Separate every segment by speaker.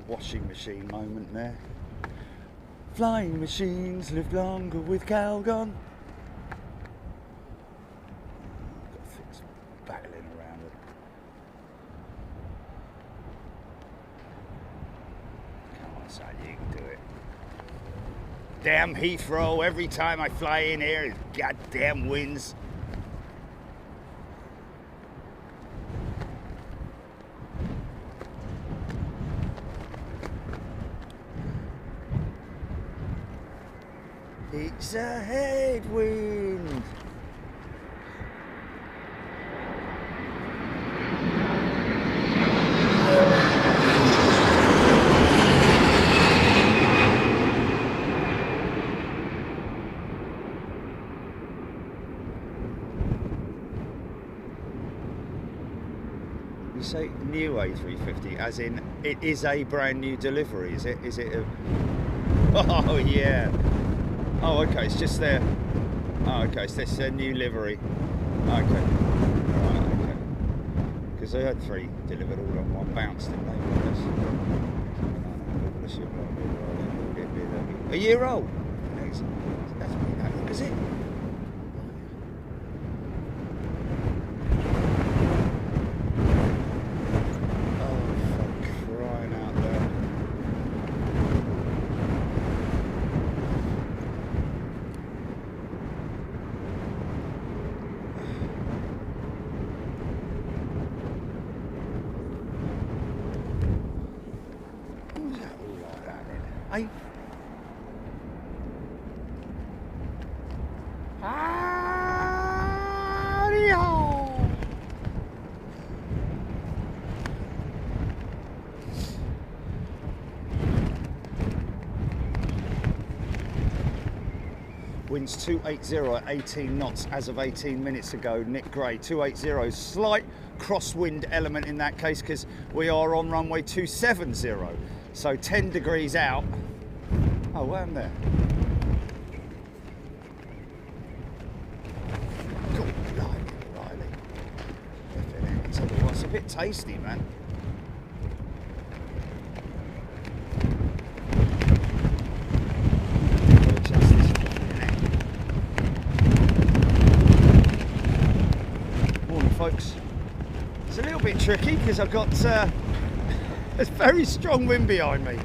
Speaker 1: washing machine moment there. Flying machines live longer with Calgon. Got things battling around it. Come on, son, you can do it. Damn Heathrow, every time I fly in here, it's goddamn winds. It's a headwind. You say new A350, as in it is a brand new delivery, is it? Is it a... Oh yeah. Oh, okay, it's just their... Oh, okay, so it's their new livery. Okay. Right, okay. Because they had 3 delivered all on one bounce, didn't they? A year old? That's pretty good, is it? Winds 280 at 18 knots as of 18 minutes ago. Nick Gray, 280, slight crosswind element in that case because we are on runway 270. So 10 degrees out. Oh, where am I there? God, Riley. It's a bit tasty, man. Folks, it's a little bit tricky because I've got a very strong wind behind me.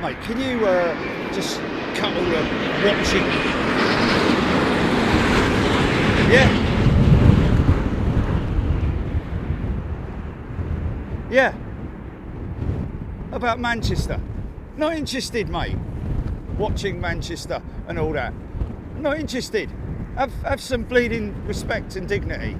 Speaker 1: Mate, can you just cut all the watching? Yeah. Yeah, about Manchester. Not interested, mate. Watching Manchester and all that. Not interested. Have some bleeding respect and dignity.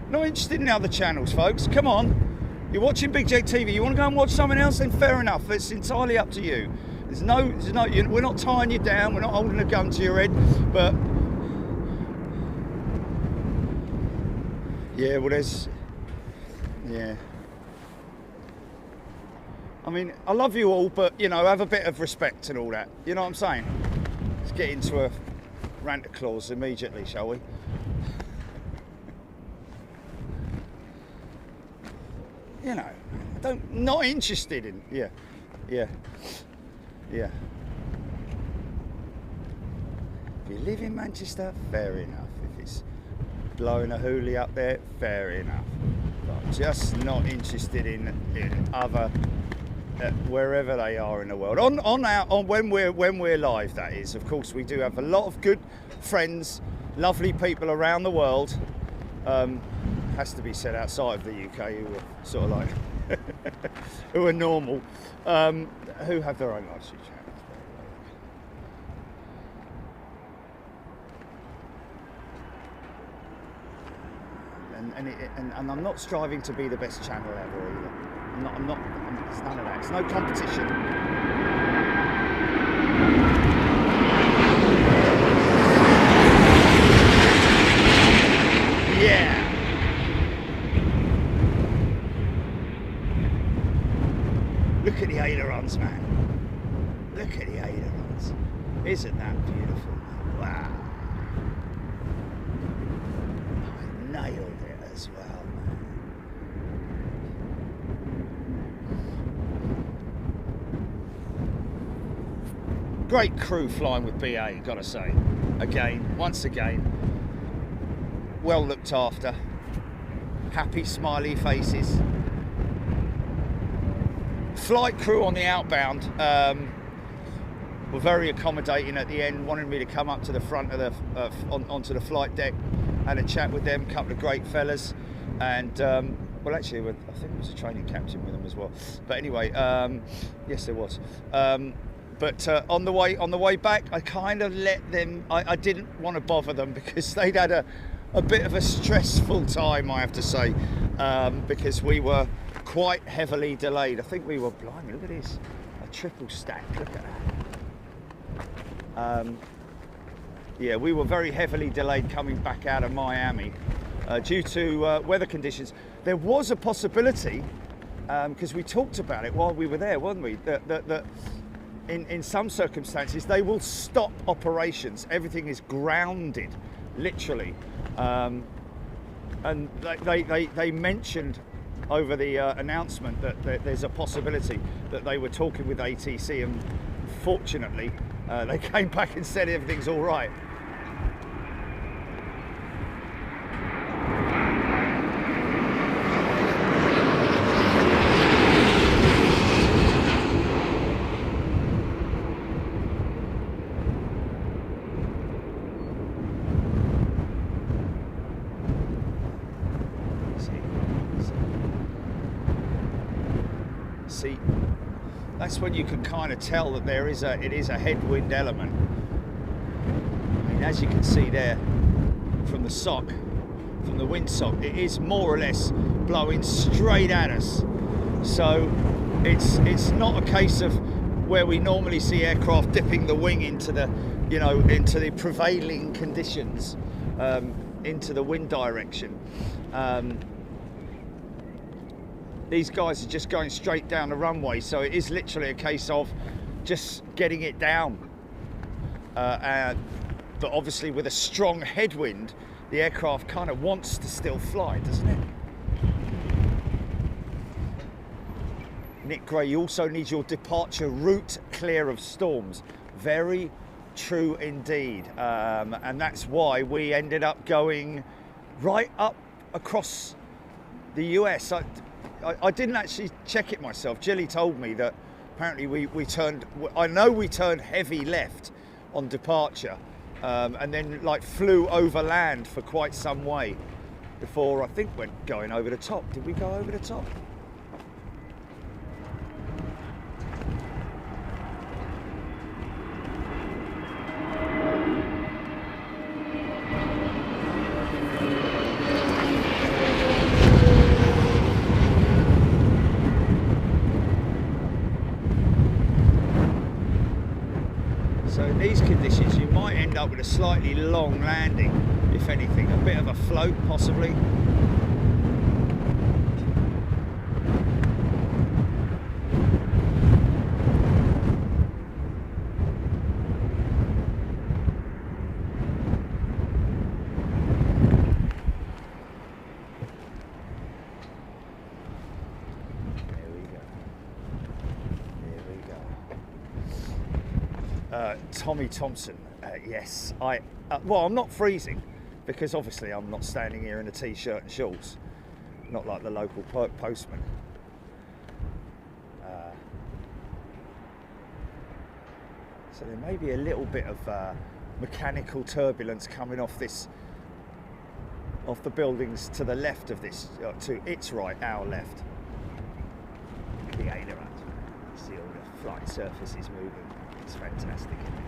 Speaker 1: Not interested in other channels, folks. Come on. You're watching Big J TV. You want to go and watch something else? Then fair enough. It's entirely up to you. There's no. We're not tying you down. We're not holding a gun to your head. But yeah, well, there's, yeah. I mean, I love you all, but, you know, have a bit of respect and all that. You know what I'm saying? Let's get into a rant clause immediately, shall we? You know, not interested in, yeah. If you live in Manchester, fair enough. If it's blowing a hoolie up there, fair enough. But just not interested in other wherever they are in the world. When we're live, that is. Of course, we do have a lot of good friends, lovely people around the world. Has to be said outside of the UK, who are sort of like who are normal, who have their own lives. And I'm not striving to be the best channel ever either. I'm not. It's none of that. It's no competition. Yeah. Look at the ailerons, man. Look at the ailerons. Isn't that beautiful? Wow. I nailed it as well, man. Great crew flying with BA, gotta say. Once again, well looked after. Happy, smiley faces. Flight crew on the outbound were very accommodating at the end, wanted me to come up to the front of the onto the flight deck, had a chat with them, a couple of great fellas, and well, actually, I think there was a training captain with them as well. But anyway, yes, there was. But on the way back, I kind of let them. I didn't want to bother them because they'd had a bit of a stressful time, I have to say, because we were quite heavily delayed. I think we were, blimey, look at this, a triple stack, look at that. Yeah, we were very heavily delayed coming back out of Miami due to weather conditions. There was a possibility, because we talked about it while we were there, weren't we, that in some circumstances they will stop operations. Everything is grounded, literally. And they mentioned over the announcement that there's a possibility that they were talking with ATC, and fortunately they came back and said everything's all right. See, that's when you can kind of tell that it is a headwind element. I mean, as you can see there from the windsock, it is more or less blowing straight at us. So it's not a case of where we normally see aircraft dipping the wing into the, into the prevailing conditions, into the wind direction. These guys are just going straight down the runway, so it is literally a case of just getting it down. But obviously with a strong headwind, the aircraft kind of wants to still fly, doesn't it? Nick Gray, you also need your departure route clear of storms. Very true indeed. And that's why we ended up going right up across the US. I didn't actually check it myself. Jilly told me that apparently we turned, I know we turned heavy left on departure, and then flew over land for quite some way before I think we're going over the top. Did we go over the top? With a slightly long landing, if anything, a bit of a float possibly. Tommy Thompson, yes, well, I'm not freezing because obviously I'm not standing here in a t-shirt and shorts, not like the local postman. So there may be a little bit of mechanical turbulence coming off the buildings to the left of this, to its right, our left. The ailerons, you see all the flight surfaces moving. It's fantastic, isn't it?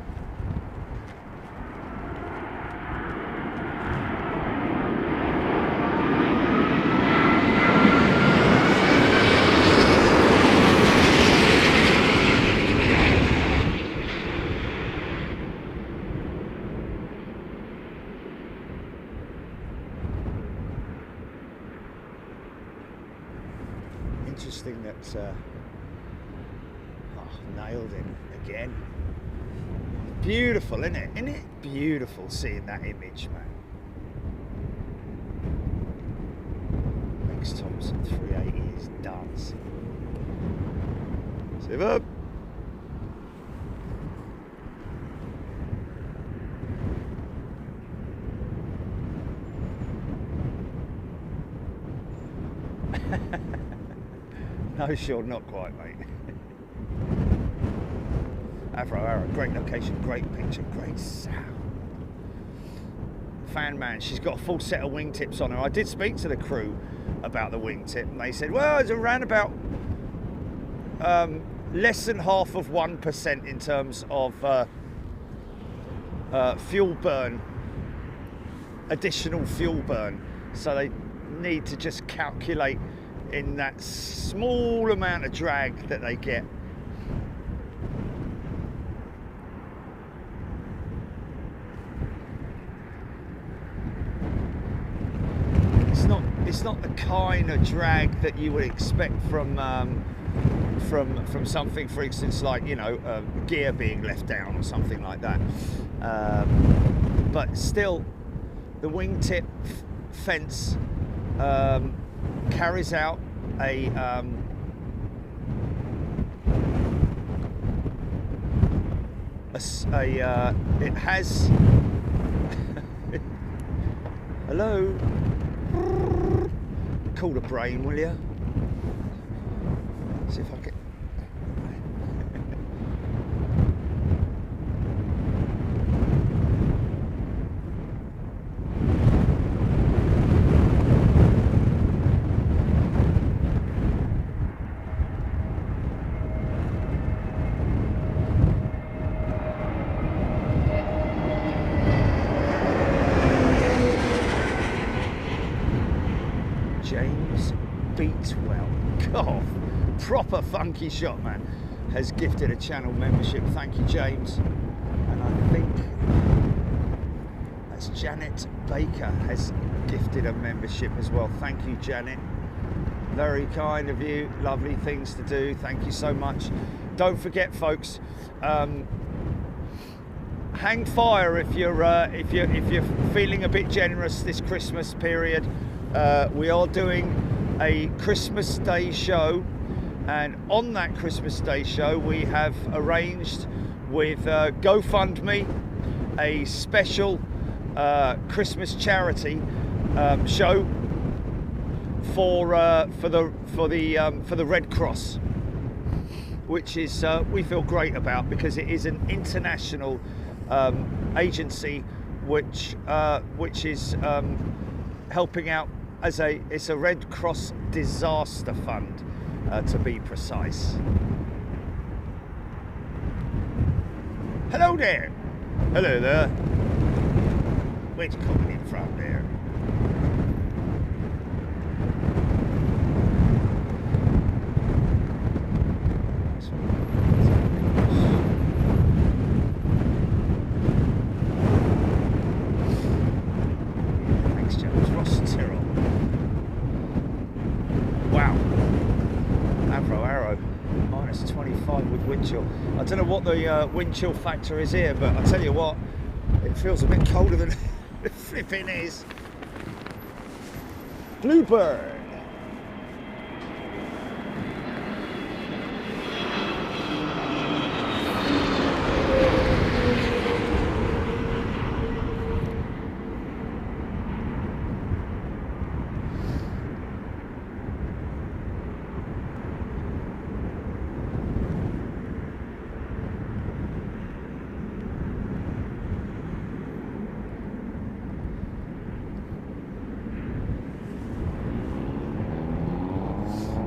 Speaker 1: Interesting that Nailed it again. Beautiful, isn't it? Isn't it beautiful seeing that image, man? Next Thompson 380 is dance. Sieve up. No, sure, not quite, mate. Avro, great location, great picture, great sound. Fan man, she's got a full set of wingtips on her. I did speak to the crew about the wingtip, and they said, well, it's around about less than half of 1% in terms of fuel burn, additional fuel burn. So they need to just calculate in that small amount of drag that they get. It's not the kind of drag that you would expect from something, for instance, like, you know, gear being left down or something like that. But still, the wingtip fence carries out a it has hello, call the brain, will you? See if I can. Proper funky shot, man, has gifted a channel membership. Thank you, James. And I think that's Janet Baker has gifted a membership as well. Thank you, Janet. Very kind of you. Lovely things to do. Thank you so much. Don't forget, folks, hang fire if you're feeling a bit generous this Christmas period. We are doing a Christmas Day show. And on that Christmas Day show, we have arranged with GoFundMe a special Christmas charity show for the Red Cross, which is we feel great about, because it is an international agency which is helping out as it's a Red Cross disaster fund. To be precise. Hello there. Hello there. Where's coming in from there? Thanks, James. Ross Tyrrell. Wow. Arrow, minus 25 with wind chill. I don't know what the wind chill factor is here, but I tell you what, it feels a bit colder than it flipping is. Bluebird.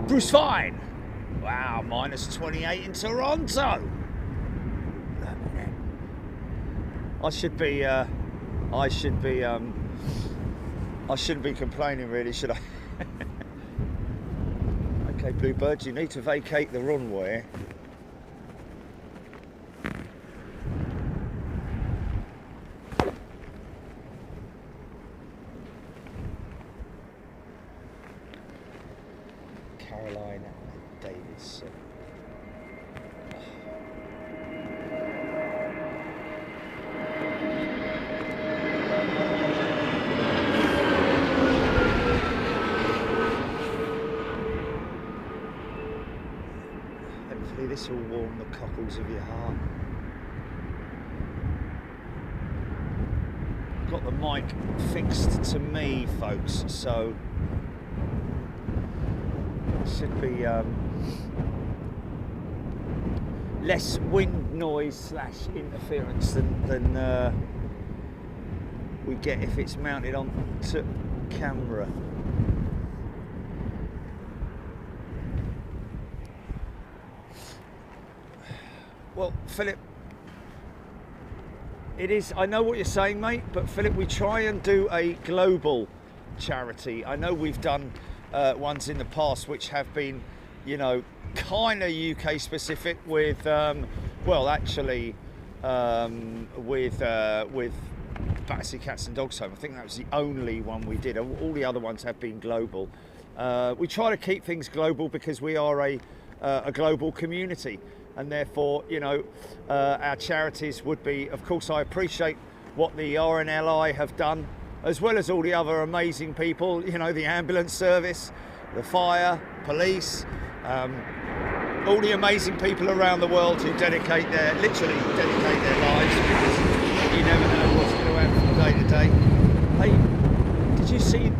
Speaker 1: Bruce Fine. Wow, minus 28 in Toronto. I shouldn't be complaining, really, should I? Okay, Bluebird, you need to vacate the runway. hopefully this will warm the cockles of your heart. Got the mic fixed to me, folks, so it should be less wind noise / interference than we get if it's mounted onto camera. Well, Philip, it is, I know what you're saying, mate, but Philip, we try and do a global charity. I know we've done ones in the past which have been, you know, kind of UK specific with, well, actually, with Battersea Cats and Dogs Home. I think that was the only one we did. All the other ones have been global. We try to keep things global because we are a global community. And therefore, you know, our charities would be, of course, I appreciate what the RNLI have done, as well as all the other amazing people, you know, the ambulance service, the fire, police, all the amazing people around the world who literally dedicate their lives, because you never know what's going to happen from day to day. Hey,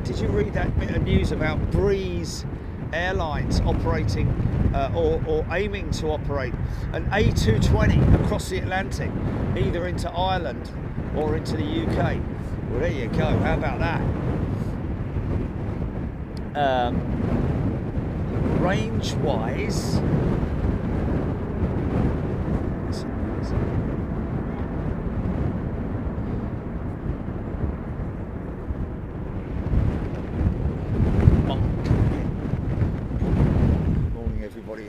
Speaker 1: did you read that bit of news about Breeze Airlines operating or aiming to operate an A220 across the Atlantic, either into Ireland or into the UK? Well, there you go. How about that? Range-wise,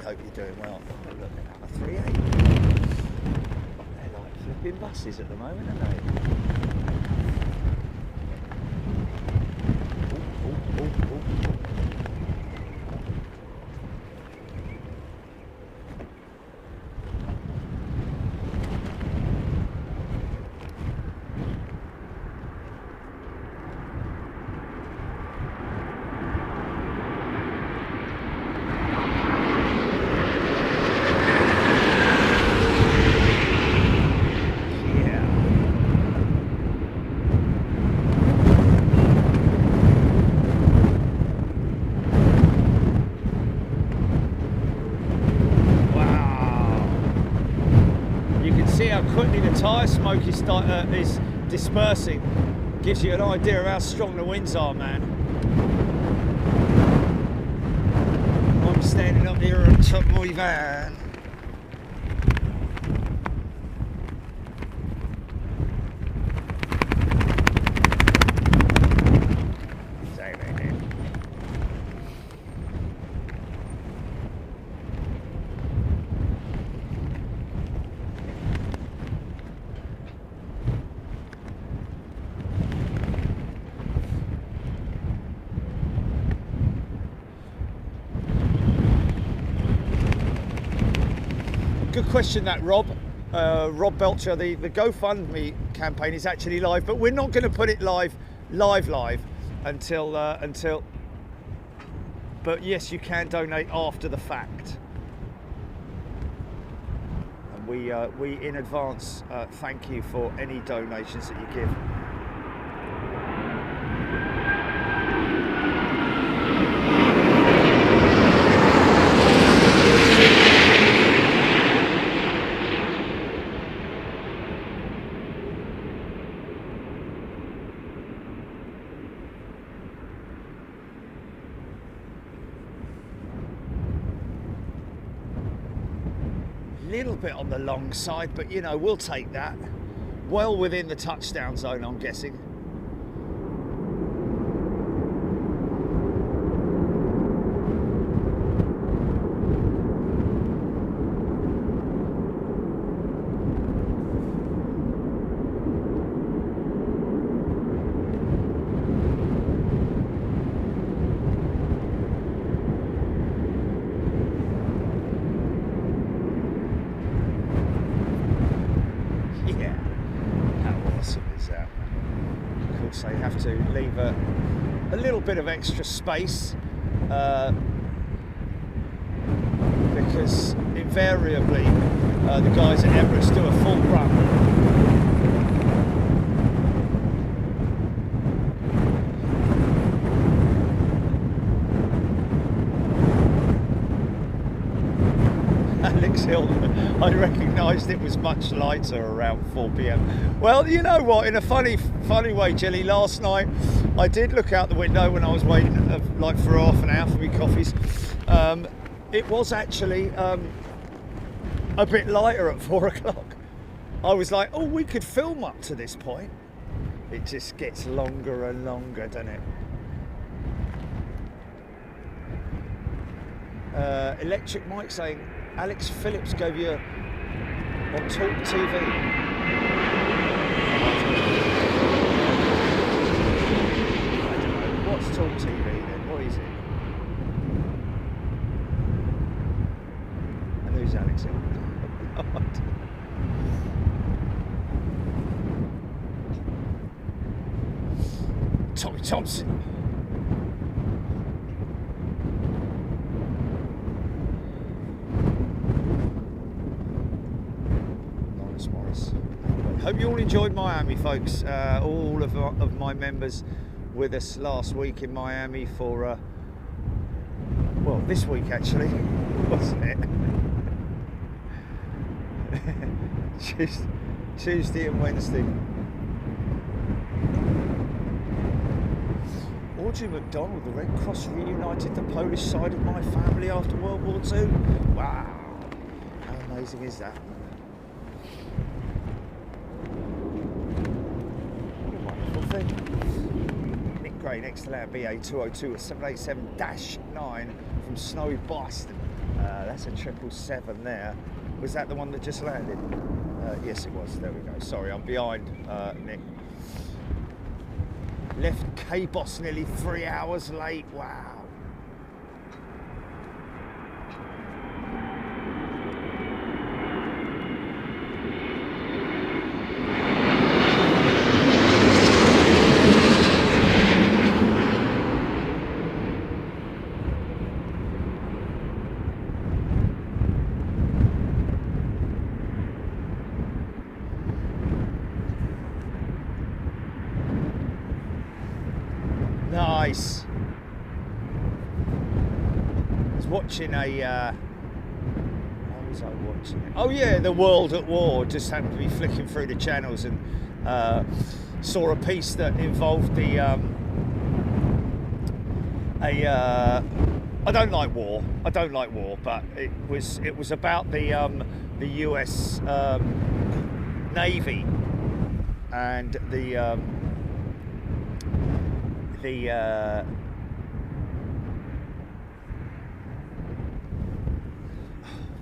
Speaker 1: hope you're doing well. Oh, look at that, 380. They're like flipping buses at the moment, aren't they? Ooh. Quickly the tyre smoke is dispersing. Gives you an idea of how strong the winds are, man. I'm standing up here on top of my van. Good question, that, Rob. Rob Belcher. The GoFundMe campaign is actually live, but we're not going to put it live until. But yes, you can donate after the fact, and we in advance thank you for any donations that you give. Little bit on the long side, but you know, we'll take that. Well within the touchdown zone, I'm guessing. They have to leave a little bit of extra space because because invariably the guys at Emirates do a full run. Alex Hill, I recognised it was much lighter around 4 p.m. Well, you know what, in a funny way, Jelly, last night I did look out the window when I was waiting like for half an hour for me coffees. It was actually a bit lighter at 4 o'clock. I was like, oh, we could film up to this point. It just gets longer and longer, doesn't it? Electric Mike saying, Alex Phillips gave you on Talk TV. I don't know. What's Talk TV then? What is it? And who's Alex Hill? Tommy Thompson. Hope you all enjoyed Miami, folks. All of my members with us last week in Miami for, well, this week actually, wasn't it? Tuesday and Wednesday. Audrey McDonald, the Red Cross reunited the Polish side of my family after World War II. Wow, how amazing is that? Nick Gray next to LATAM BA202 787-9 from snowy Boston. That's a 777 there. Was that the one that just landed? Yes, it was. There we go. Sorry, I'm behind, Nick. Left K-Boss nearly 3 hours late. Wow. Nice. I was watching a what was I watching? Oh yeah, The World at War. Just happened to be flicking through the channels and saw a piece that involved the I don't like war. I don't like war, but it was about the US Navy and the blimey,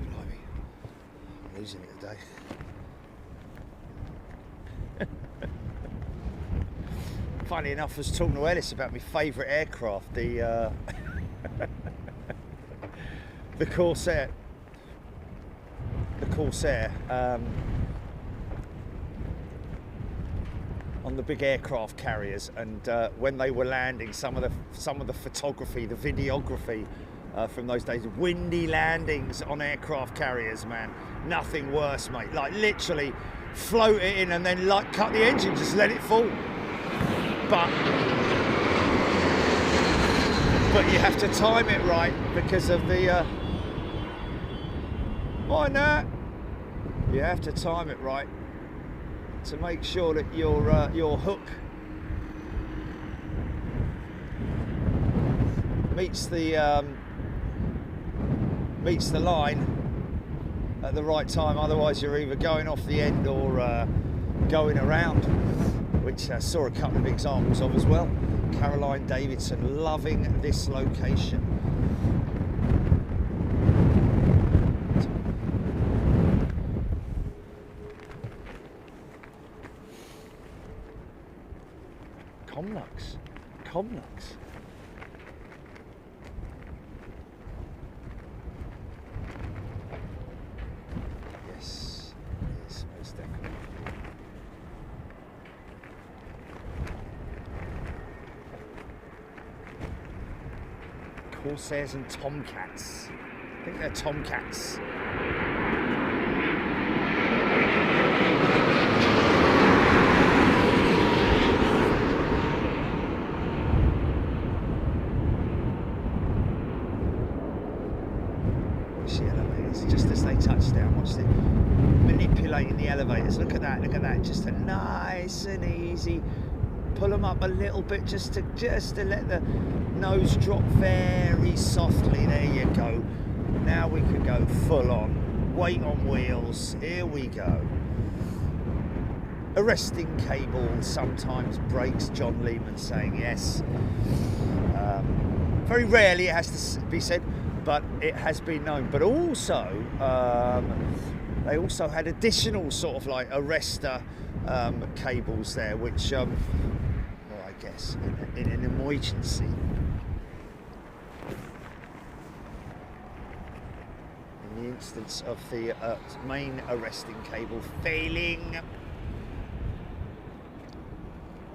Speaker 1: I'm losing it today. Funny enough, I was talking to Ellis about my favourite aircraft, the the Corsair. The Corsair. On the big aircraft carriers, and when they were landing, some of the photography, the videography from those days, windy landings on aircraft carriers, man, nothing worse, mate. Like literally float it in and then like cut the engine, just let it fall. But you have to time it right because of the why not? You have to time it right to make sure that your hook meets the line at the right time. Otherwise, you're either going off the end or going around, which I saw a couple of examples of as well. Caroline Davidson, loving this location. Comlux. Yes, most definitely. Corsairs and Tomcats. think they're Tomcats. Watch the elevators, just as they touch down, watch them manipulating the elevators. Look at that, just a nice and easy. Pull them up a little bit just to let the nose drop very softly. There you go. Now we could go full on. Weight on wheels. Here we go. Arresting cable sometimes breaks, John Lehman saying yes. Very rarely it has to be said, but it has been known. But also, they also had additional sort of like arrestor cables there, which I guess in an emergency. In the instance of the main arresting cable failing.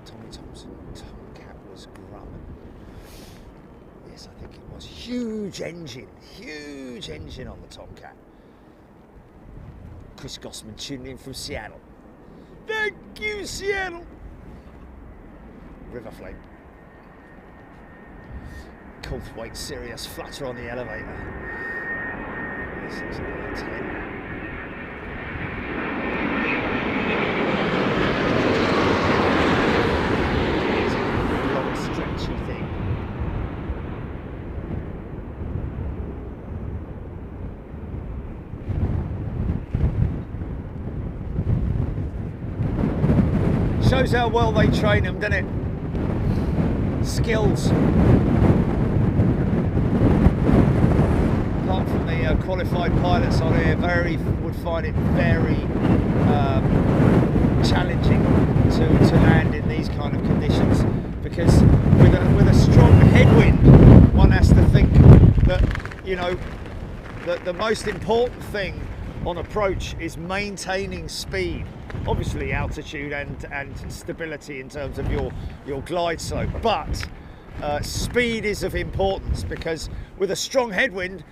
Speaker 1: Tommy Thompson, Tomcat was Grumman. Yes, I think it was. Huge engine on the Tomcat. Chris Gossman tuned in from Seattle. Thank you, Seattle. River Flame. Coldthwaite Sirius flutter on the elevator. This is number 10. It's a long stretchy thing. Shows how well they train them, doesn't it? Skills. Apart from the qualified pilots on here, would find it very challenging to land in these kind of conditions, because with a strong headwind, one has to think that, you know, that the most important thing on approach is maintaining speed. Obviously altitude and stability in terms of your glide slope, but speed is of importance, because with a strong headwind,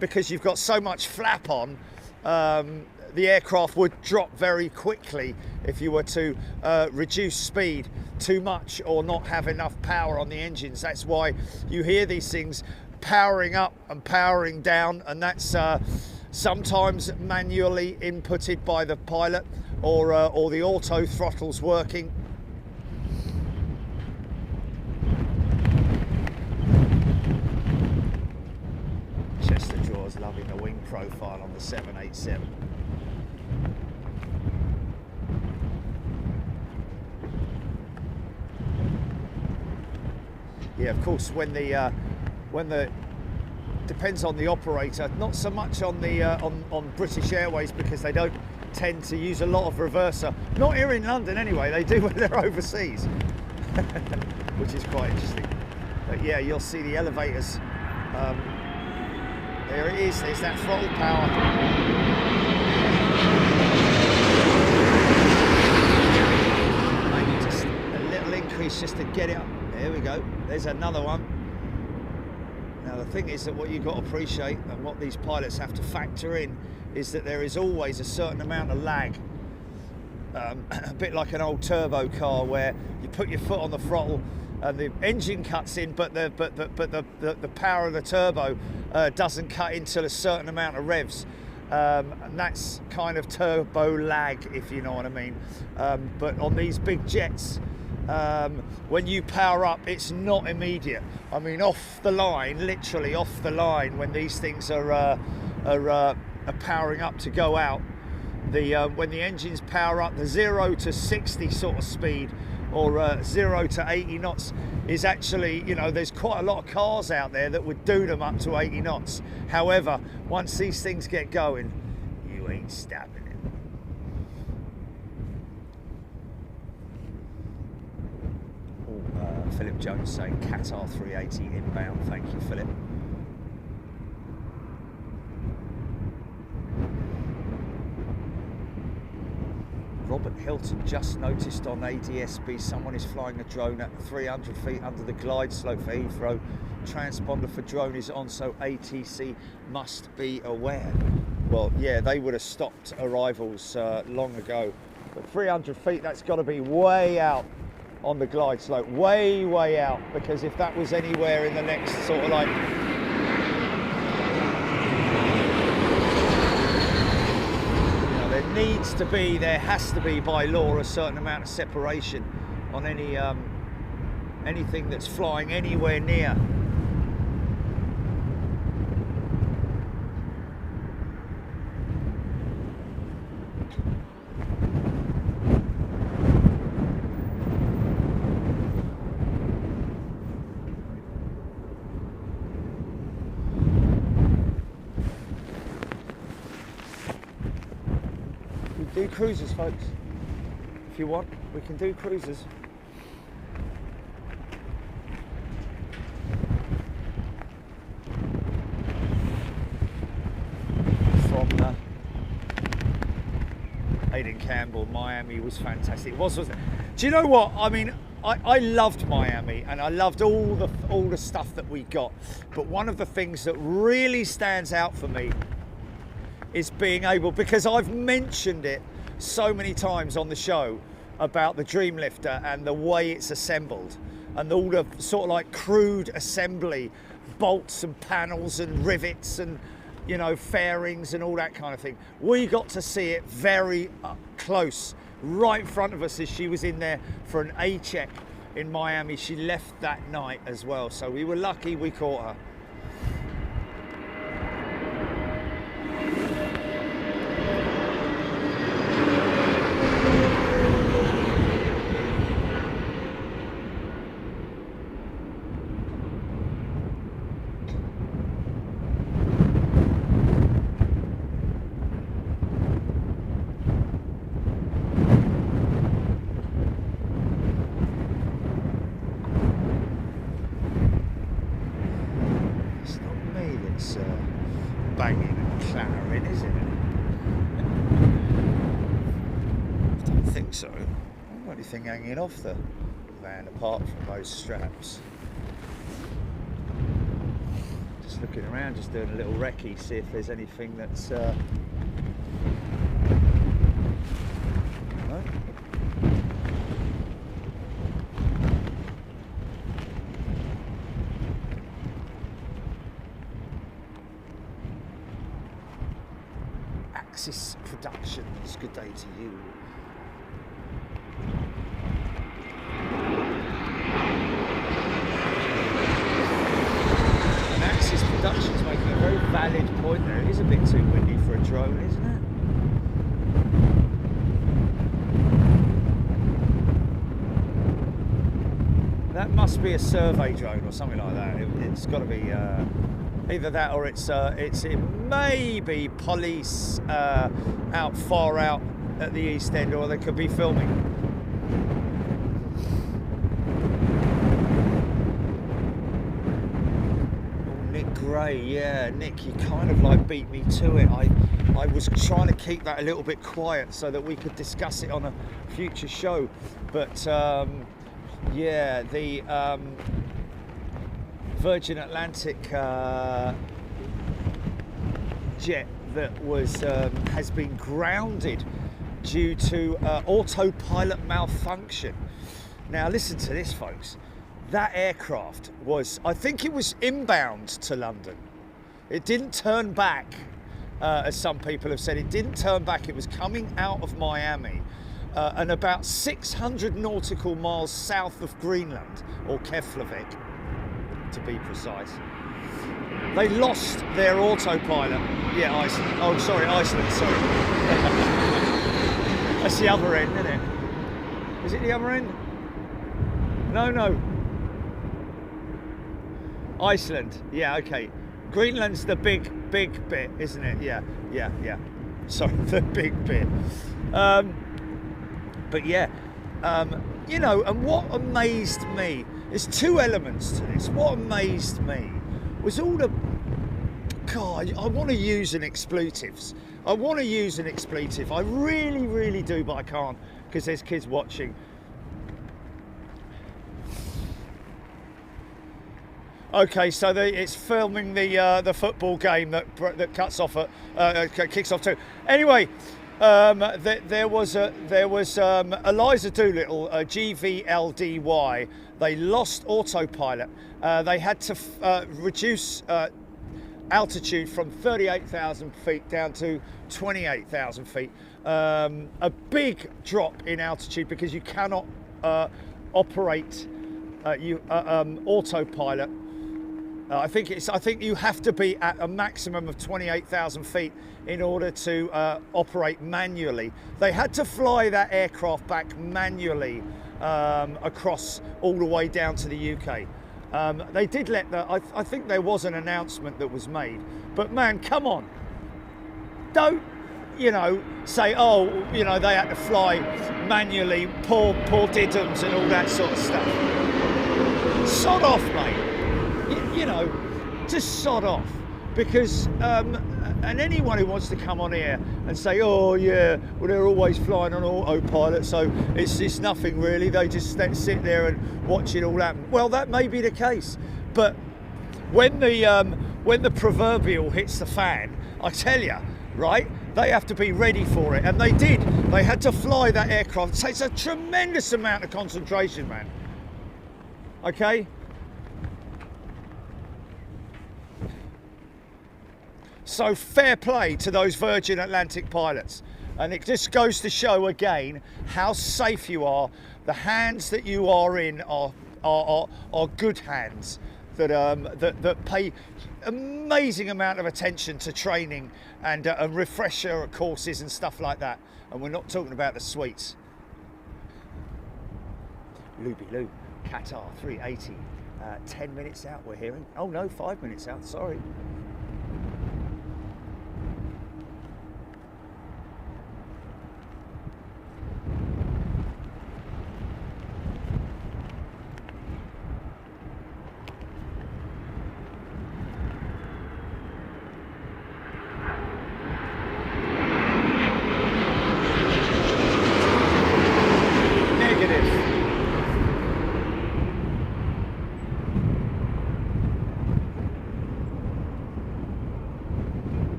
Speaker 1: because you've got so much flap on, the aircraft would drop very quickly if you were to reduce speed too much or not have enough power on the engines. That's why you hear these things powering up and powering down, and that's sometimes manually inputted by the pilot, or the auto throttles working. Chester Drawers loving the wing profile on the 787. Yeah, of course, when the depends on the operator, not so much on the on British Airways, because they don't tend to use a lot of reverser. Not here in London anyway, they do when they're overseas, which is quite interesting. But yeah, you'll see the elevators. There it is, there's that throttle power. Maybe just a little increase just to get it up. There we go, there's another one. Now the thing is that what you've got to appreciate, and what these pilots have to factor in, is that there is always a certain amount of lag. A bit like an old turbo car, where you put your foot on the throttle and the engine cuts in, but the power of the turbo doesn't cut into a certain amount of revs. And that's kind of turbo lag, if you know what I mean. But on these big jets, when you power up, it's not immediate. I mean, off the line, literally off the line, when these things are powering up to go out, when the engines power up, the 0 to 60 sort of speed, or 0 to 80 knots is actually, you know, there's quite a lot of cars out there that would do them up to 80 knots. However, once these things get going, you ain't stopping it. Philip Jones saying Qatar 380 inbound. Thank you, Philip. Robert Hilton just noticed on ADSB someone is flying a drone at 300 feet under the glide slope for Heathrow. Transponder for drone is on, so ATC must be aware. Well, yeah, they would have stopped arrivals long ago. But 300 feet, that's got to be way out on the glide slope, way out, because if that was anywhere in the next sort of like there has to be by law a certain amount of separation on any anything that's flying anywhere near. Do cruisers, folks. If you want, we can do cruisers. From Aidan Campbell, Miami was fantastic. It was, wasn't it? Do you know what? I mean, I loved Miami and I loved all the stuff that we got. But one of the things that really stands out for me is being able, because I've mentioned it so many times on the show about the Dreamlifter and the way it's assembled and all the sort of like crude assembly, bolts and panels and rivets and, you know, fairings and all that kind of thing. We got to see it very up close, right in front of us as she was in there for an A check in Miami. She left that night as well, so we were lucky we caught her. Banging and clattering, is it? I don't think so. I don't got anything hanging off the van apart from those straps. Just looking around, just doing a little recce, see if there's anything that's no? Axis Productions, good day to you. And Axis Productions making a very valid point there. It is a bit too windy for a drone, isn't it? That must be a survey drone or something like that. It's got to be either that or it may be police out far out at the East End, or they could be filming. Oh, Nick Gray, yeah, Nick, you kind of like beat me to it. I was trying to keep that a little bit quiet so that we could discuss it on a future show, but yeah, the Virgin Atlantic jet that was has been grounded due to autopilot malfunction. Now listen to this, folks. That aircraft was, I think it was inbound to London. It didn't turn back, as some people have said. It didn't turn back. It was coming out of Miami and about 600 nautical miles south of Greenland, or Keflavik to be precise. They lost their autopilot. Yeah, Iceland. Oh, sorry, Iceland, sorry. That's the other end, isn't it? Is it the other end? No. Iceland, yeah, okay. Greenland's the big bit, isn't it? Yeah. Sorry, the big bit. But yeah, you know, and what amazed me, there's two elements to this. What amazed me was all the God, I want to use an expletives. I want to use an expletive. I really, really do, but I can't because there's kids watching. Okay, so it's filming the football game that cuts off at kicks off too. Anyway, there was Eliza Doolittle, GVLDY. They lost autopilot. They had to reduce altitude from 38,000 feet down to 28,000 feet. A big drop in altitude because you cannot operate autopilot. I think you have to be at a maximum of 28,000 feet in order to operate manually. They had to fly that aircraft back manually across all the way down to the UK. They did let I think there was an announcement that was made, but man, come on, don't say, oh, they had to fly manually, poor diddums and all that sort of stuff. Sod off, mate. Just sod off, because and anyone who wants to come on here and say, oh yeah, well they're always flying on autopilot, so it's nothing really, they just sit there and watch it all happen. Well, that may be the case, but when the proverbial hits the fan, I tell you, right, they have to be ready for it, and they did. They had to fly that aircraft. So it's a tremendous amount of concentration, man. Okay. So fair play to those Virgin Atlantic pilots, and it just goes to show again how safe you are. The hands that you are in are good hands that pay amazing amount of attention to training and refresher courses and stuff like that. And we're not talking about the sweets. Looby Loo, Qatar 380, 10 minutes out we're hearing. Oh no, 5 minutes out, sorry.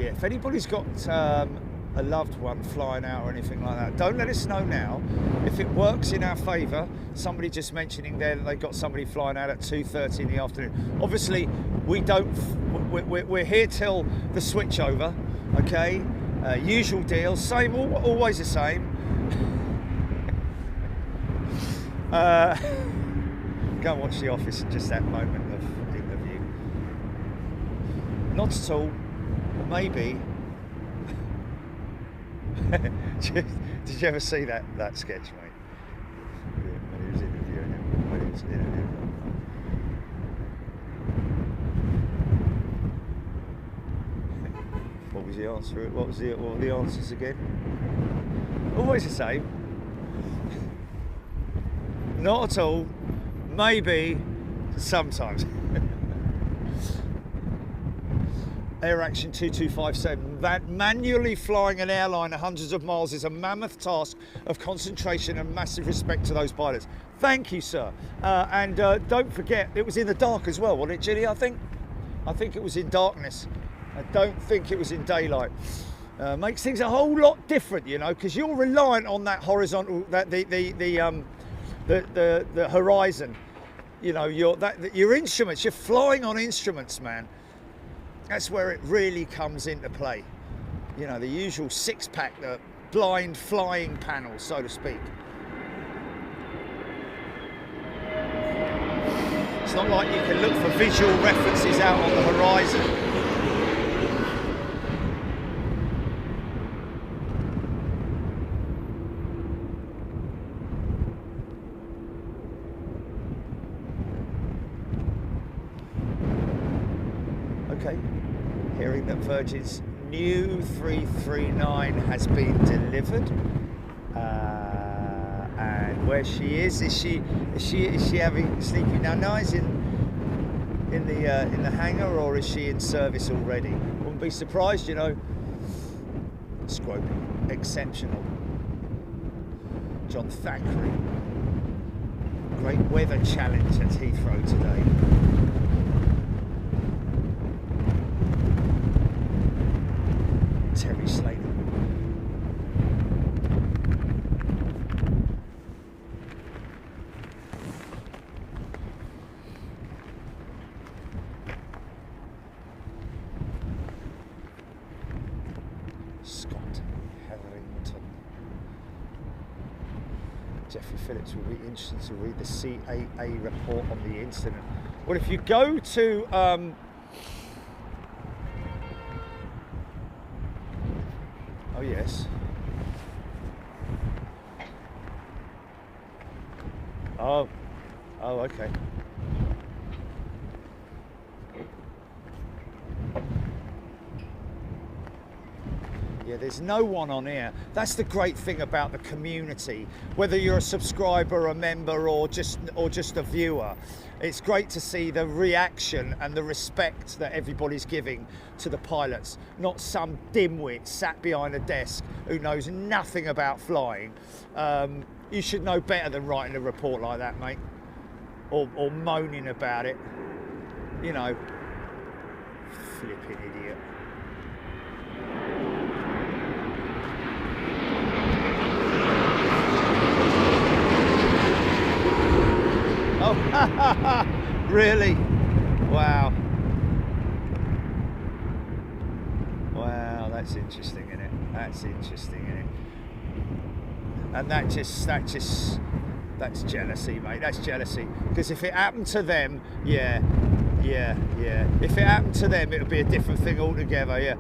Speaker 1: If anybody's got a loved one flying out or anything like that, don't let us know now. If it works in our favour, somebody just mentioning there that they got somebody flying out at 2:30 in the afternoon. Obviously, we're here till the switchover, okay? Usual deal, same, always the same. Go and watch The Office at just that moment of interview. Not at all. Maybe. Did you ever see that sketch, mate? When he was interviewing him. What was the answer? What were the answers again? Always the same. Not at all. Maybe. Sometimes. Air Action 2257, that manually flying an airliner hundreds of miles is a mammoth task of concentration and massive respect to those pilots. Thank you, sir. And don't forget, it was in the dark as well, wasn't it, Gilly, I think? I think it was in darkness. I don't think it was in daylight. Makes things a whole lot different, because you're reliant on that horizontal, the horizon. Your instruments, you're flying on instruments, man. That's where it really comes into play. The usual six-pack, the blind flying panel, so to speak. It's not like you can look for visual references out on the horizon. Okay. Hearing that Virgin's new 339 has been delivered, and where she is she having sleepy nana-ni's in in the hangar, or is she in service already? Wouldn't be surprised, you know. Scroping, exceptional. John Thackeray. Great weather challenge at Heathrow today. Terry Slater. Scott Hetherington. Jeffrey Phillips will be interested to read the CAA report on the incident. Well, if you go to oh yes. Oh okay. Yeah, there's no one on here. That's the great thing about the community. Whether you're a subscriber, a member, or just a viewer, it's great to see the reaction and the respect that everybody's giving to the pilots. Not some dimwit sat behind a desk who knows nothing about flying. You should know better than writing a report like that, mate, or moaning about it. You know, flipping idiot. Oh, really? Wow. Wow, that's interesting, isn't it? That's interesting, isn't it? And that's jealousy, mate. That's jealousy. Because if it happened to them, yeah. If it happened to them, it would be a different thing altogether, yeah.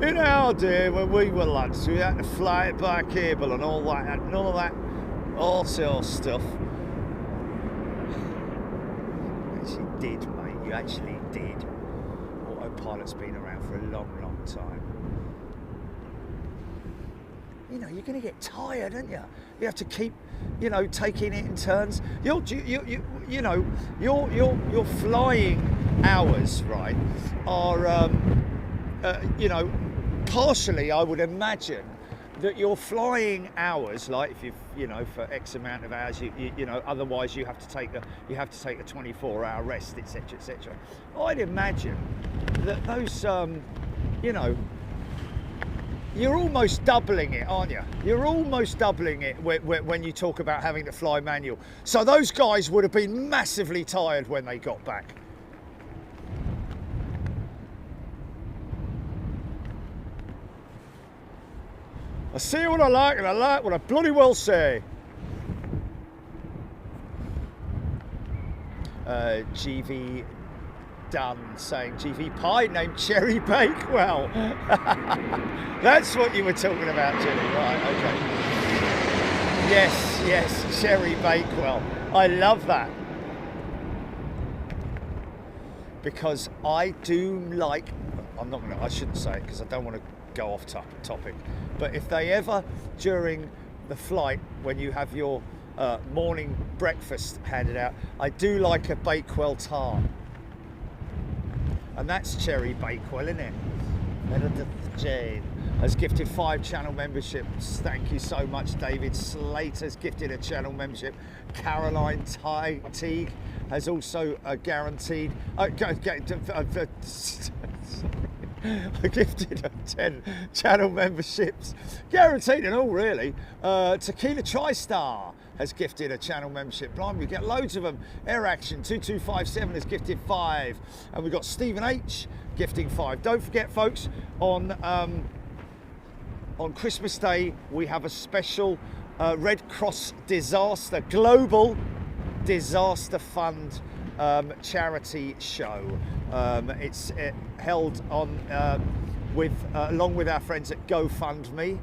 Speaker 1: In our day, when we were lads, we had to fly it by cable and all that, and none of that all-sale stuff. You did, mate. You actually did. Autopilot's been around for a long, long time. You know, you're going to get tired, aren't you? You have to keep, you know, taking it in turns. Your flying hours, right, are, you know, partially, I would imagine that your flying hours, like if you know, for X amount of hours, you know, otherwise you have to take a 24-hour rest, etc., etc. I'd imagine that those, you know, you're almost doubling it, aren't you? You're almost doubling it when you talk about having to fly manual. So those guys would have been massively tired when they got back. I say what I like and I like what I bloody well say. GV Dunn saying GV Pie named Cherry Bakewell. That's what you were talking about, Jenny, right? Okay. Yes, Cherry Bakewell. I love that. Because I do like, I shouldn't say it because I don't want to go off topic, but if they ever, during the flight, when you have your morning breakfast handed out, I do like a Bakewell tart. And that's Cherry Bakewell, isn't it? Meredith Jane has gifted 5 channel memberships. Thank you so much. David Slater's gifted a channel membership. Caroline Teague has also guaranteed. I gifted 10 channel memberships, guaranteed and all, really. Tequila TriStar has gifted a channel membership. Blimey, we get loads of them. Air Action 2257 has gifted 5, and we've got Stephen H gifting 5. Don't forget, folks, on Christmas Day we have a special Red Cross Global Disaster Fund charity show. It's held on along with our friends at GoFundMe,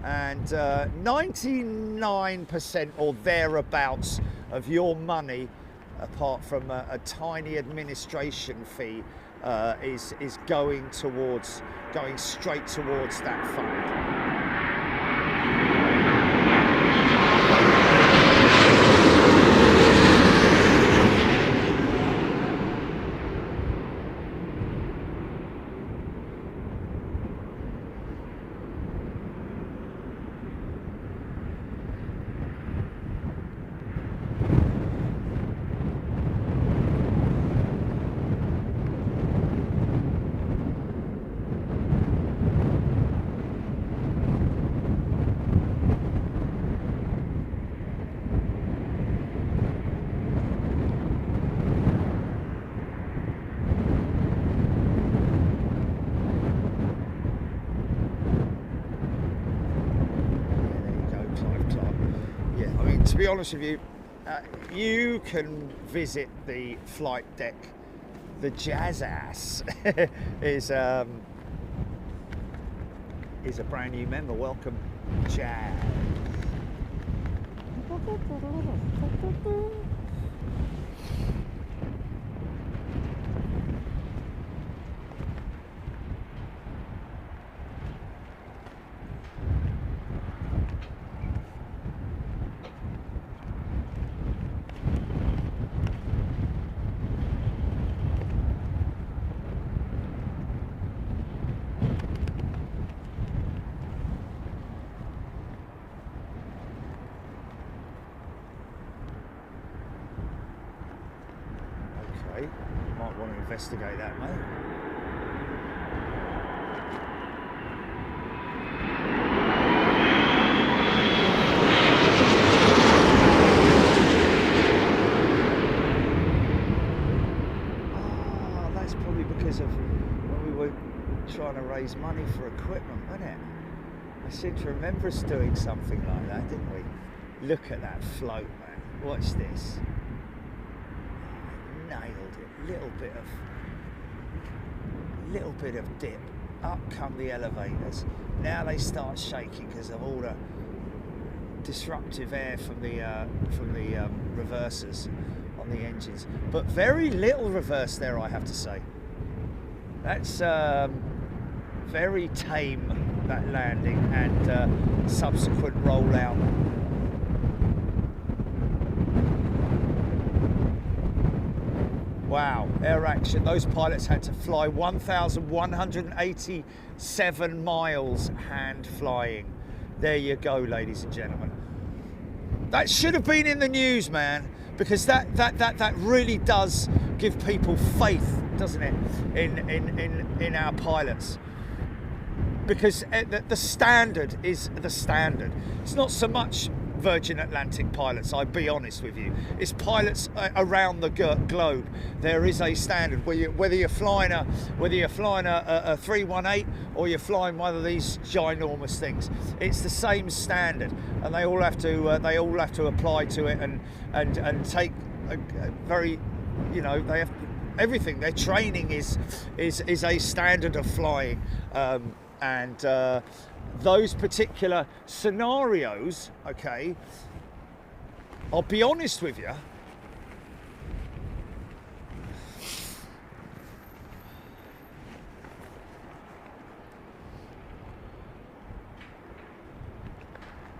Speaker 1: and 99% or thereabouts of your money, apart from a tiny administration fee, is going straight towards that fund. be honest with you, you can visit the flight deck. The Jazz Ass is a brand new member. Welcome, Jazz. Might want to investigate that, mate. Ah, that's probably because of when we were trying to raise money for equipment, wasn't it? I seem to remember us doing something like that, didn't we? Look at that float, man. Watch this. Nailed it. Little bit of dip. Up come the elevators. Now they start shaking because of all the disruptive air from the reversers on the engines. But very little reverse there, I have to say. That's very tame, that landing and subsequent rollout. Wow, air action. Those pilots had to fly 1,187 miles hand flying. There you go, ladies and gentlemen. That should have been in the news, man, because that really does give people faith, doesn't it, in our pilots. Because the standard is the standard. It's not so much Virgin Atlantic pilots, I'll be honest with you. It's pilots around the globe. There is a standard. Whether you're flying a 318 or you're flying one of these ginormous things, it's the same standard, and they all have to apply to it and take a very, you know, they have everything. Their training is a standard of flying, and those particular scenarios, okay, I'll be honest with you,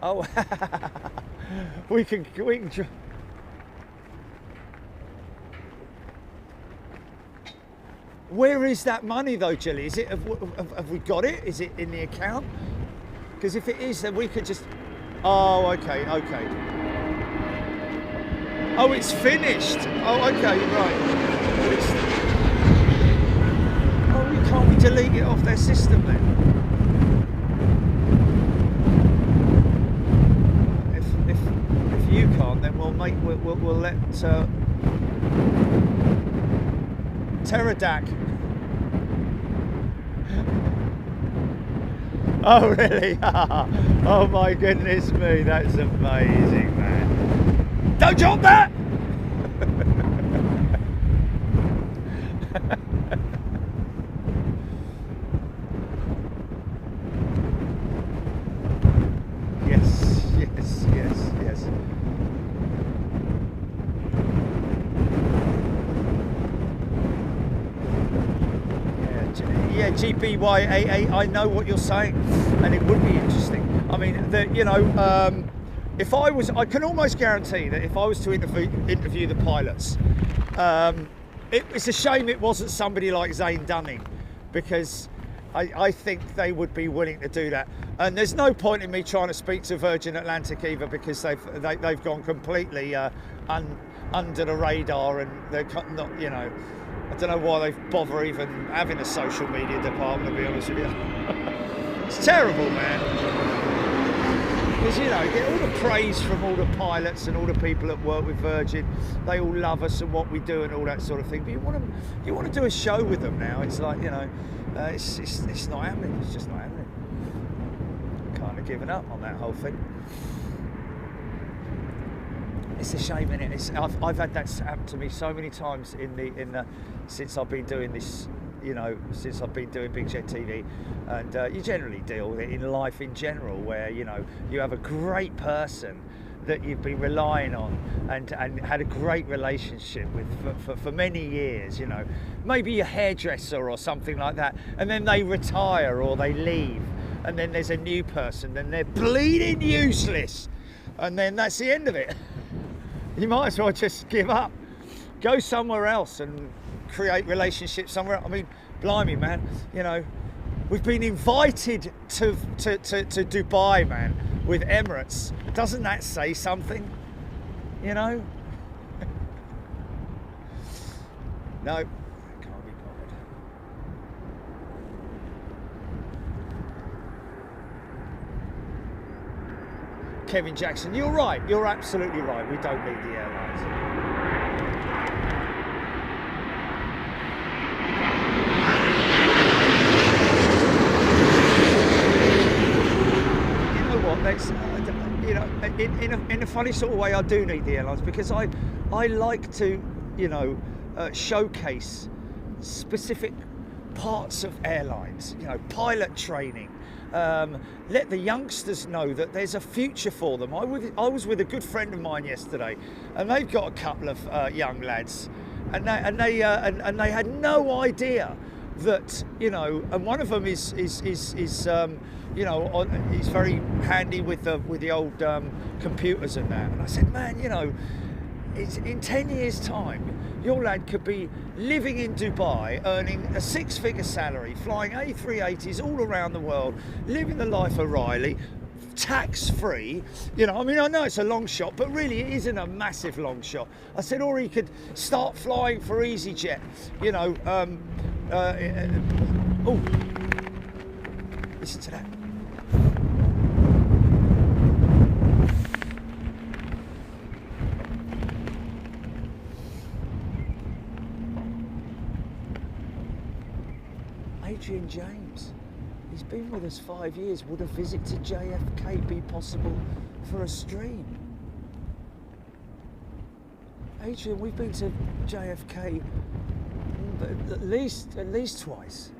Speaker 1: oh, we can where is that money though, Jilly? Is it, have we got it? Is it in the account? Because if it is, then we could just... Oh, okay. Oh, it's finished. Oh, okay, right. Oh, can't we delete it off their system then? If you can't, then we'll let Pterodac. Oh really? Oh my goodness me, that's amazing, man. Don't drop that! Yes. Yeah, GBY88, I know what you're saying, and it would be interesting. I mean, if I can almost guarantee that if I was to interview the pilots, it's a shame it wasn't somebody like Zane Dunning, because I think they would be willing to do that. And there's no point in me trying to speak to Virgin Atlantic either, because they've gone completely under the radar, and they're not, you know. I don't know why they bother even having a social media department, to be honest with you. It's terrible, man. Because, you know, you get all the praise from all the pilots and all the people that work with Virgin. They all love us and what we do and all that sort of thing. But you want to do a show with them now. It's like, you know, it's not happening. It's just not happening. Kind of given up on that whole thing. It's a shame, isn't it? I've had that happen to me so many times since I've been doing this, you know, since I've been doing Big Jet TV, and you generally deal with it in life in general, where, you know, you have a great person that you've been relying on and had a great relationship with for many years, you know, maybe a hairdresser or something like that, and then they retire or they leave, and then there's a new person, then they're bleeding useless, and then that's the end of it. You might as well just give up, go somewhere else and create relationships somewhere else. I mean, blimey, man, you know, we've been invited to Dubai, man, with Emirates. Doesn't that say something? You know? No, can't be bothered. Kevin Jackson, you're right. You're absolutely right. We don't need the airlines. That's, you know, in a funny sort of way, I do need the airlines, because I like to, you know, showcase specific parts of airlines, you know, pilot training, let the youngsters know that there's a future for them. I was with a good friend of mine yesterday, and they've got a couple of young lads, and they had no idea that, you know, and one of them is you know, he's very handy with the old computers and that. And I said, man, you know, in 10 years' time, your lad could be living in Dubai, earning a 6-figure salary, flying A380s all around the world, living the life of Riley, tax-free. You know, I mean, I know it's a long shot, but really it isn't a massive long shot. I said, or he could start flying for EasyJet, you know. Oh, listen to that. Adrian James, he's been with us 5 years. Would a visit to JFK be possible for a stream? Adrian, we've been to JFK at least twice.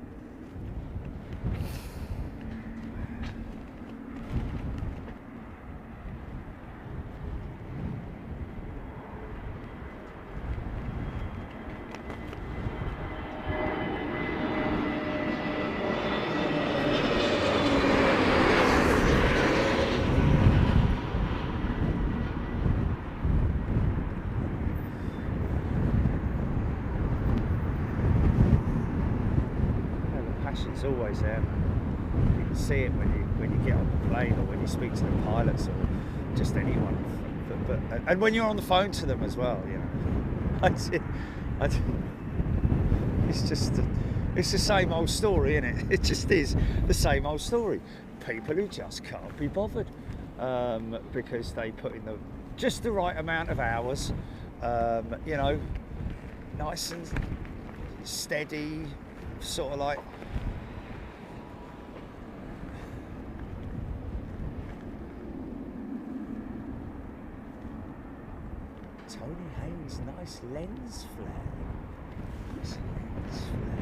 Speaker 1: It's always there, man. You can see it when you get on the plane, or when you speak to the pilots, or just anyone. And when you're on the phone to them as well, you know. It's the same old story, isn't it? It just is the same old story. People who just can't be bothered because they put in just the right amount of hours, you know, nice and steady, sort of like. Tony Haynes, nice lens flare. Nice lens flare.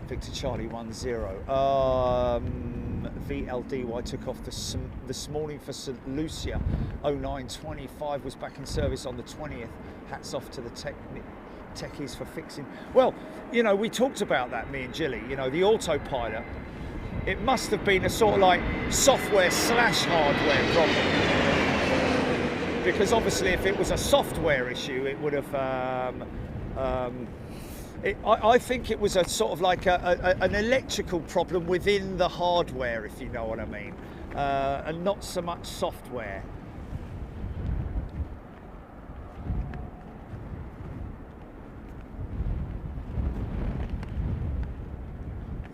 Speaker 1: Victor Charlie 10. VLDY took off this morning for St Lucia. 0925 was back in service on the 20th. Hats off to the techies for fixing. Well, you know, we talked about that, me and Jilly. You know, the autopilot. It must have been a sort of like software / hardware problem. Because obviously, if it was a software issue, it would have. I think it was a sort of like an electrical problem within the hardware, if you know what I mean, and not so much software.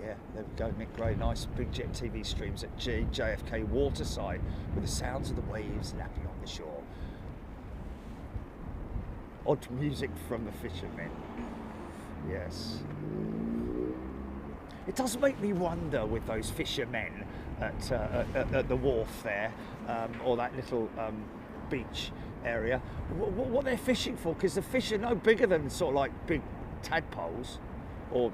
Speaker 1: Yeah, there we go, Nick Gray. Nice Big Jet TV streams at JFK waterside with the sounds of the waves lapping on the shore. Odd music from the fishermen. Yes. It does make me wonder with those fishermen at the wharf there, or that little beach. area, what they're fishing for, because the fish are no bigger than sort of like big tadpoles, or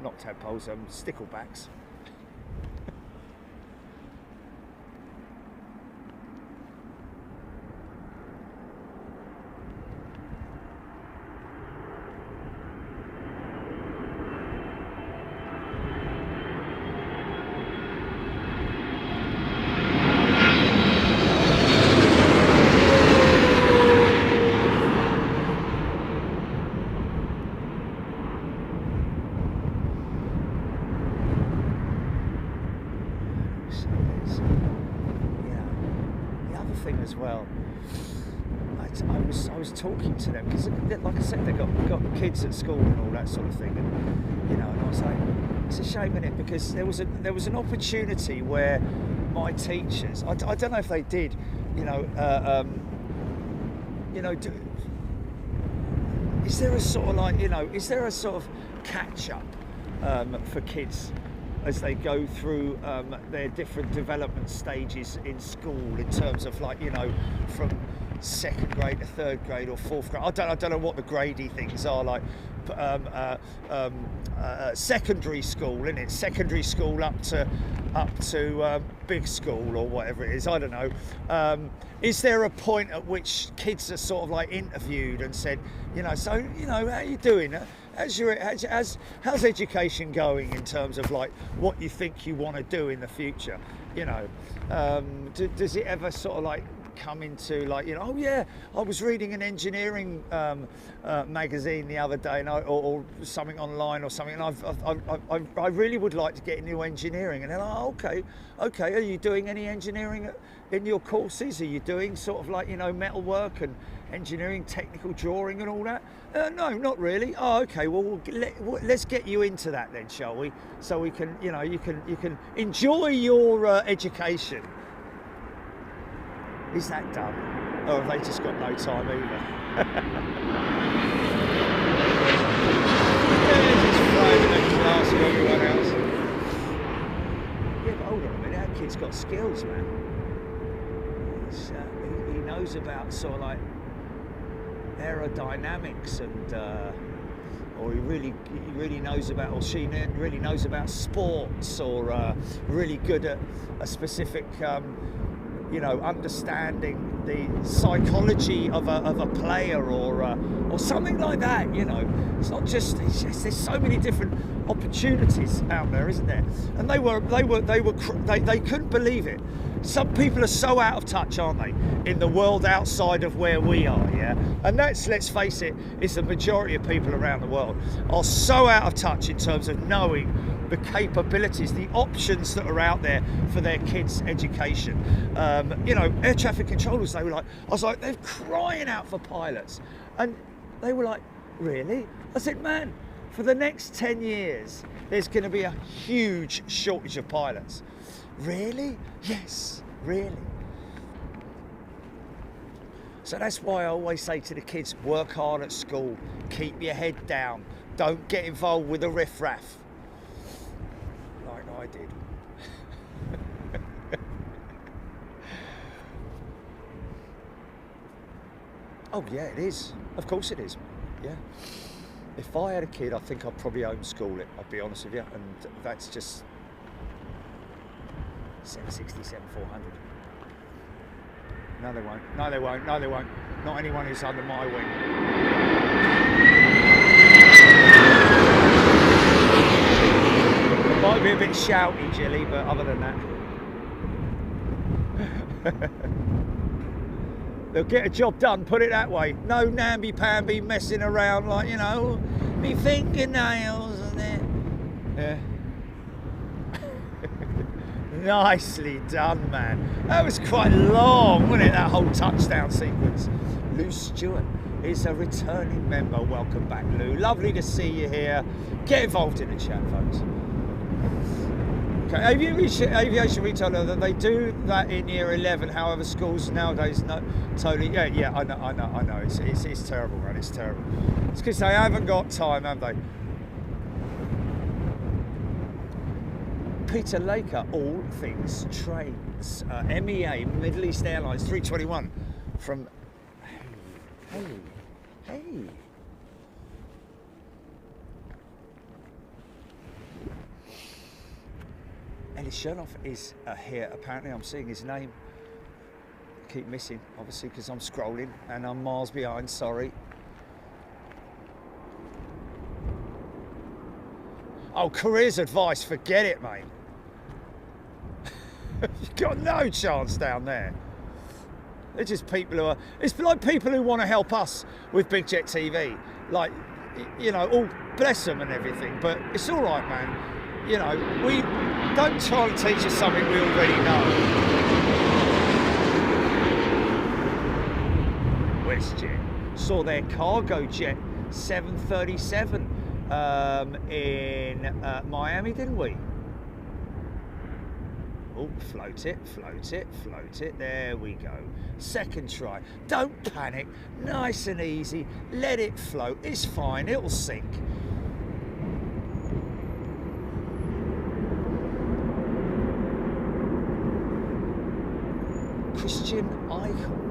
Speaker 1: not tadpoles, sticklebacks. As well, I was talking to them because, like I said, they've got kids at school and all that sort of thing, and and I was like, it's a shame, isn't it? Because there was an opportunity where my teachers, I don't know if they did, is there a sort of like, is there a sort of catch up for kids as they go through their different development stages in school, in terms of like, from second grade to third grade or fourth grade? I don't know what the grady things are like. Secondary school, isn't it? Secondary school up to big school or whatever it is. I don't know. Is there a point at which kids are sort of like interviewed and said, so how are you doing? How's education going in terms of like what you think you want to do in the future? Does it ever sort of like come into like, oh yeah, I was reading an engineering magazine the other day, and or something online or something, and I really would like to get into engineering. And then, okay, are you doing any engineering in your courses? Are you doing sort of like, metalwork and engineering, technical drawing and all that? No, not really. Oh, okay. Well, let's get you into that then, shall we? So we can, you can enjoy your education. Is that done? Or have they just got no time either? Yeah, just throwing in the class with everyone else. Yeah, but hold on a minute, that kid's got skills, man. He knows about sort of like aerodynamics, and or he really knows about, or she really knows about sports, or really good at a specific understanding the psychology of a player, or something like that. It's not just. There's so many different opportunities out there, isn't there? And they couldn't believe it. Some people are so out of touch, aren't they, in the world outside of where we are, yeah? And that's, let's face it, it's the majority of people around the world are so out of touch in terms of knowing the capabilities, the options that are out there for their kids' education. Air traffic controllers, I was like, they're crying out for pilots. And they were like, really? I said, man, for the next 10 years, there's going to be a huge shortage of pilots. Really? Yes, really. So that's why I always say to the kids, work hard at school, keep your head down, don't get involved with the riff-raff. Like I did. Oh yeah, it is. Of course it is. Yeah. If I had a kid, I think I'd probably homeschool it, I'll be honest with you. And that's just 767-400. No, they won't. No, they won't. No, they won't. Not anyone who's under my wing. It might be a bit shouty, Jilly, but other than that. They'll get a job done, put it that way. No namby-pamby messing around like, me fingernails and that. Yeah. Nicely done, man. That was quite long, wasn't it, that whole touchdown sequence? Lou Stewart is a returning member. Welcome back, Lou. Lovely to see you here. Get involved in the chat, folks. Okay, aviation retailer, they do that in year 11. However, schools nowadays, no, totally. Yeah. I know. It's terrible, man. It's terrible. It's because they haven't got time, have they? Peter Laker, all things trains. MEA, Middle East Airlines 321 from Hey, hey. Ellis Chernoff is here. Apparently, I'm seeing his name. Keep missing, obviously, because I'm scrolling and I'm miles behind. Sorry. Oh, careers advice. Forget it, mate. You've got no chance down there. They're just people who are. It's like people who want to help us with Big Jet TV. Like, you know, all bless them and everything. But it's all right, man. You know, we don't try and teach us something we already know. Westjet saw their cargo jet 737 in Miami, didn't we? Oh, float it, float it, float it. There we go. Second try. Don't panic. Nice and easy. Let it float. It's fine. It'll sink. Christian Eichel.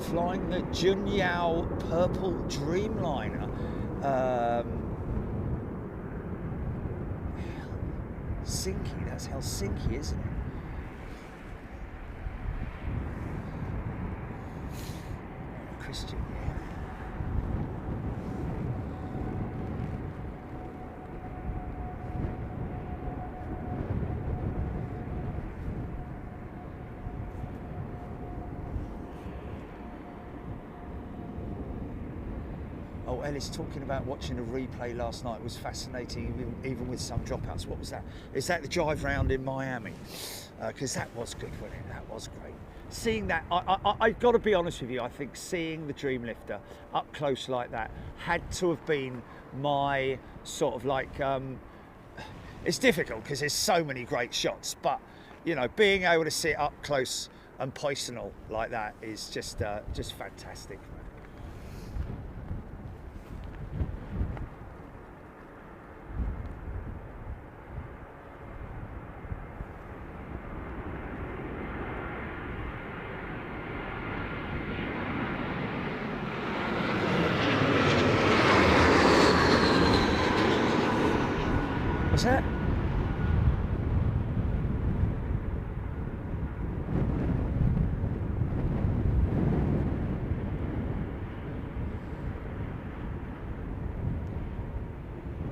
Speaker 1: Flying the Junyao Purple Dreamliner. Helsinki, that's Helsinki, isn't it? Christian, yeah. Oh, Ellis talking about watching a replay last night was fascinating, even with some dropouts. What was that? Is that the drive round in Miami? Because that was good, wasn't it? That was great. Seeing that, I've got to be honest with you, I think seeing the Dreamlifter up close like that had to have been my sort of like, it's difficult because there's so many great shots, but, you know, being able to see it up close and personal like that is just fantastic. What's that?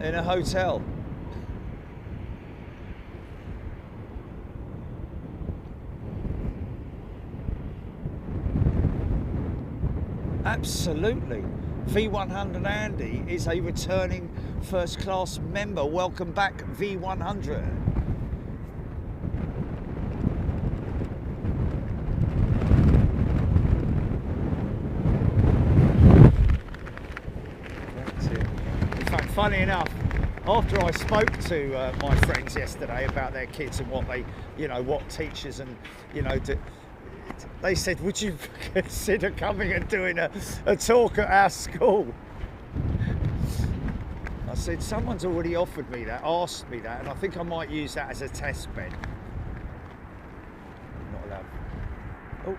Speaker 1: In a hotel. Absolutely. V100 Andy is a returning first class member. Welcome back, V100. In fact, funny enough, after I spoke to my friends yesterday about their kids and what they, you know, what teachers and, you know, they said, would you consider coming and doing a talk at our school? I said, someone's already offered me that, asked me that, and I think I might use that as a test bed. Not allowed. Oh, okay.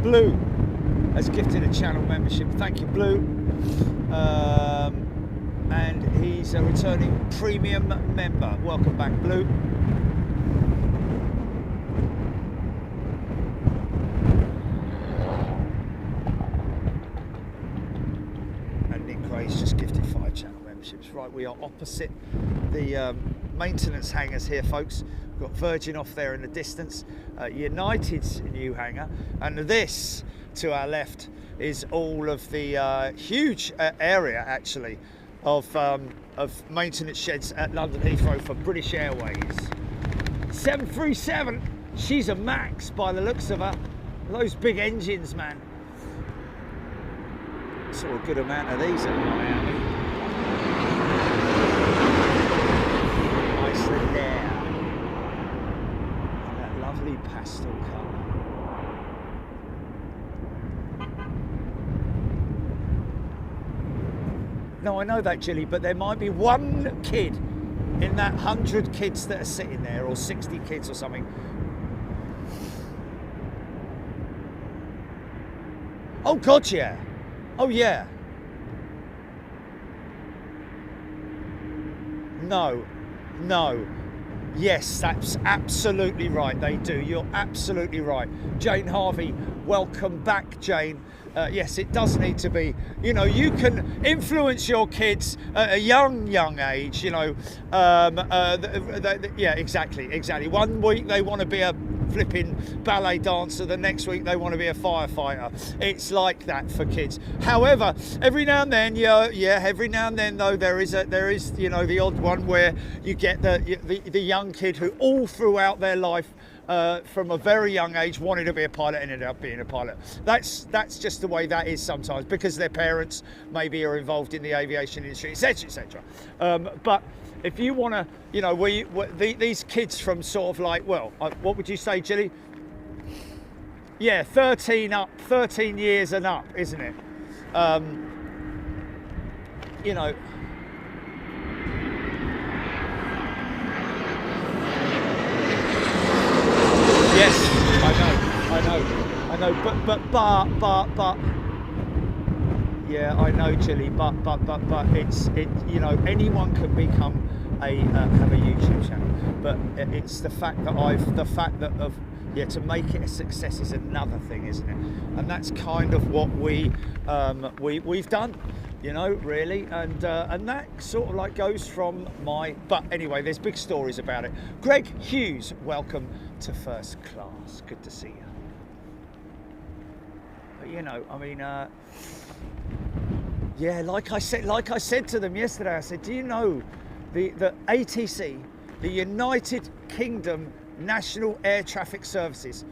Speaker 1: Blue has gifted a channel membership. Thank you, Blue. And he's a returning premium member. Welcome back, Blue. And Nick Gray's just gifted 5 channel memberships. Right, we are opposite the maintenance hangars here, folks. We've got Virgin off there in the distance, United's new hangar, and this to our left is all of the huge area actually of maintenance sheds at London Heathrow for British Airways. 737, she's a max by the looks of her. Those big engines, man. Saw a good amount of these at Miami. Nicely there. And that lovely pastel colour. No, I know that, Jilly, but there might be one kid in that 100 kids that are sitting there, or 60 kids or something. Oh God, yeah. Oh yeah. No. Yes, that's absolutely right. They do. You're absolutely right. Jane Harvey, welcome back, Jane. Yes, it does need to be. You know, you can influence your kids at a young age. You know, yeah, exactly. One week they want to be a flipping ballet dancer, the next week they want to be a firefighter. It's like that for kids. However, every now and then, every now and then though, there is you know, the odd one where you get the young kid who all throughout their life from a very young age wanted to be a pilot, ended up being a pilot. That's just the way that is sometimes, because their parents maybe are involved in the aviation industry, etc. But if you want to, you know, these kids from sort of like, well, what would you say, Jilly? Yeah, 13 years and up, isn't it? You know. Yes, I know, but yeah, I know, Chilly, but it you know, anyone can become have a YouTube channel, but it's the fact that to make it a success is another thing, isn't it? And that's kind of what we've done, you know, really, and that sort of like goes from my. But anyway, there's big stories about it. Greg Hughes, welcome to first class. Good to see you. But you know, I mean, yeah, like I said to them yesterday, I said, do you know the ATC, the United Kingdom National Air Traffic Services,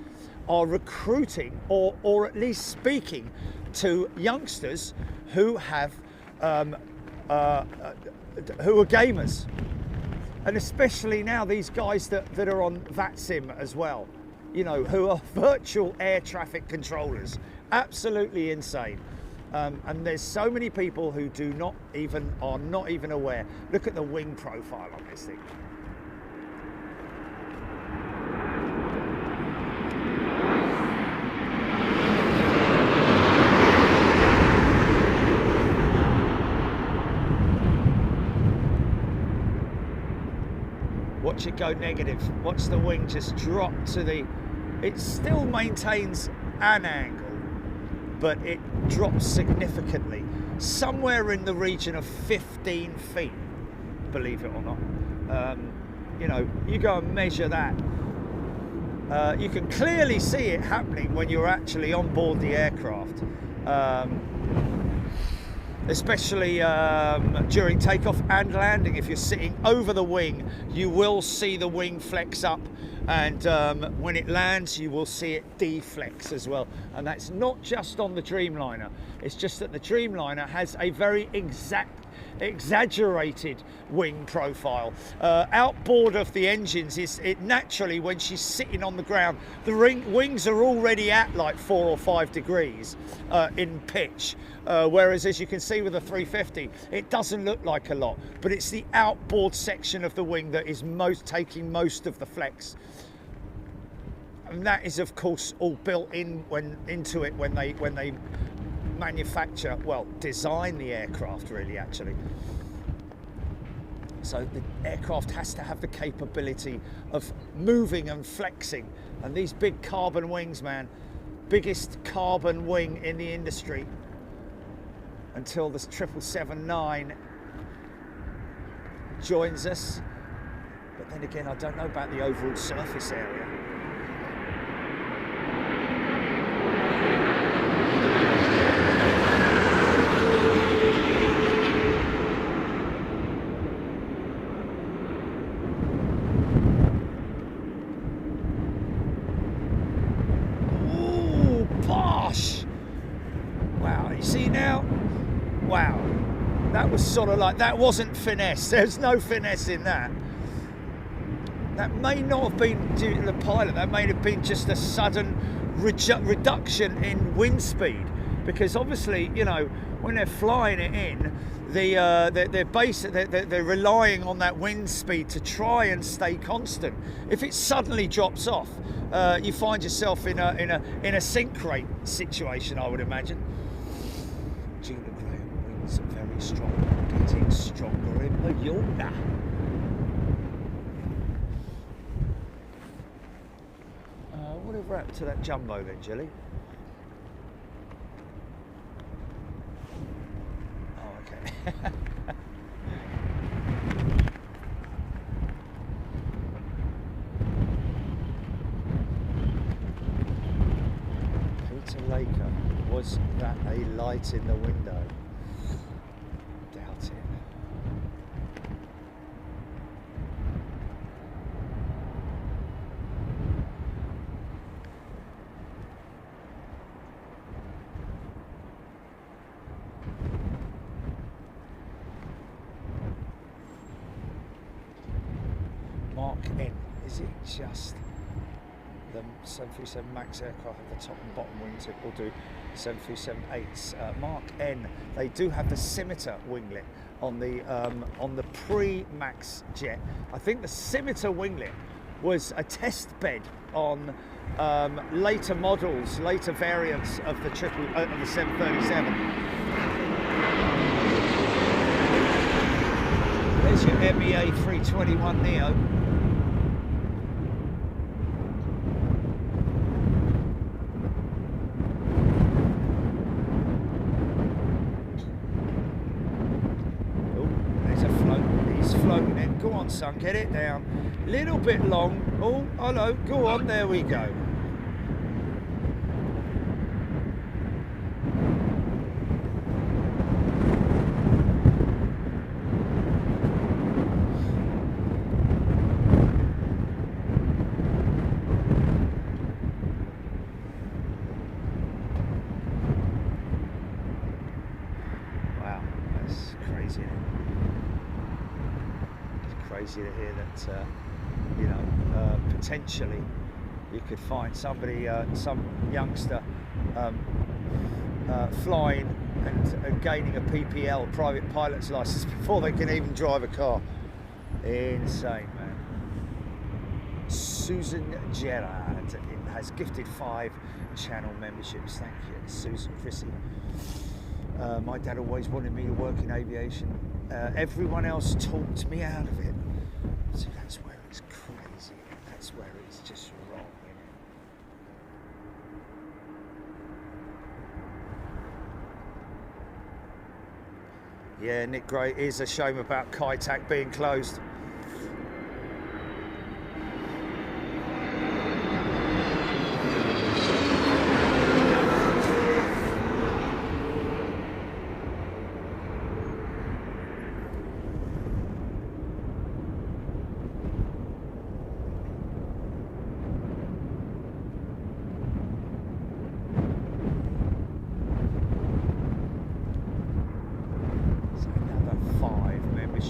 Speaker 1: are recruiting or at least speaking to youngsters who have who are gamers, and especially now these guys that are on VATSIM as well, you know, who are virtual air traffic controllers. Absolutely insane. And there's so many people who are not even aware. Look at the wing profile on this thing. Watch it go negative. Watch the wing just drop to the. It still maintains an angle, but it drops significantly, somewhere in the region of 15 feet, believe it or not. You know, you go and measure that. You can clearly see it happening when you're actually on board the aircraft, especially during takeoff and landing. If you're sitting over the wing, you will see the wing flex up, and when it lands you will see it deflex as well. And that's not just on the Dreamliner, it's just that the Dreamliner has a very exaggerated wing profile. Outboard of the engines, it naturally, when she's sitting on the ground, the wings are already at like 4 or 5 degrees in pitch, whereas as you can see with the 350, it doesn't look like a lot, but it's the outboard section of the wing that is taking most of the flex. And that is of course all built into it when they manufacture, well, design the aircraft, really, actually. So the aircraft has to have the capability of moving and flexing, and these big carbon wings, man, biggest carbon wing in the industry until the 777-9 joins us. But then again, I don't know about the overall surface area. Ooh, posh! Wow, you see now? Wow. That was sort of like, that wasn't finesse. There's no finesse in that. That may not have been due to the pilot. That may have been just a sudden reduction in wind speed. Because obviously, you know, when they're flying it in, they're relying on that wind speed to try and stay constant. If it suddenly drops off, you find yourself in a sink rate situation, I would imagine. Winds are very strong, getting stronger in Mallorca. Whatever happened to that jumbo then, Jilly? Oh, okay. Peter Laker, was that a light in the window? Doubt it. Mark N, is it just the 737 MAX aircraft at the top and bottom wings that will do 737-8s? Mark N, they do have the scimitar winglet on the pre-MAX jet. I think the scimitar winglet was a test bed on later models, later variants of the 737. There's your Emirates A380-900neo. Go on, son, get it down. Little bit long. Oh, hello, go on, there we go. Wow, that's crazy. Crazy to hear that, you know, potentially you could find somebody, some youngster flying and gaining a PPL, private pilot's license, before they can even drive a car. Insane, man. Susan Gerard has gifted 5 channel memberships. Thank you, Susan Chrissy. My dad always wanted me to work in aviation. Everyone else talked me out of it. So that's where it's crazy. That's where it's just wrong, isn't it? Yeah, Nick Gray, it is a shame about Kaitak being closed.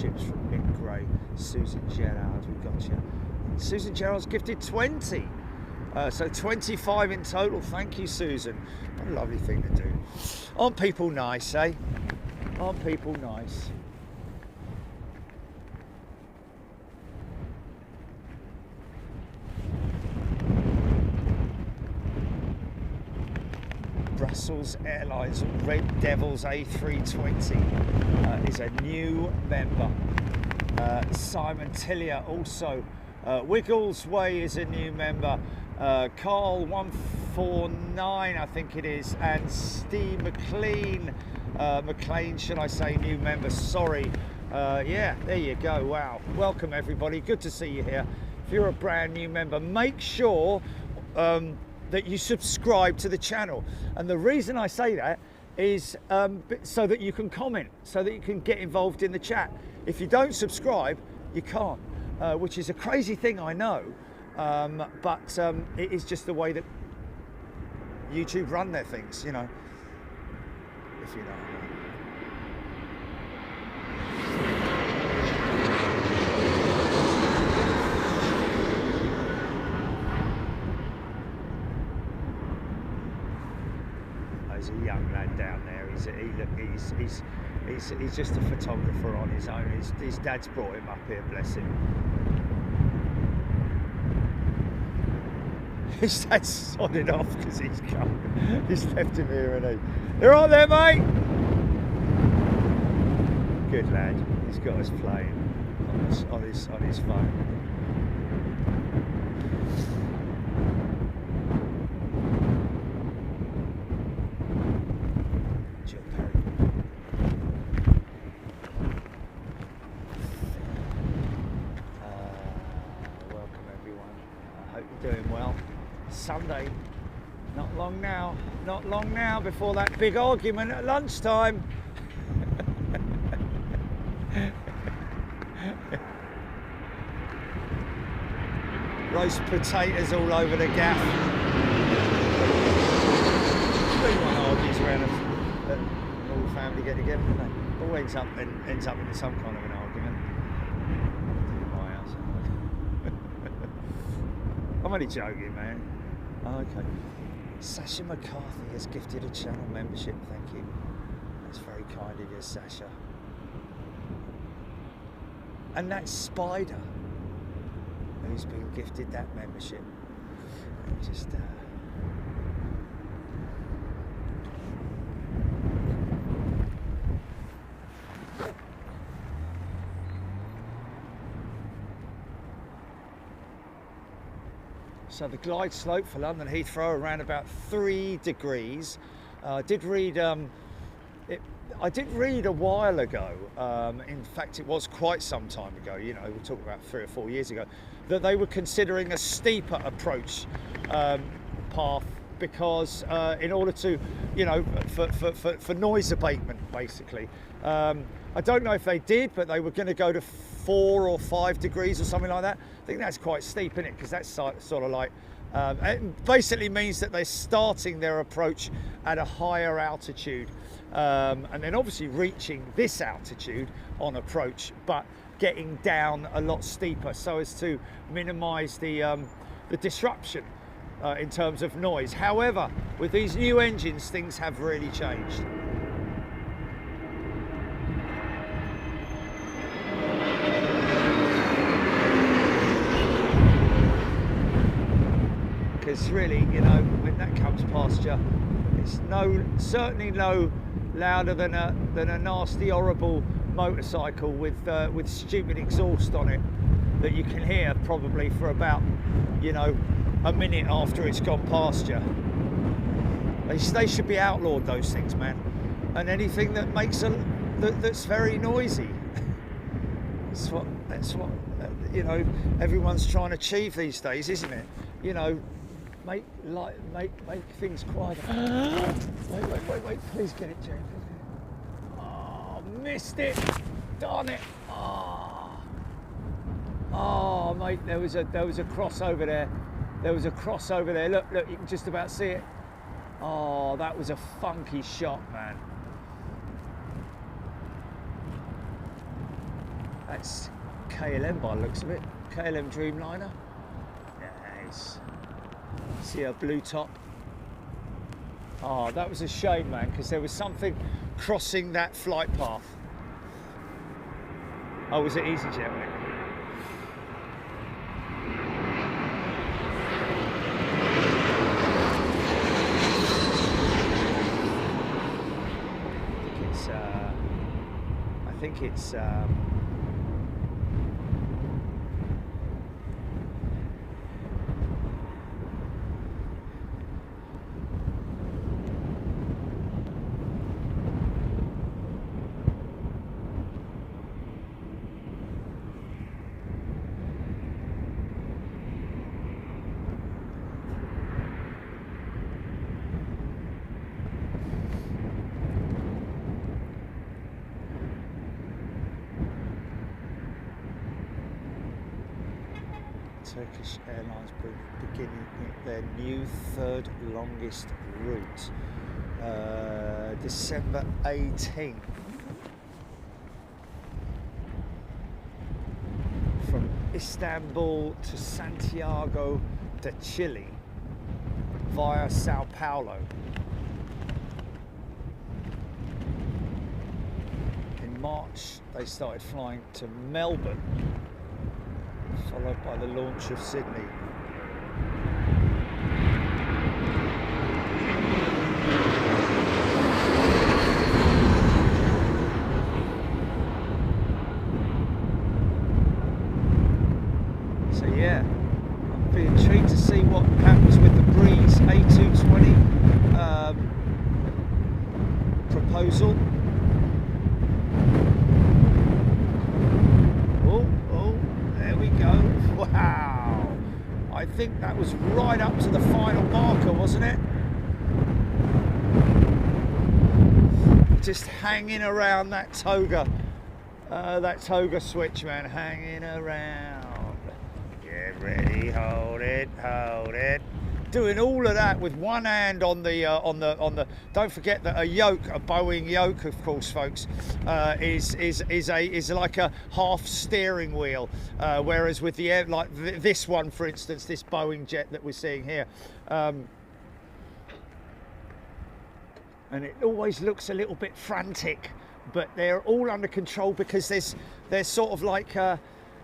Speaker 1: From Nick Gray, Susan Gerard, we got you. Susan Gerard's gifted 20, so 25 in total. Thank you, Susan. What a lovely thing to do. Aren't people nice, eh? Aren't people nice? Brussels Airlines Red Devils A320 is a new member. Simon Tillier also. Wiggles Way is a new member. Carl 149, I think it is, and Steve McLean, should I say, new member. Sorry, Yeah, there you go. Wow. Welcome, everybody. Good to see you here. If you're a brand new member, make sure that you subscribe to the channel. And the reason I say that is so that you can comment, so that you can get involved in the chat. If you don't subscribe, you can't, which is a crazy thing, I know. But it is just the way that YouTube run their things, you know, if you know. There's a young lad down there. He's just a photographer on his own. His dad's brought him up here, bless him. His dad's sodded off because he's come. He's left him here, and they're all there, mate. Good lad. He's got us playing on his phone. Sunday, not long now before that big argument at lunchtime. Roast potatoes all over the gaff. Everyone argues around all the family get together, don't they? All ends up in some kind of an argument. In my house. I'm only joking, man. Oh, okay. Sasha McCarthy has gifted a channel membership. Thank you. That's very kind of you, Sasha. And that's Spider, who's been gifted that membership. Just So the glide slope for London Heathrow around about 3 degrees. I did read a while ago, in fact it was quite some time ago, you know, we're talking about 3 or 4 years ago, that they were considering a steeper approach path because in order to, you know, for noise abatement basically. I don't know if they did, but they were going to go to 4 or 5 degrees or something like that. I think that's quite steep, isn't it? Because that's sort of like, it basically means that they're starting their approach at a higher altitude, and then obviously reaching this altitude on approach, but getting down a lot steeper so as to minimise the disruption in terms of noise. However, with these new engines, things have really changed. Because really, you know, when that comes past you, it's certainly no louder than a nasty, horrible motorcycle with stupid exhaust on it that you can hear probably for about, you know, a minute after it's gone past you. They should be outlawed, those things, man. And anything that makes that's very noisy. That's what you know, everyone's trying to achieve these days, isn't it? You know, make things quieter. Wait, please get it, Jerry. Oh, missed it. Darn it. Oh, mate, there was a crossover there. There was a crossover there. Look, you can just about see it. Oh, that was a funky shot, man. That's KLM by the looks of it. KLM Dreamliner. Nice. See a blue top. Oh, that was a shame, man, because there was something crossing that flight path. Oh, was it EasyJet, mate? I think it's Turkish Airlines beginning their new third longest route, December 18th. From Istanbul to Santiago de Chile via Sao Paulo. In March, they started flying to Melbourne, followed by the launch of Sydney. So yeah, I'll be intrigued to see what happens with the Breeze A220 proposal. Wow, I think that was right up to the final marker, wasn't it? Just hanging around that toga switch, man, hanging around. Get ready, hold it, hold it. Doing all of that with one hand on the. Don't forget that a Boeing yoke, of course, folks, is like a half steering wheel, whereas with the air, like this one, for instance, this Boeing jet that we're seeing here, and it always looks a little bit frantic, but they're all under control because they're sort of like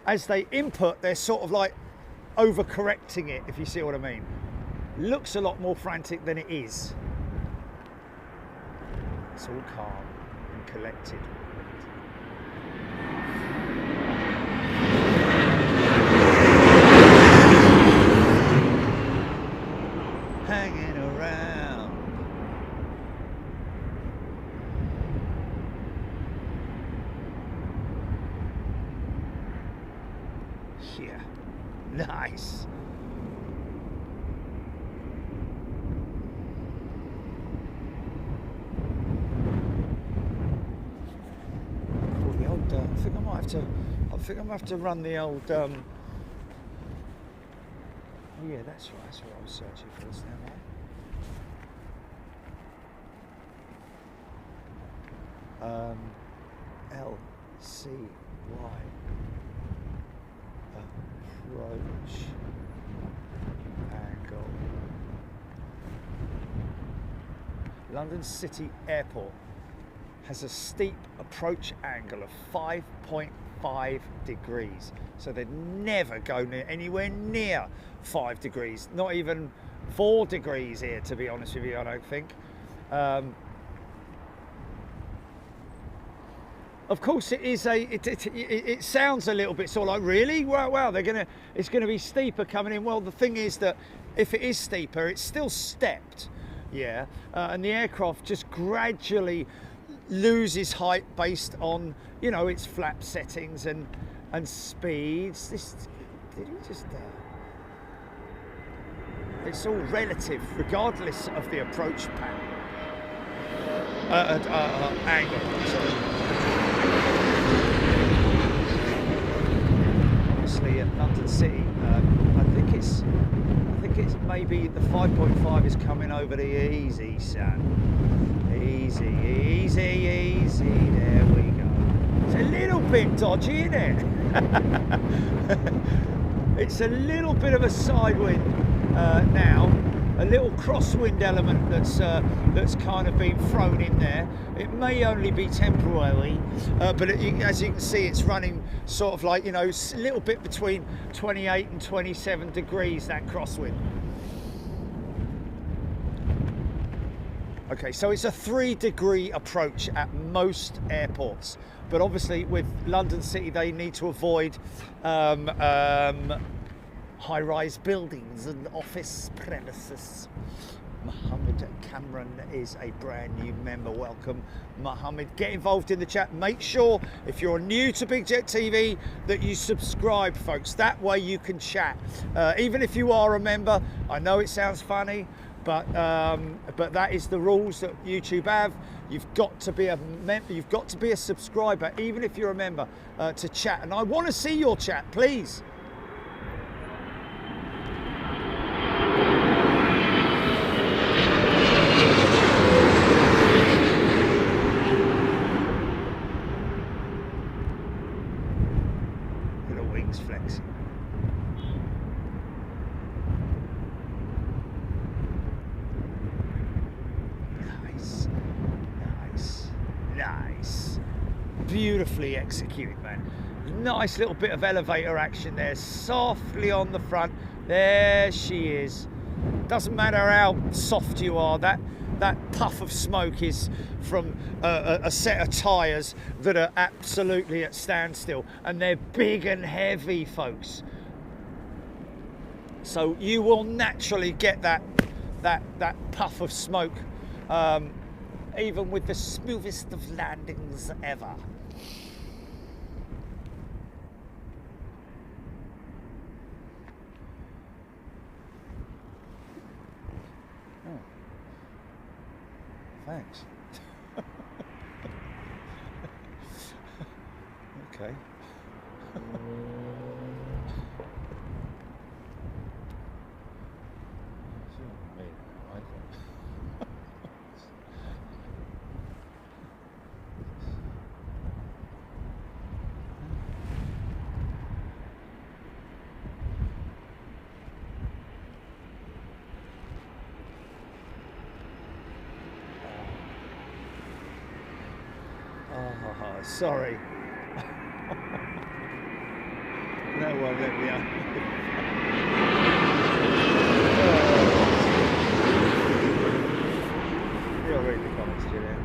Speaker 1: as they input, they're sort of like overcorrecting it, if you see what I mean. Looks a lot more frantic than it is. It's all calm and collected. Hanging around. Yeah, nice. I think I might have to run the old. Oh yeah, that's right. That's what I was searching for. Isn't that right? LCY approach angle. London City Airport has a steep approach angle of 5.5 degrees. So they'd never go anywhere near 5 degrees, not even 4 degrees here, to be honest with you, I don't think. Of course, it is it sounds a little bit sort of like, really? Wow, it's gonna be steeper coming in. Well, the thing is that if it is steeper, it's still stepped, yeah, and the aircraft just gradually loses height based on, you know, its flap settings and speeds. Did he just it's all relative regardless of the approach angle. Sorry. Obviously at London City, I think it's maybe the 5.5 is coming over the easy, son. Easy, easy, easy, there we go. It's a little bit dodgy, isn't it? It's a little bit of a side wind now, a little crosswind element that's kind of been thrown in there. It may only be temporary, but as you can see, it's running sort of like, you know, a little bit between 28 and 27 degrees, that crosswind. Okay, so it's a 3-degree approach at most airports, but obviously with London City they need to avoid high-rise buildings and office premises. Mohammed Cameron is a brand new member. Welcome, Mohammed. Get involved in the chat. Make sure, if you're new to Big Jet TV, that you subscribe, folks. That way you can chat. Even if you are a member, I know it sounds funny, but that is the rules that YouTube have. You've got to be a member. You've got to be a subscriber, even if you're a member, to chat. And I want to see your chat, please. beautifully executed, man. Nice little bit of elevator action there, softly on the front. There she is. Doesn't matter how soft you are, that puff of smoke is from a set of tyres that are absolutely at standstill, and they're big and heavy, folks. So you will naturally get that puff of smoke, even with the smoothest of landings ever. Thanks. Okay. Oh, sorry. No one let me out. You'll read the comments, Julian.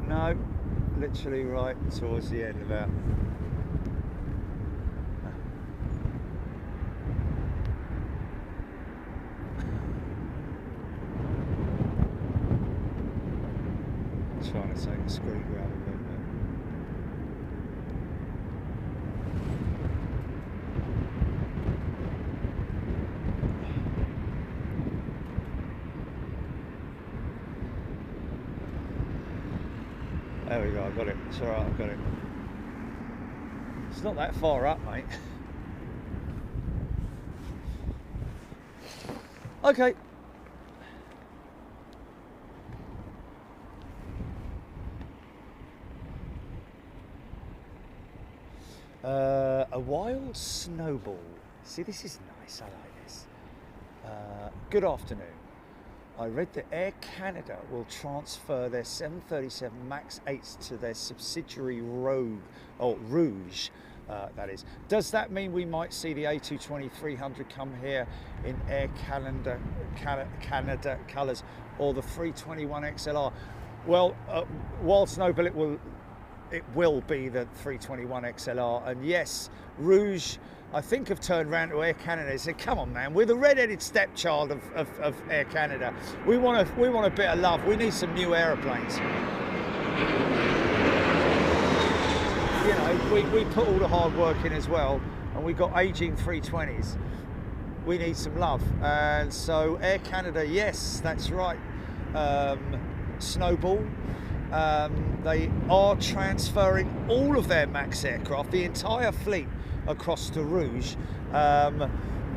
Speaker 1: No, literally right towards the end about. Trying to take the screen grab a bit. There we go, I got it. It's alright, I've got it. It's not that far up, mate. Okay. A wild snowball. See, this is nice. I like this. Good afternoon. I read that Air Canada will transfer their 737 MAX 8s to their subsidiary Rouge. That is. Does that mean we might see the A320-300 come here in Air Canada colours, or the 321 XLR? Well, wild snowball, it will be the 321 XLR, and yes, Rouge, I think, have turned around to Air Canada and said, "Come on, man, we're the red-headed stepchild of Air Canada. We want a bit of love. We need some new aeroplanes." You know, we put all the hard work in as well, and we've got aging 320s. We need some love, and so Air Canada, yes, that's right. Snowball. They are transferring all of their MAX aircraft, the entire fleet, across to Rouge,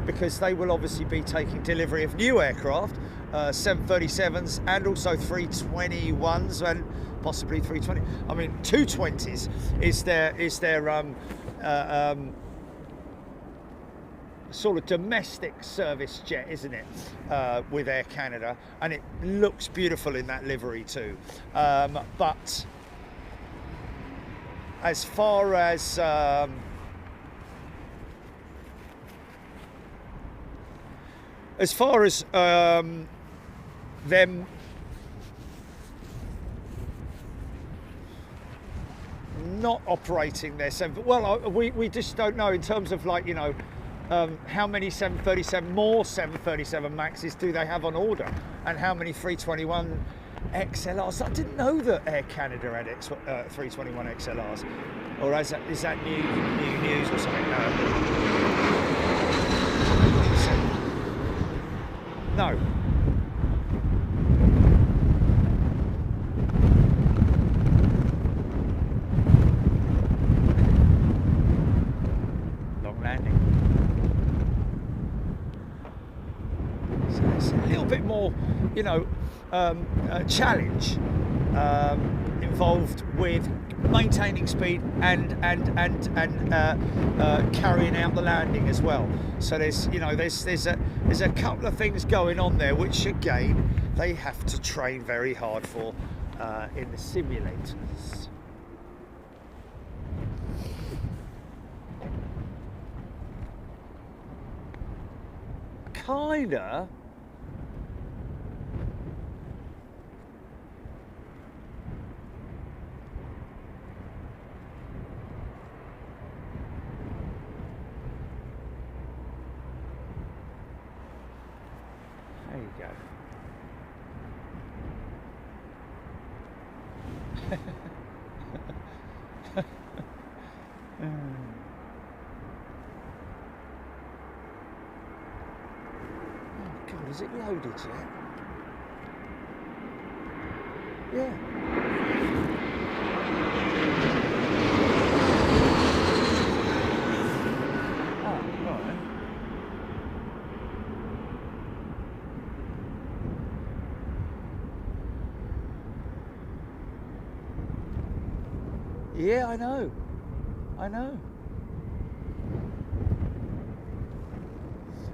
Speaker 1: because they will obviously be taking delivery of new aircraft, 737s and also 321s and possibly 320. I mean, 220s is their sort of domestic service jet, isn't it, with Air Canada, and it looks beautiful in that livery too. But as far as them not operating their we just don't know in terms of, like, you know, how many 737 Maxes do they have on order, and how many 321 XLRs? I didn't know that Air Canada had 321 XLRs, or is that new news or something? No. Long landing. It's a little bit more, you know, challenge involved with maintaining speed and carrying out the landing as well. So there's a couple of things going on there, which again they have to train very hard for in the simulators. Kinda. There you go. God, is it loaded yet? Yeah. Oh, right. Yeah, I know.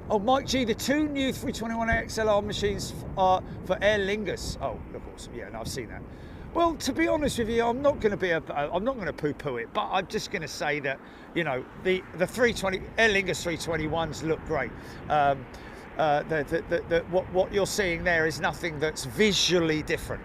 Speaker 1: Oh, Mike G, the two new 321XLR machines are for Aer Lingus. Oh, of course, yeah, no, I've seen that. Well, to be honest with you, I'm not going to poo-poo it, but I'm just going to say that, you know, the 320 Aer Lingus 321s look great. What you're seeing there is nothing that's visually different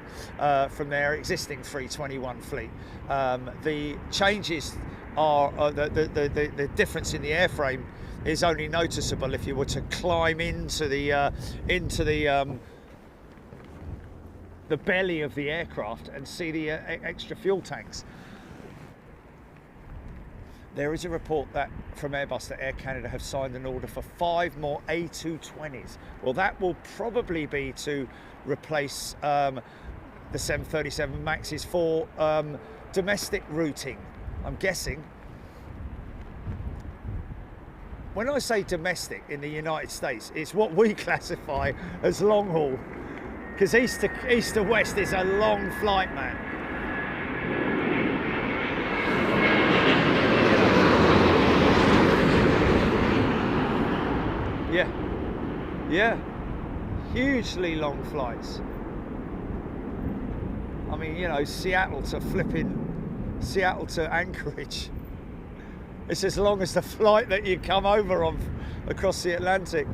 Speaker 1: from their existing 321 fleet. The changes are the difference in the airframe is only noticeable if you were to climb into the belly of the aircraft and see the extra fuel tanks. There is a report that from Airbus that Air Canada have signed an order for 5 more A220s. Well, that will probably be to replace the 737 Maxes for domestic routing, I'm guessing. When I say domestic in the United States, it's what we classify as long haul, because east to west is a long flight, man. Yeah, hugely long flights. I mean, you know, Seattle to Anchorage. It's as long as the flight that you come over on across the Atlantic.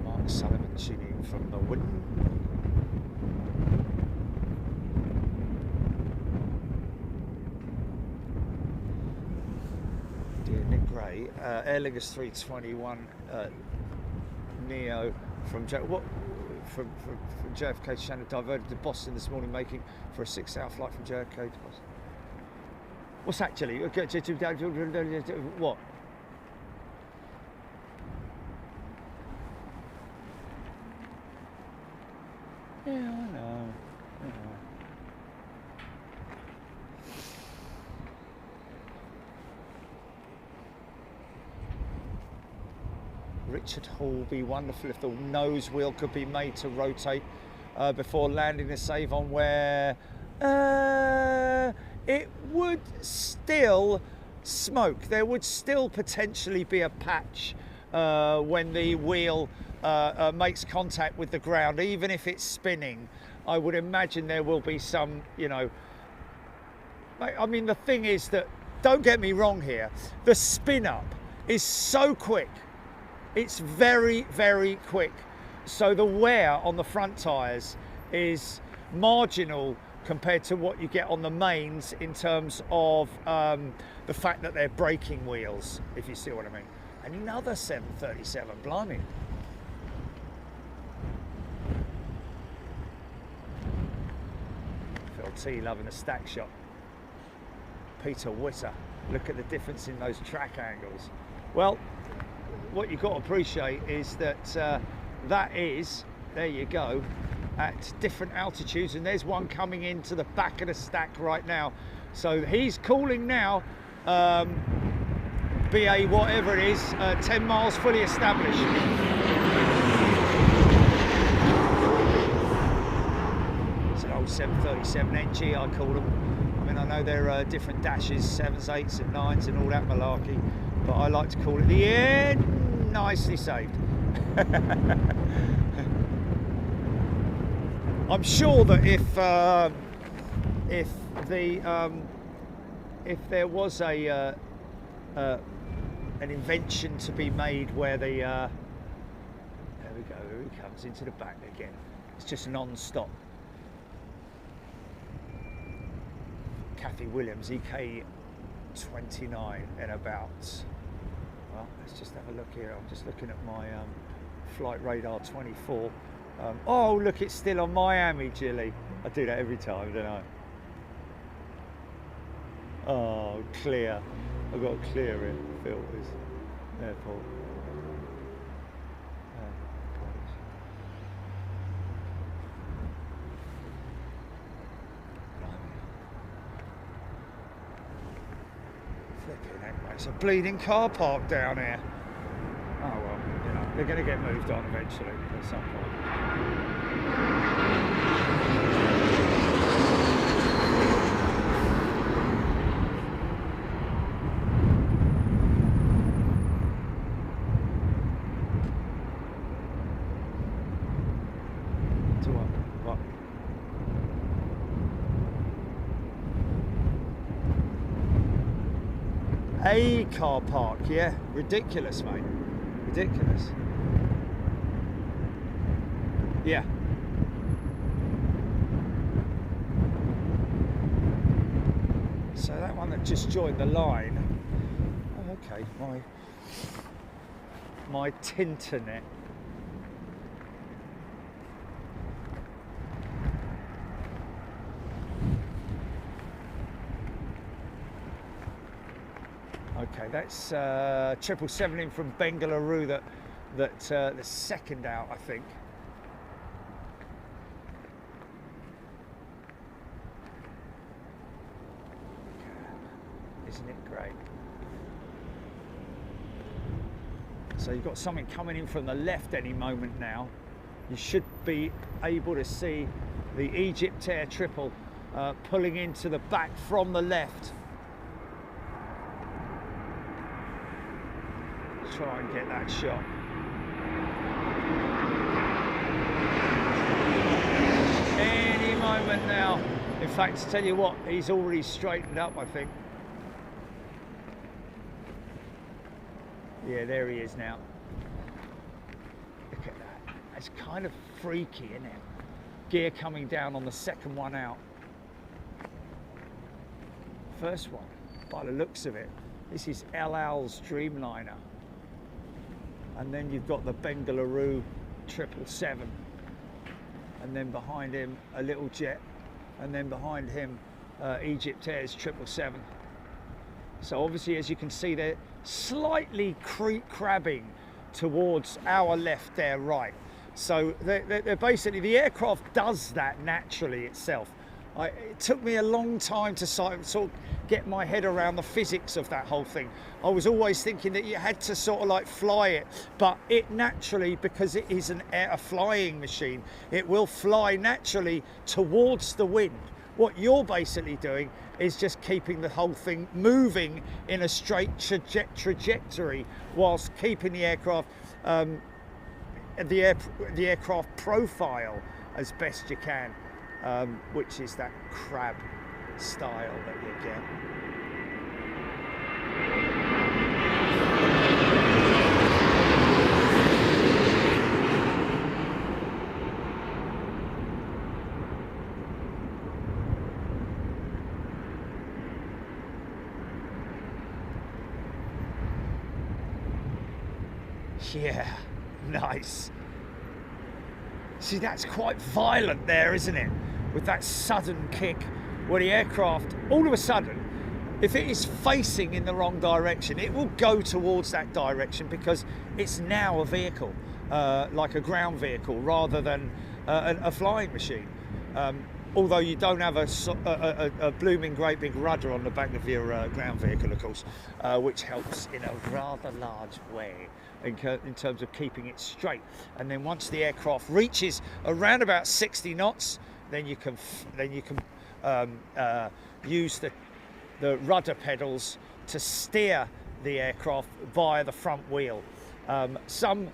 Speaker 1: Mark Sullivan tuning from the wind. Dear Nick Gray, Aer Lingus 321 neo from from JFK to Shannon, diverted to Boston this morning, making for a 6-hour flight from JFK to Boston. What's actually? What? Yeah, I know. Richard Hall, be wonderful if the nose wheel could be made to rotate before landing the save on where it would still smoke. There would still potentially be a patch when the wheel makes contact with the ground, even if it's spinning. I would imagine there will be some, you know, I mean, the thing is that, don't get me wrong here, the spin up is so quick. It's very, very quick. So the wear on the front tyres is marginal compared to what you get on the mains in terms of the fact that they're braking wheels, if you see what I mean. Another 737, blimey. Phil T loving a stack shot. Peter Witter, look at the difference in those track angles. Well, what you've got to appreciate is that that is, there you go, at different altitudes, and there's one coming into the back of the stack right now. So he's cooling now. BA whatever it is, 10 miles fully established. It's an old 737NG, I call them. I mean, I know there are different dashes, 7s, 8s and 9s and all that malarkey, but I like to call it the Air nicely saved. I'm sure that if there was an invention to be made where the there we go, here he comes into the back again. It's just non-stop. Cathy Williams, EK29 and about. Well, let's just have a look here. I'm just looking at my flight radar 24. Oh, look, it's still on Miami, Jilly. I do that every time, don't I? Oh, clear. I've got to clear it. Filters. Airport. Flipping heck, mate. It's a bleeding car park down here. Oh well, you know, they're going to get moved on eventually at some point. To what? A car park, yeah. Ridiculous, mate. Ridiculous. Yeah. So that one that just joined the line. Oh, okay, my Tinternet. Okay, that's 777 in from Bengaluru. That the second out, I think. Isn't it great? So you've got something coming in from the left any moment now. You should be able to see the Egypt Air triple pulling into the back from the left. Try and get that shot. Any moment now. In fact, to tell you what, he's already straightened up, I think. Yeah, there he is now. Look at that. That's kind of freaky, isn't it? Gear coming down on the second one out. First one, by the looks of it, this is El Al's Dreamliner. And then you've got the Bengaluru 777. And then behind him, a little jet. And then behind him, Egypt Air's 777. So obviously, as you can see, they're slightly crabbing towards our left, their right. So they're basically, the aircraft does that naturally itself. It took me a long time to sort of get my head around the physics of that whole thing. I was always thinking that you had to sort of like fly it, but it naturally, because it is a flying machine, it will fly naturally towards the wind. What you're basically doing is just keeping the whole thing moving in a straight trajectory whilst keeping the aircraft, the aircraft profile as best you can, which is that crab style that you get. Yeah, nice. See, that's quite violent there, isn't it? With that sudden kick, where the aircraft, all of a sudden, if it is facing in the wrong direction, it will go towards that direction because it's now a vehicle, like a ground vehicle, rather than a flying machine.
Speaker 2: although you don't have a blooming great big rudder on the back of your ground vehicle, of course, which helps in a rather large way in terms of keeping it straight. And then once the aircraft reaches around about 60 knots, then you can use the rudder pedals to steer the aircraft via the front wheel. Some,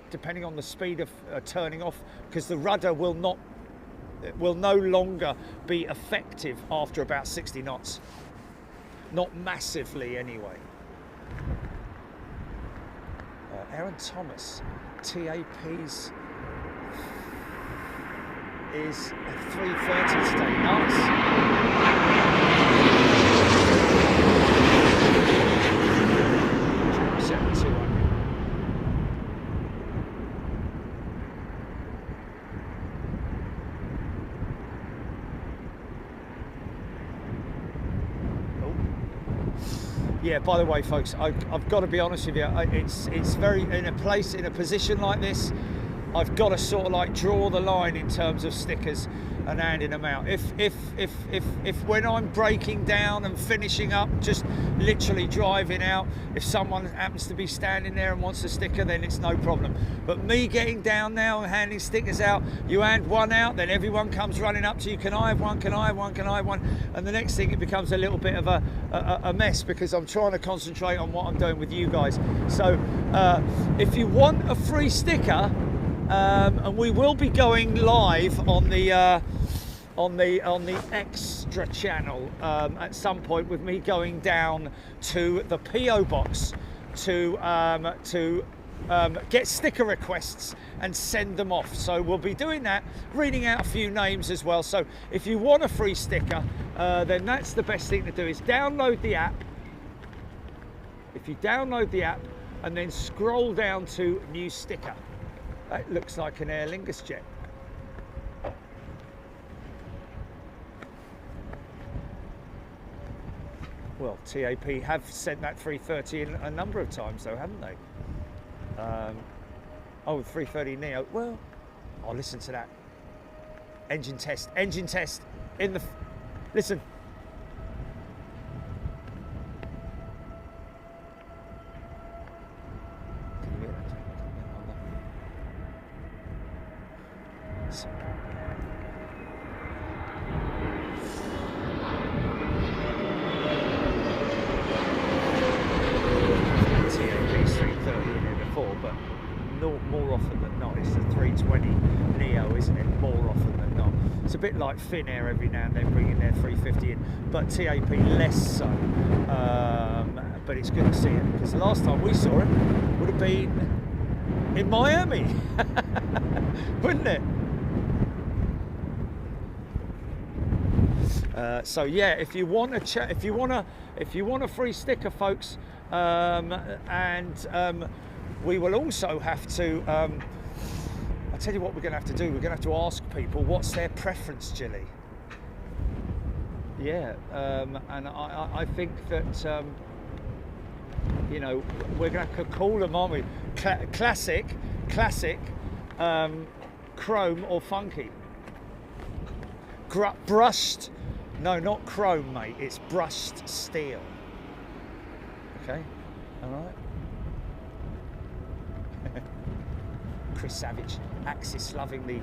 Speaker 2: depending on the speed of turning off, because the rudder will no longer be effective after about 60 knots. Not massively anyway. Aaron Thomas, TAP's is a 330 today. Nice. Yeah, by the way, folks, I've got to be honest with you, it's very, in a position like this, I've got to sort of like draw the line in terms of stickers and handing them out. If when I'm breaking down and finishing up, just literally driving out, if someone happens to be standing there and wants a sticker, then it's no problem. But me getting down now and handing stickers out, you hand one out, then everyone comes running up to you, can I have one, can I have one, can I have one? And the next thing, it becomes a little bit of a mess, because I'm trying to concentrate on what I'm doing with you guys. So if you want a free sticker, and we will be going live on the extra channel at some point, with me going down to the PO box to get sticker requests and send them off. So we'll be doing that, reading out a few names as well. So if you want a free sticker, then that's the best thing to do, is download the app. If you download the app and then scroll down to new sticker, that looks like an Aer Lingus jet. Well, TAP have sent that 330 in a number of times though, haven't they? Oh, 330neo. Well, oh, listen to that. Engine test in the, listen. Bit like Finnair every now and then bringing their 350 in, but TAP less so. But it's good to see it, because the last time we saw it would have been in Miami, wouldn't it? So yeah, if you want a free sticker, folks, and we will also have to. I'll tell you what we're going to have to do. We're going to have to ask people what's their preference, Jilly. Yeah, and I think that, you know, we're going to call them, aren't we? Classic, chrome or funky. Brushed, no, not chrome, mate. It's brushed steel. Okay, all right. Chris Savage, Axis loving the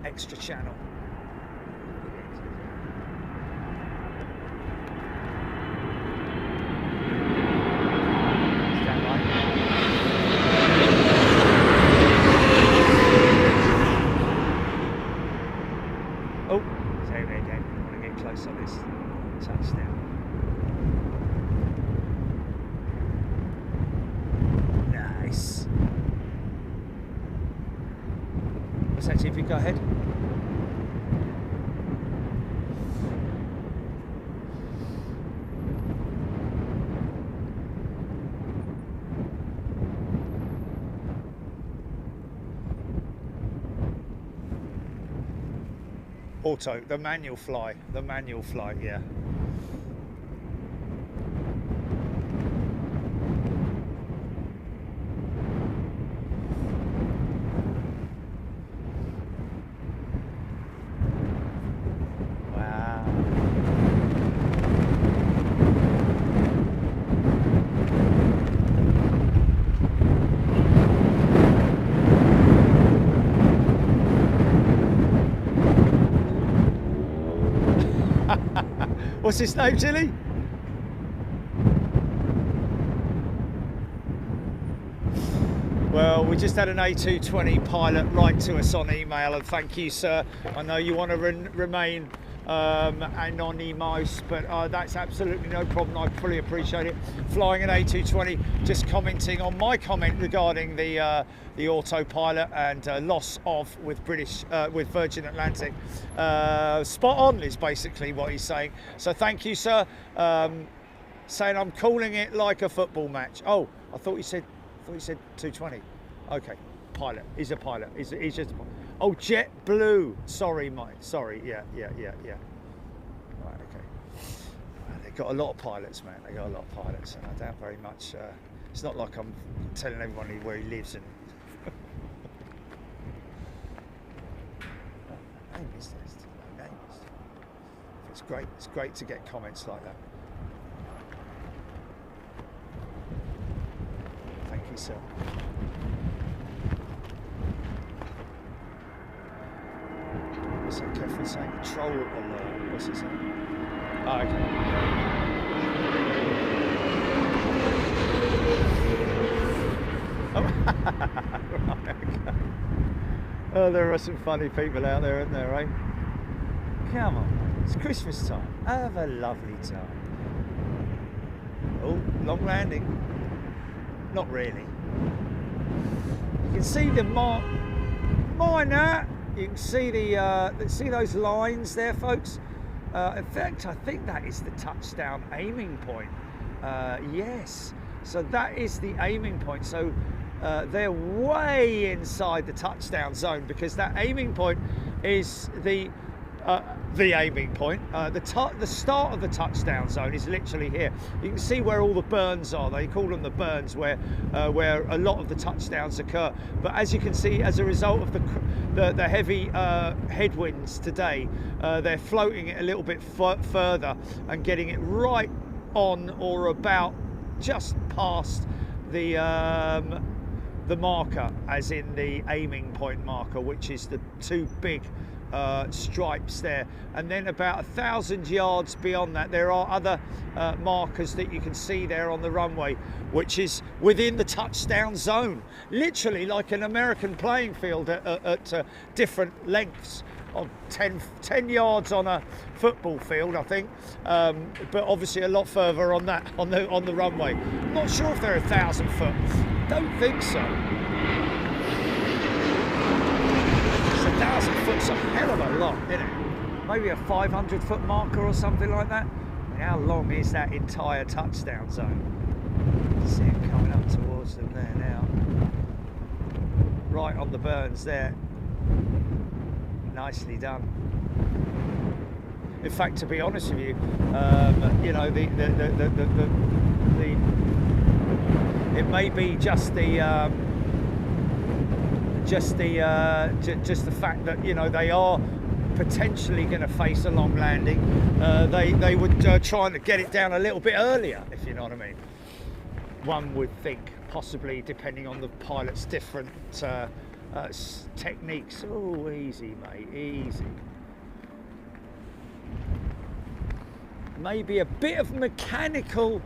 Speaker 2: extra channel. Stand by. Oh, stay there again. I want to get close on this touchdown. Nice. Actually, if you go ahead. Auto, the manual flight, yeah. What's his name, Jilly? Well, we just had an A220 pilot write to us on email, and thank you, sir. I know you want to remain anonymous, but that's absolutely no problem. I fully appreciate it. Flying an A220, just commenting on my comment regarding the autopilot and loss of with Virgin Atlantic. Spot on is basically what he's saying. So thank you, sir. Saying I'm calling it like a football match. Oh, I thought you said 220. Okay, pilot. He's a pilot. He's just a pilot. Oh, JetBlue. Sorry, mate. Sorry. Yeah. Right, okay. They've got a lot of pilots, man. They got a lot of pilots, and I doubt very much. It's not like I'm telling everyone where he lives and. No name is this? No names. It's great. It's great to get comments like that. Thank you, sir. What's that Kevin saying? Troll alert. What's it saying? Oh, okay. Oh, right, okay. Oh, there are some funny people out there, aren't there, eh? Come on, mate. It's Christmas time. Have a lovely time. Oh, long landing. Not really. You can see the minor. You can see see those lines there, folks. In fact, I think that is the touchdown aiming point. Yes. So that is the aiming point. So they're way inside the touchdown zone, because that aiming point is the aiming point. The start of the touchdown zone is literally here. You can see where all the burns are. They call them the burns, where a lot of the touchdowns occur. But as you can see, as a result of the heavy headwinds today, they're floating it a little bit further and getting it right on or about just past the marker, as in the aiming point marker, which is the two big stripes there. And then about 1,000 yards beyond that, there are other markers that you can see there on the runway, which is within the touchdown zone, literally like an American playing field at different lengths of 10 yards on a football field, I think, but obviously a lot further on the runway. I'm not sure if they're 1,000 foot. Don't think so. 1,000 foot's a hell of a lot, isn't it? Maybe a 500 foot marker or something like that. I mean, how long is that entire touchdown zone? See it coming up towards them there now. Right on the burns there. Nicely done. In fact, to be honest with you, you know, it may be just the fact that, you know, they are potentially going to face a long landing. They would try to get it down a little bit earlier, if you know what I mean. One would think, possibly, depending on the pilot's different techniques. Oh, easy, mate, easy. Maybe a bit of mechanical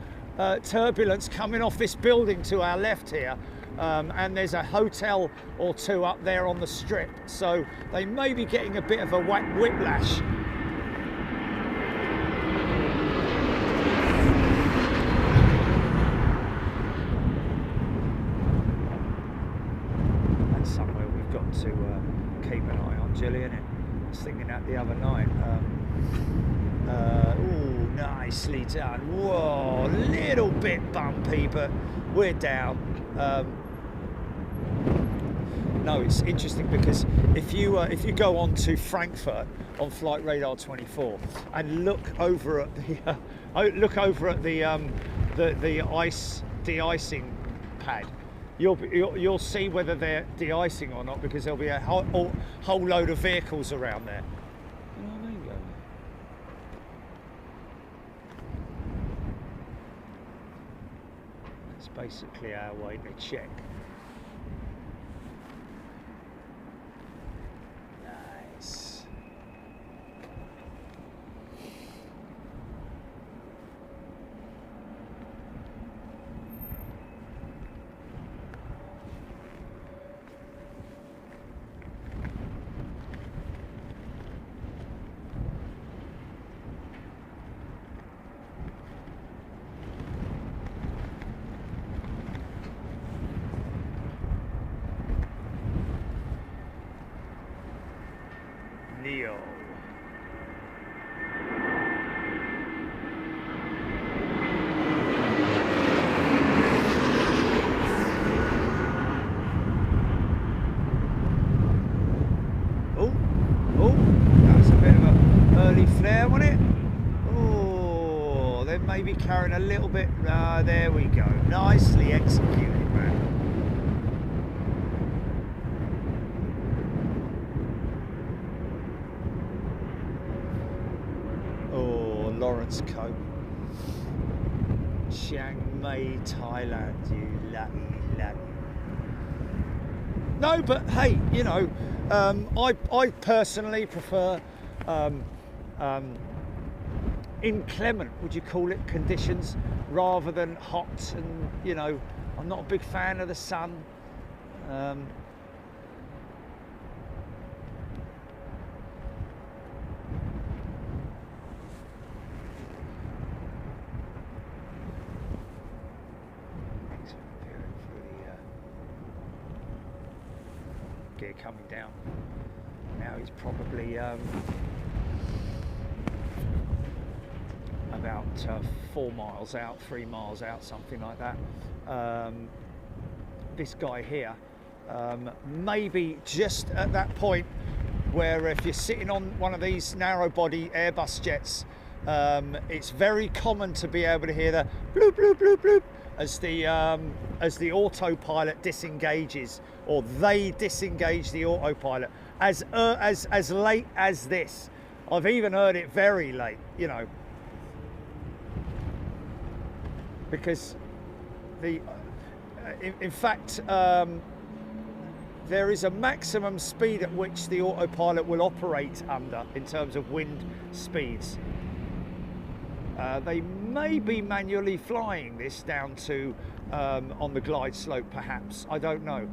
Speaker 2: turbulence coming off this building to our left here. And there's a hotel or two up there on the strip, so they may be getting a bit of a whiplash. That's somewhere we've got to keep an eye on, Jilly, isn't it? I was thinking that the other night. Oh, nicely done. Whoa, a little bit bumpy, but we're down. No, it's interesting because if you go on to Frankfurt on Flight Radar 24 and look over at the ice de-icing pad, you'll see whether they're de-icing or not, because there'll be a whole load of vehicles around there. Oh, there you go. That's basically our way to check. lovely flare, wasn't it? Oh, then maybe carrying a little bit. There we go. Nicely executed, man. Oh, Lawrence Cope. Chiang Mai, Thailand, you lucky. No, but hey, you know, I personally prefer inclement, would you call it, conditions rather than hot. And you know, I'm not a big fan of the sun. Gear coming down. Now he's probably about 4 miles out, 3 miles out, something like that. This guy here, maybe just at that point where if you're sitting on one of these narrow body Airbus jets, it's very common to be able to hear the bloop bloop bloop bloop as the autopilot disengages, or they disengage the autopilot as late as this. I've even heard it very late, you know, because in fact there is a maximum speed at which the autopilot will operate under in terms of wind speeds. They may be manually flying this down to on the glide slope, perhaps. I don't know.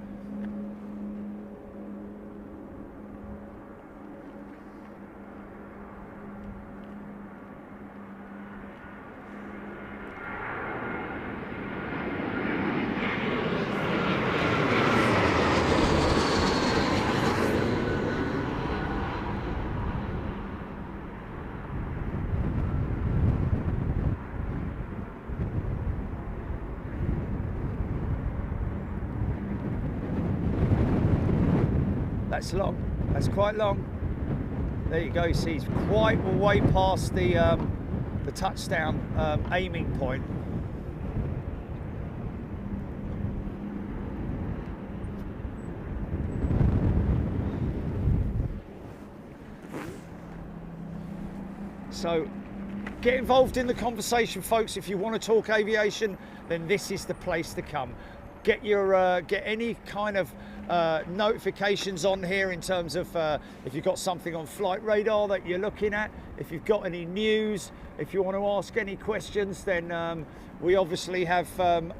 Speaker 2: That's long. That's quite long. There you go. You see, he's quite way past the touchdown aiming point. So get involved in the conversation, folks. If you want to talk aviation, then this is the place to come. Get your get any kind of notifications on here in terms of if you've got something on flight radar that you're looking at, if you've got any news, if you want to ask any questions, then we obviously have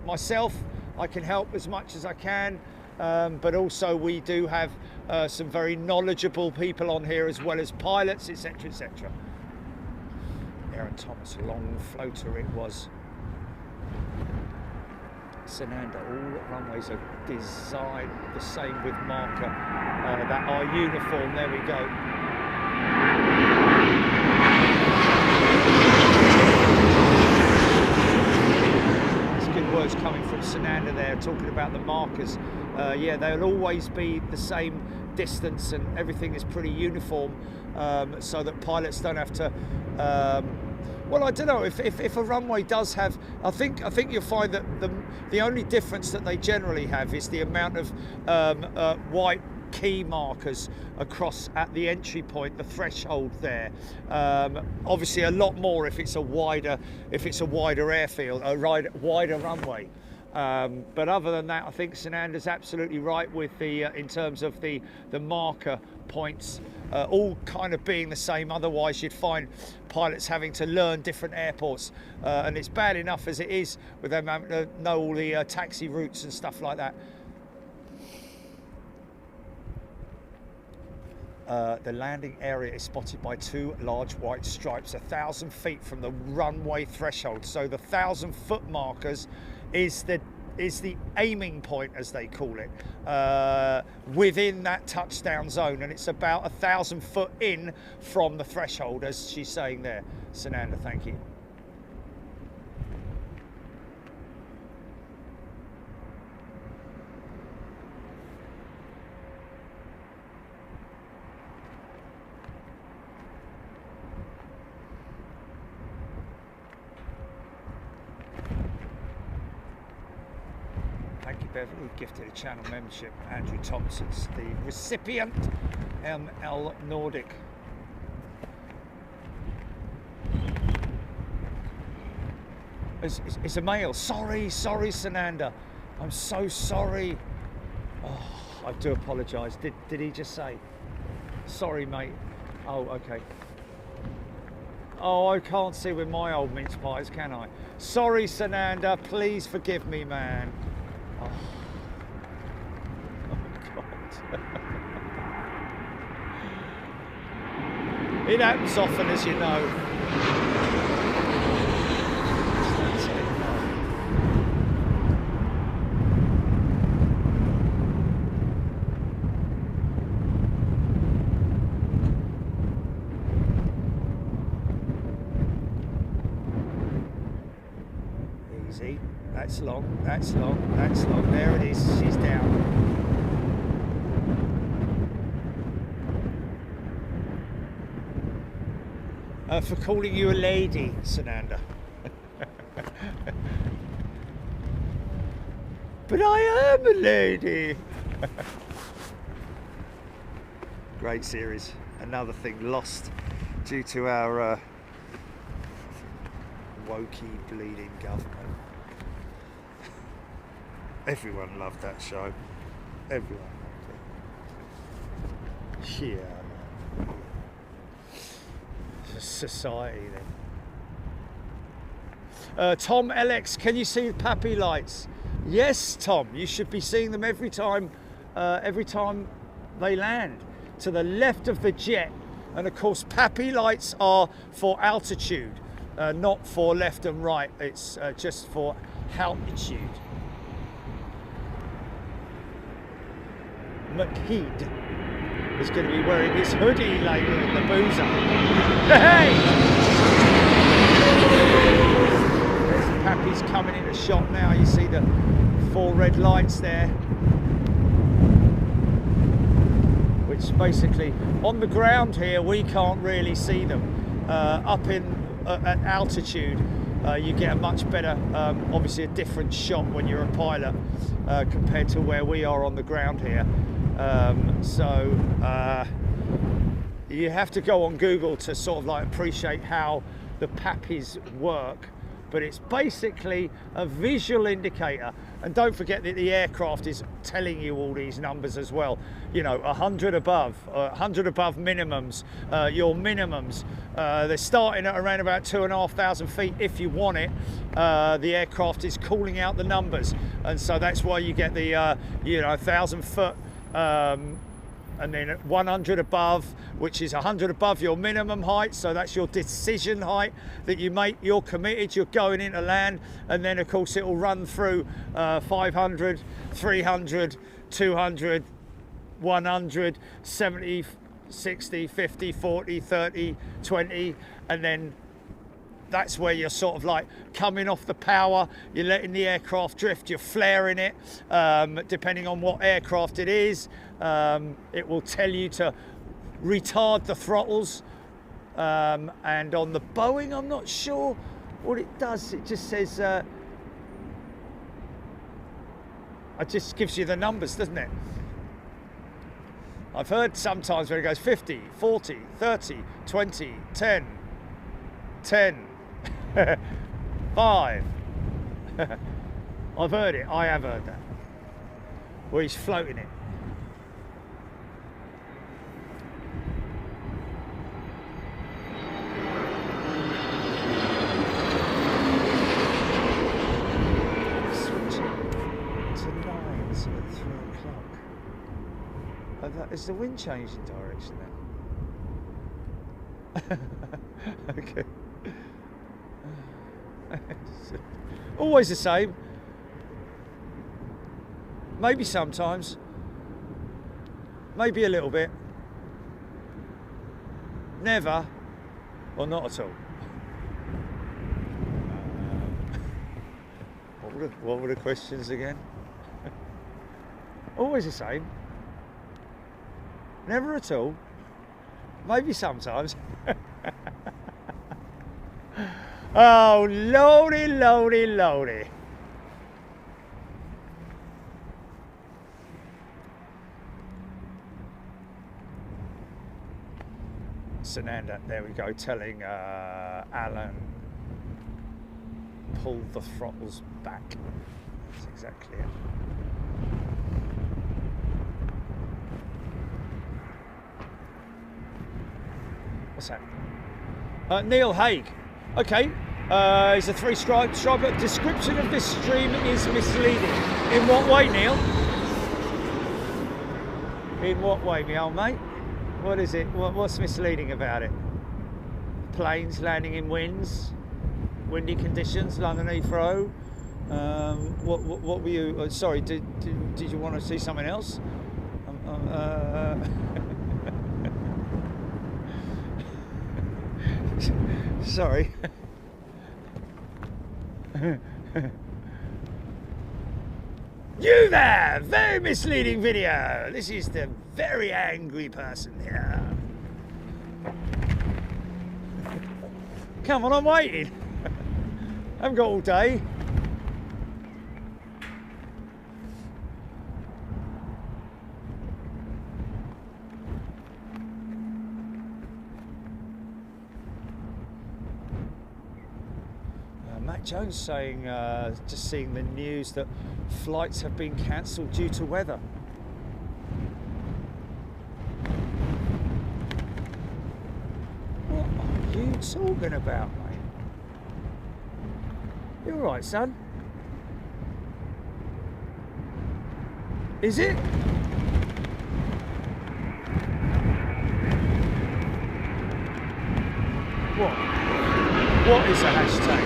Speaker 2: myself. I can help as much as I can, but also we do have some very knowledgeable people on here, as well as pilots, etc, etc. Aaron Thomas, long floater it was. Sananda, all runways are designed the same with marker that are uniform. There we go. It's good words coming from Sananda there, talking about the markers. Yeah, they'll always be the same distance and everything is pretty uniform, so that pilots don't have to well, I don't know, if a runway does have, I think you'll find that the only difference that they generally have is the amount of white key markers across at the entry point, the threshold there. Obviously a lot more if it's a wider airfield, a wider runway. But other than that, I think Sananda's absolutely right with the in terms of the marker points all kind of being the same. Otherwise you'd find pilots having to learn different airports, and it's bad enough as it is with them having to know all the taxi routes and stuff like that. The landing area is spotted by 2 large white stripes 1,000 feet from the runway threshold. So the 1,000-foot markers is the aiming point, as they call it, within that touchdown zone, and it's about 1,000 foot in from the threshold, as she's saying there. Sananda, thank you. Beverly gifted a channel membership. Andrew Thompson's the recipient. ML Nordic. It's a male. Sorry, Sananda. I'm so sorry. Oh, I do apologise. Did he just say? Sorry, mate. Oh, okay. Oh, I can't see with my old mince pies, can I? Sorry, Sananda. Please forgive me, man. Oh, God. It happens often, as you know. Easy. That's long. That's long. That's long. There it is. She's down. For calling you a lady, Sananda. But I am a lady. Great series. Another thing lost due to our wokey bleeding government. Everyone loved that show. Everyone loved it. Yeah. Society then. Tom LX, can you see the Pappy lights? Yes, Tom, you should be seeing them every time they land. To the left of the jet, and of course Pappy lights are for altitude, not for left and right. It's just for altitude. McHeed is going to be wearing his hoodie later in the boozer. Hey! There's the Pappy's coming in a shot now. You see the 4 red lights there. Which basically, on the ground here, we can't really see them. Up at altitude, you get a much better, obviously a different shot when you're a pilot compared to where we are on the ground here. You have to go on Google to sort of like appreciate how the Pappies work, but it's basically a visual indicator. And don't forget that the aircraft is telling you all these numbers as well. You know, 100 above, 100 above minimums, your minimums. They're starting at around about 2,500 feet if you want it. The aircraft is calling out the numbers, and so that's why you get the 1,000 foot. And then 100 above, which is 100 above your minimum height, so that's your decision height that you make. You're committed, you're going into land, and then of course it will run through 500, 300, 200, 100, 70, 60, 50, 40, 30, 20, and then that's where you're sort of like coming off the power, you're letting the aircraft drift, you're flaring it, depending on what aircraft it is. It will tell you to retard the throttles. And on the Boeing, I'm not sure what it does. It just says, it just gives you the numbers, doesn't it? I've heard sometimes where it goes 50, 40, 30, 20, 10, 10. 5. I've heard it. I have heard that. Where he's floating it. Switching to 9s at 3 o'clock. Is the wind changing direction then? Okay. Always the same. Maybe sometimes. Maybe a little bit. Never. Or not at all. What were the questions again? Always the same. Never at all. Maybe sometimes. Oh, lordy, lordy, lordy. Sananda, there we go, telling Alan, pull the throttles back. That's exactly it. What's that? Neil Haig. Okay. It's a 3-stripe. Description of this stream is misleading. In what way, Neil? In what way, me old mate? What is it? What's misleading about it? Planes landing in winds, windy conditions, London Heathrow. What were you? Sorry, did you want to see something else? Sorry. You there! Very misleading video. This is the very angry person here. Come on, I'm waiting. I haven't got all day. Matt Jones saying, just seeing the news that flights have been cancelled due to weather. What are you talking about, mate? You all right, son? Is it? What is a hashtag?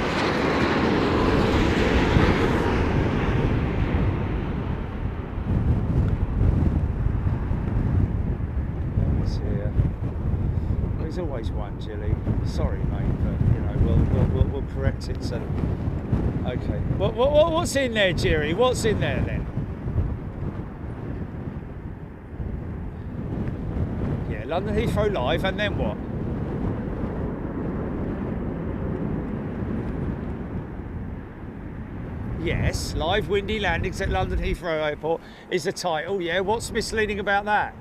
Speaker 2: There's always one, Jilly. Sorry, mate, but you know we'll correct it. So, okay. What's in there, Jerry? What's in there then? Yeah, London Heathrow live, and then what? Yes, live windy landings at London Heathrow Airport is the title. Yeah, what's misleading about that?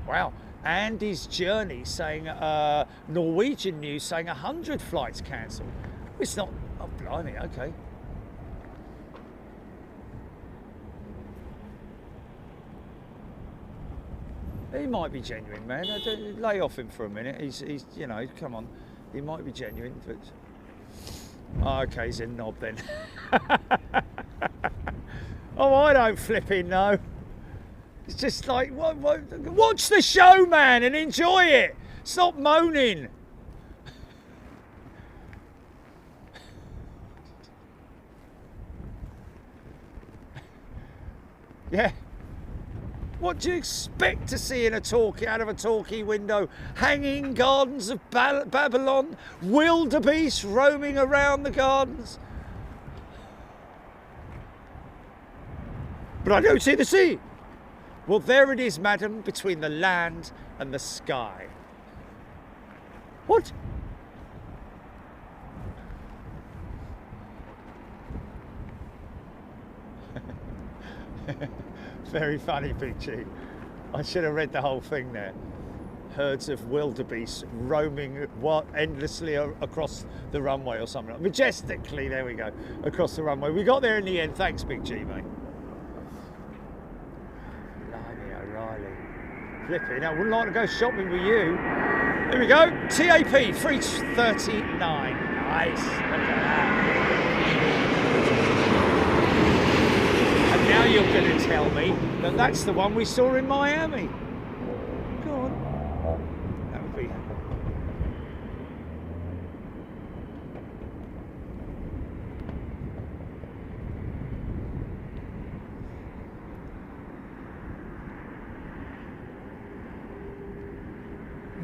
Speaker 2: Wow, Andy's Journey saying, Norwegian news saying 100 flights cancelled. It's not, oh blimey, okay. He might be genuine, man. Lay off him for a minute. He's, you know, come on. He might be genuine, but... Oh, okay, he's a knob then. Oh, I don't flipping know. It's just like, watch the show, man, and enjoy it. Stop moaning. Yeah. What do you expect to see in out of a talkie window? Hanging gardens of Babylon, wildebeest roaming around the gardens. But I don't see the sea. Well, there it is, madam, between the land and the sky. What? Very funny, Big G. I should have read the whole thing there. Herds of wildebeest roaming endlessly across the runway or something. Majestically, there we go, across the runway. We got there in the end. Thanks, Big G, mate. Blimey O'Reilly. Flipping, I wouldn't like to go shopping with you. Here we go. TAP 330-9. Nice. Look at that. Now you're going to tell me that that's the one we saw in Miami. Go on. That would be...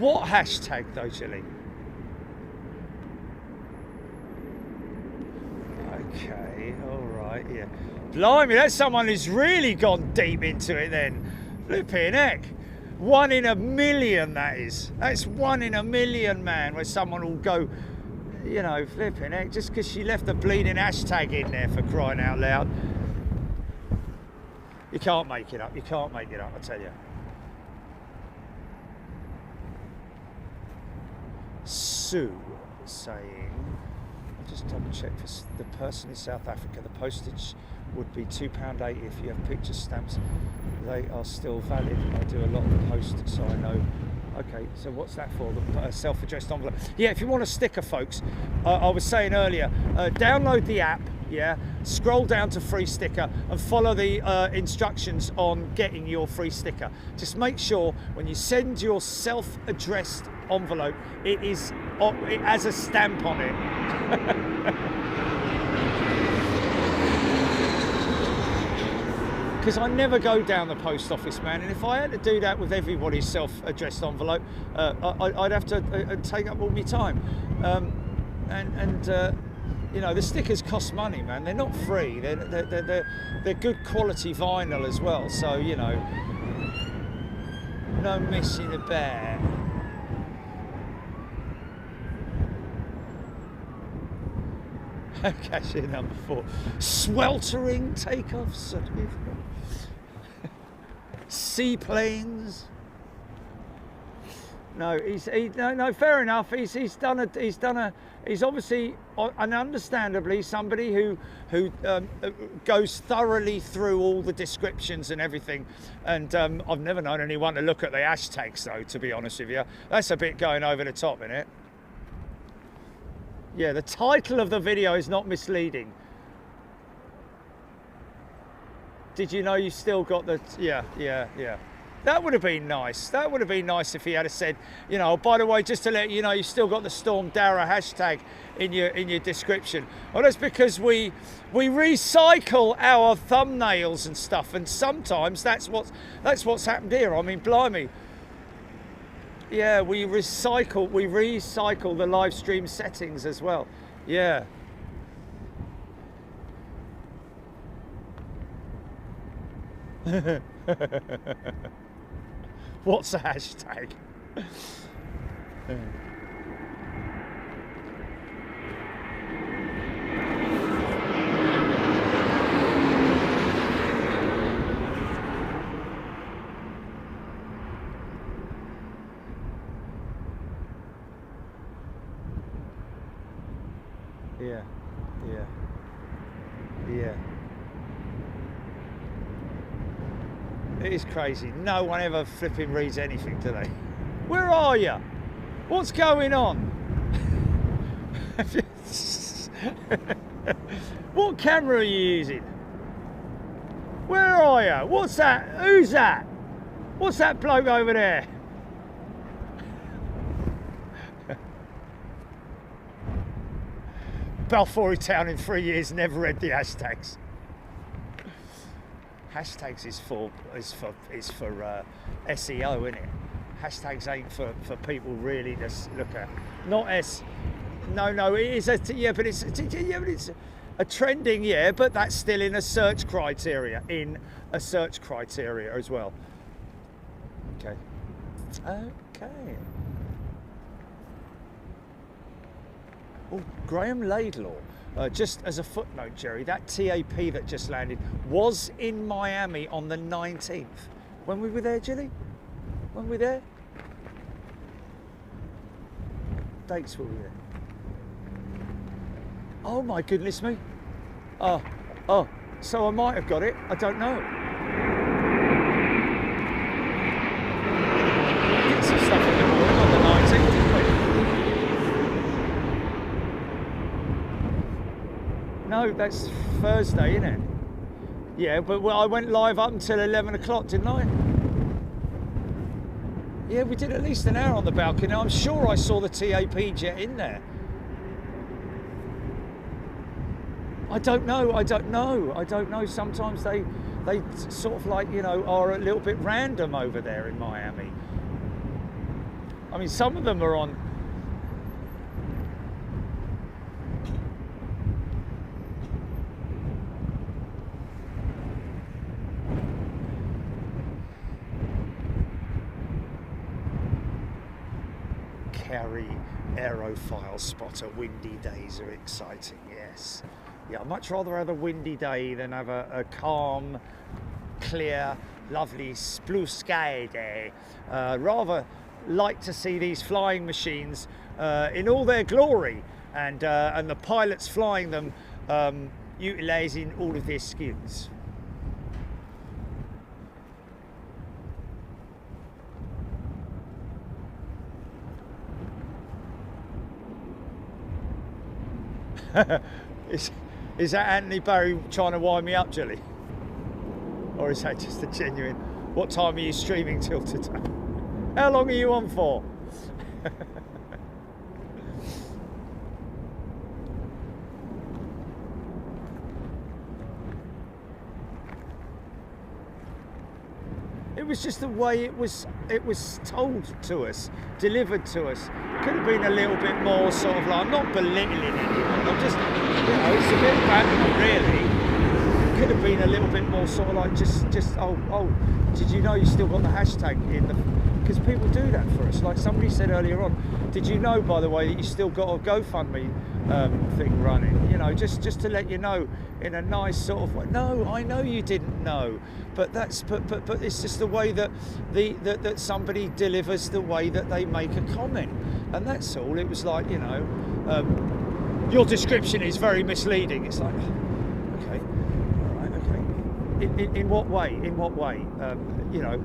Speaker 2: What hashtag though, Chilly? Okay, all right, yeah. Blimey, that's someone who's really gone deep into it then. Flipping heck. 1 in a million, that is. That's 1 in a million, man, where someone will go, you know, flipping heck, just because she left the bleeding hashtag in there, for crying out loud. You can't make it up. You can't make it up, I tell you. Sue saying, I'll just double check for the person in South Africa, the postage would be £2.80 if you have picture stamps. They are still valid. I do a lot of the post, so I know. Okay, so what's that for? The self-addressed envelope. Yeah, if you want a sticker, folks, I was saying earlier, download the app, yeah, scroll down to free sticker and follow the instructions on getting your free sticker. Just make sure when you send your self-addressed envelope, it has a stamp on it. Because I never go down the post office, man, and if I had to do that with everybody's self-addressed envelope, I'd have to take up all my time. You know, the stickers cost money, man. They're not free. They're good quality vinyl as well. So you know, no missing a bear. Cashier number 4. Sweltering takeoffs. Seaplanes. No, no. Fair enough. He's obviously, and understandably, somebody who goes thoroughly through all the descriptions and everything. And I've never known anyone to look at the hashtags, though. To be honest with you, that's a bit going over the top, isn't it? Yeah, the title of the video is not misleading. Did you know you still got the... Yeah. That would have been nice. That would have been nice if he had said, you know, by the way, just to let you know, you still got the Storm Dara hashtag in your description. Well, that's because we recycle our thumbnails and stuff, and sometimes that's what's happened here. I mean, blimey. Yeah, we recycle the live stream settings as well. Yeah. What's a hashtag? Yeah. It is crazy. No one ever flipping reads anything, do they? Where are you? What's going on? What camera are you using? Where are you? What's that? Who's that? What's that bloke over there? Balfour Town in 3 years, never read the hashtags. Hashtags is for SEO, isn't it? Hashtags ain't for people really to look at. Not no, it is but it's a trending, yeah, but that's still in a search criteria, as well. Okay. Oh, Graham Laidlaw. Just as a footnote, Jerry, that TAP that just landed was in Miami on the 19th. When we were there, Jilly? When we were there? Dates were we there? Oh my goodness me. Oh, so I might have got it. I don't know. Did some stuff in the morning on the 19th, didn't we? No, that's Thursday, isn't it? Yeah, but I went live up until 11 o'clock, didn't I? Yeah, we did at least an hour on the balcony. I'm sure I saw the TAP jet in there. I don't know. Sometimes they sort of like, you know, are a little bit random over there in Miami. I mean, some of them are on... Carry aerophile spotter. Windy days are exciting, yes. Yeah, I'd much rather have a windy day than have a calm clear, lovely blue sky day. Rather like to see these flying machines in all their glory, and the pilots flying them utilising all of their skills. Is that Anthony Barry trying to wind me up, Jilly? Or is that just a genuine, what time are you streaming till today? How long are you on for? It was just the way it was told to us, delivered to us. Could have been a little bit more sort of like, I'm not belittling anyone, I'm just, you know, it's a bit banter really. Could have been a little bit more sort of like just oh, did you know you still got the hashtag in the, because people do that for us. Like somebody said earlier on, did you know, by the way, that you still got a GoFundMe thing running? You know, just to let you know in a nice sort of way. No, I know you didn't know, but that's but it's just the way that that somebody delivers, the way that they make a comment, and that's all. It was like, you know, your description is very misleading. It's like, okay, all right, okay. In what way? In what way? You know,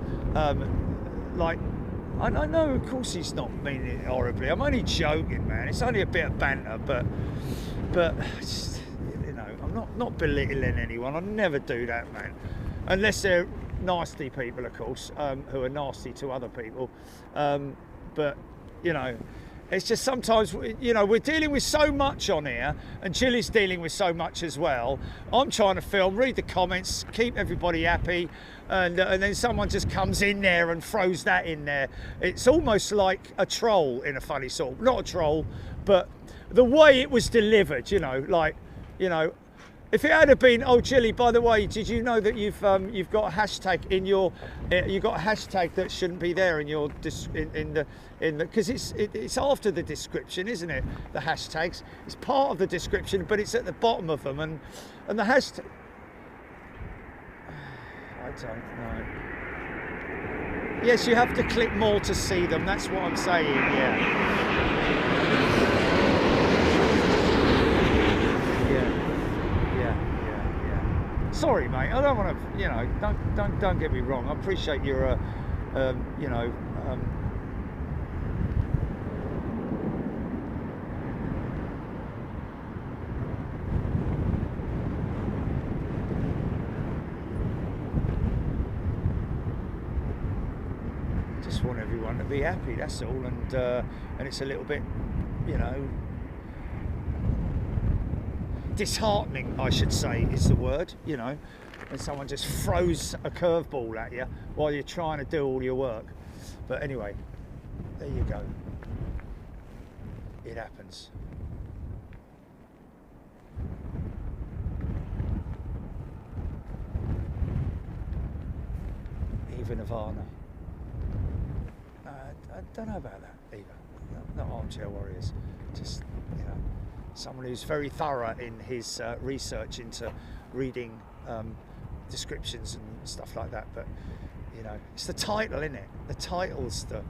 Speaker 2: like. I know, of course, he's not meaning it horribly. I'm only joking, man. It's only a bit of banter, but just, you know, I'm not belittling anyone. I never do that, man, unless they're nasty people, of course, who are nasty to other people. But you know, it's just sometimes, you know, we're dealing with so much on here, and Chili's dealing with so much as well. I'm trying to film, read the comments, keep everybody happy, and then someone just comes in there and throws that in there. It's almost like a troll in a funny sort. Not a troll, but the way it was delivered, you know, like, you know, if it had been, oh, Chili, by the way, did you know that you've got a hashtag in your, you've got a hashtag that shouldn't be there in your in the because it's after the description, isn't it? The hashtags, it's part of the description, but it's at the bottom of them, and the hashtag. I don't know. Yes, you have to click more to see them. That's what I'm saying. Yeah. Sorry, mate. I don't want to, you know. Don't get me wrong. I appreciate your, you know. Just want everyone to be happy. That's all, and it's a little bit, you know, disheartening, I should say, is the word, you know, when someone just throws a curveball at you while you're trying to do all your work. But anyway, there you go. It happens. Even Nirvana. I don't know about that either. Not armchair warriors. Just, you know, someone who's very thorough in his research into reading descriptions and stuff like that. But, you know, it's the title, isn't it? The title's the...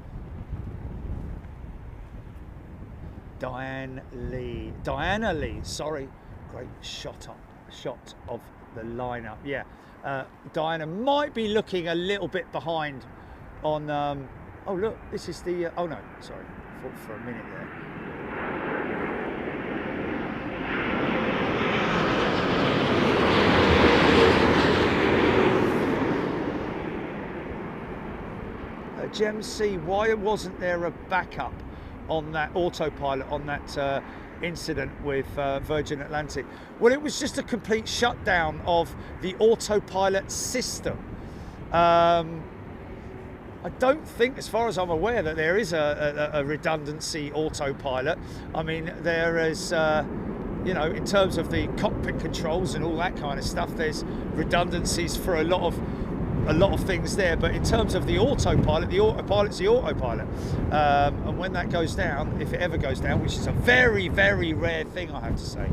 Speaker 2: Diana Lee, sorry. Great shot of the lineup. Yeah, Diana might be looking a little bit behind on... oh, look, this is the... oh, no, sorry. I thought for a minute there. Gem C, why wasn't there a backup on that autopilot on that incident with Virgin Atlantic? Well, it was just a complete shutdown of the autopilot system. I don't think, as far as I'm aware, that there is a redundancy autopilot. I mean, there is, you know, in terms of the cockpit controls and all that kind of stuff, there's redundancies for a lot of things there, but in terms of the autopilot's the autopilot, and when that goes down, if it ever goes down, which is a very, very rare thing, I have to say.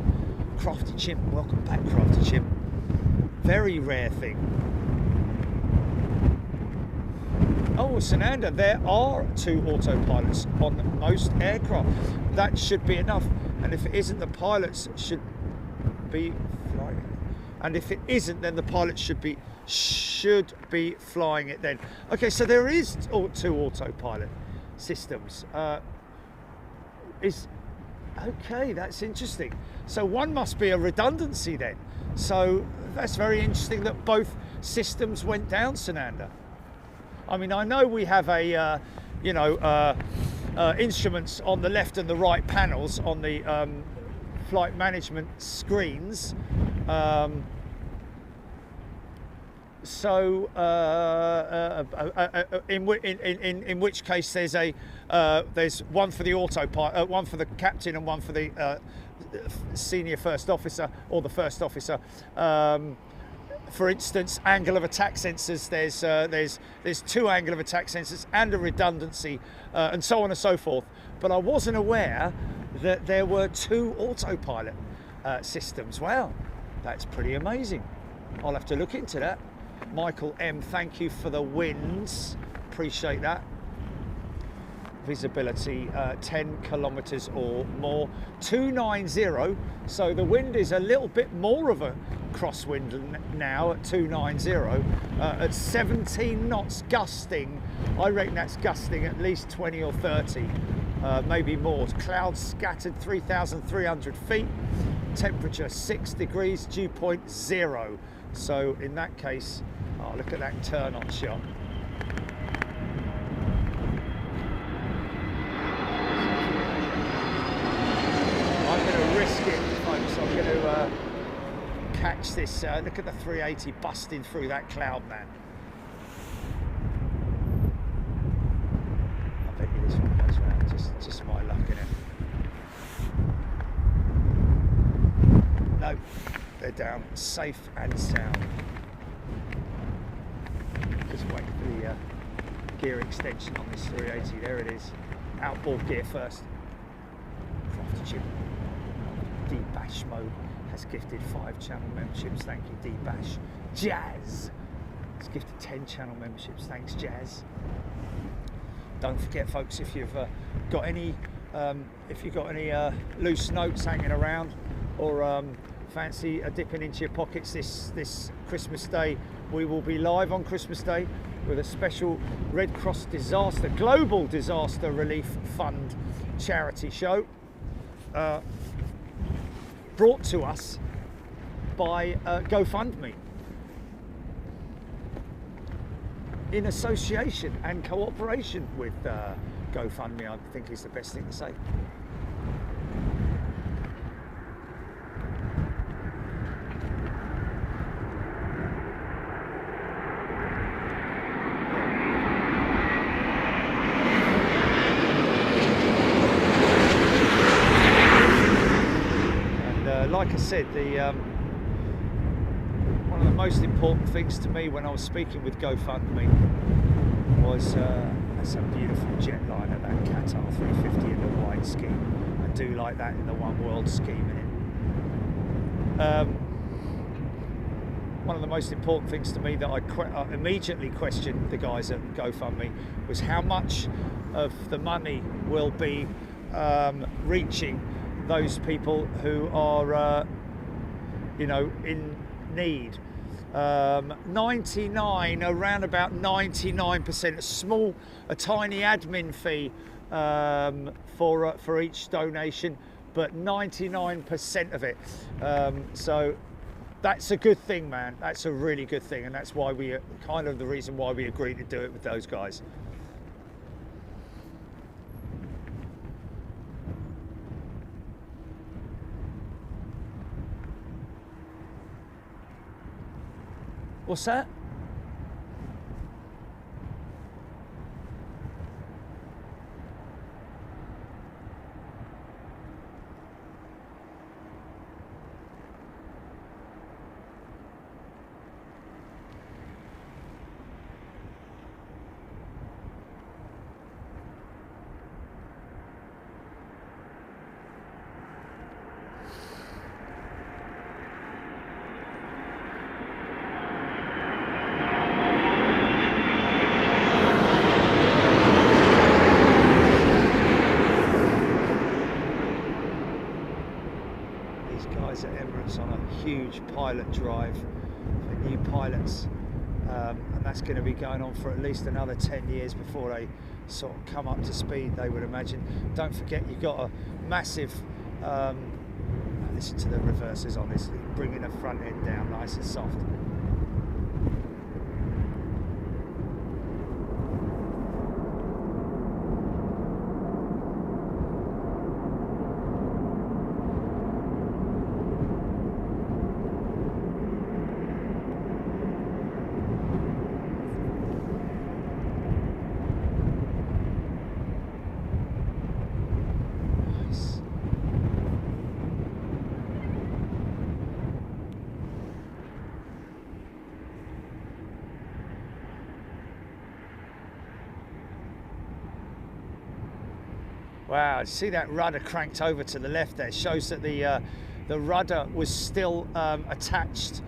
Speaker 2: Crafty Chimp, welcome back, Crafty Chimp. Very rare thing. well, Sananda, there are 2 autopilots on most aircraft. That should be enough. And if it isn't, the pilots should be flying it. And if it isn't, then the pilots should be flying it then. Okay, so there is 2 autopilot systems. Okay, that's interesting. So one must be a redundancy then. So that's very interesting that both systems went down, Sananda. I mean, I know we have a, instruments on the left and the right panels on the flight management screens. In which case there's one for the autopilot, one for the captain, and one for the senior first officer or the first officer. For instance, angle of attack sensors. There's 2 angle of attack sensors and a redundancy, and so on and so forth. But I wasn't aware that there were 2 autopilot systems. Wow, that's pretty amazing. I'll have to look into that. Michael M, thank you for the winds. Appreciate that. Visibility 10 kilometers or more. 290, so the wind is a little bit more of a crosswind now at 290. At 17 knots gusting. I reckon that's gusting at least 20 or 30, maybe more. Clouds scattered 3,300 feet. Temperature 6 degrees, dew point 0. So in that case, oh, look at that turn on shot. I'm going to risk it, folks. I'm going to catch this. Look at the 380 busting through that cloud, man. I bet you this one goes round. Just my luck, innit? No, they're down, safe and sound. Just wait for the gear extension on this 380. There it is. Outboard gear first. Crafter chip. D-Bash mode has gifted 5 channel memberships. Thank you, D-Bash. Jazz has gifted 10 channel memberships. Thanks, Jazz. Don't forget, folks, if you've got any loose notes hanging around, or fancy dipping into your pockets this Christmas Day, we will be live on Christmas Day with a special Red Cross Global Disaster Relief Fund charity show, brought to us by GoFundMe, in association and cooperation with GoFundMe, I think is the best thing to say. Like I said, one of the most important things to me when I was speaking with GoFundMe was that's a beautiful jetliner, that Qatar A350 in the wide scheme. I do like that in the oneworld scheme in it. One of the most important things to me that I immediately questioned the guys at GoFundMe was how much of the money will be reaching those people who are, in need. 99, around about 99%, a tiny admin fee for each donation, but 99% of it. So that's a good thing, man. That's a really good thing, and that's why the reason why we agreed to do it with those guys. What's that? huge pilot drive for new pilots, and that's going to be going on for at least another 10 years before they sort of come up to speed, they would imagine. Don't forget, you've got a massive listen to the reverses on this, bringing the front end down nice and soft. Wow, see that rudder cranked over to the left there? Shows that the rudder was still attached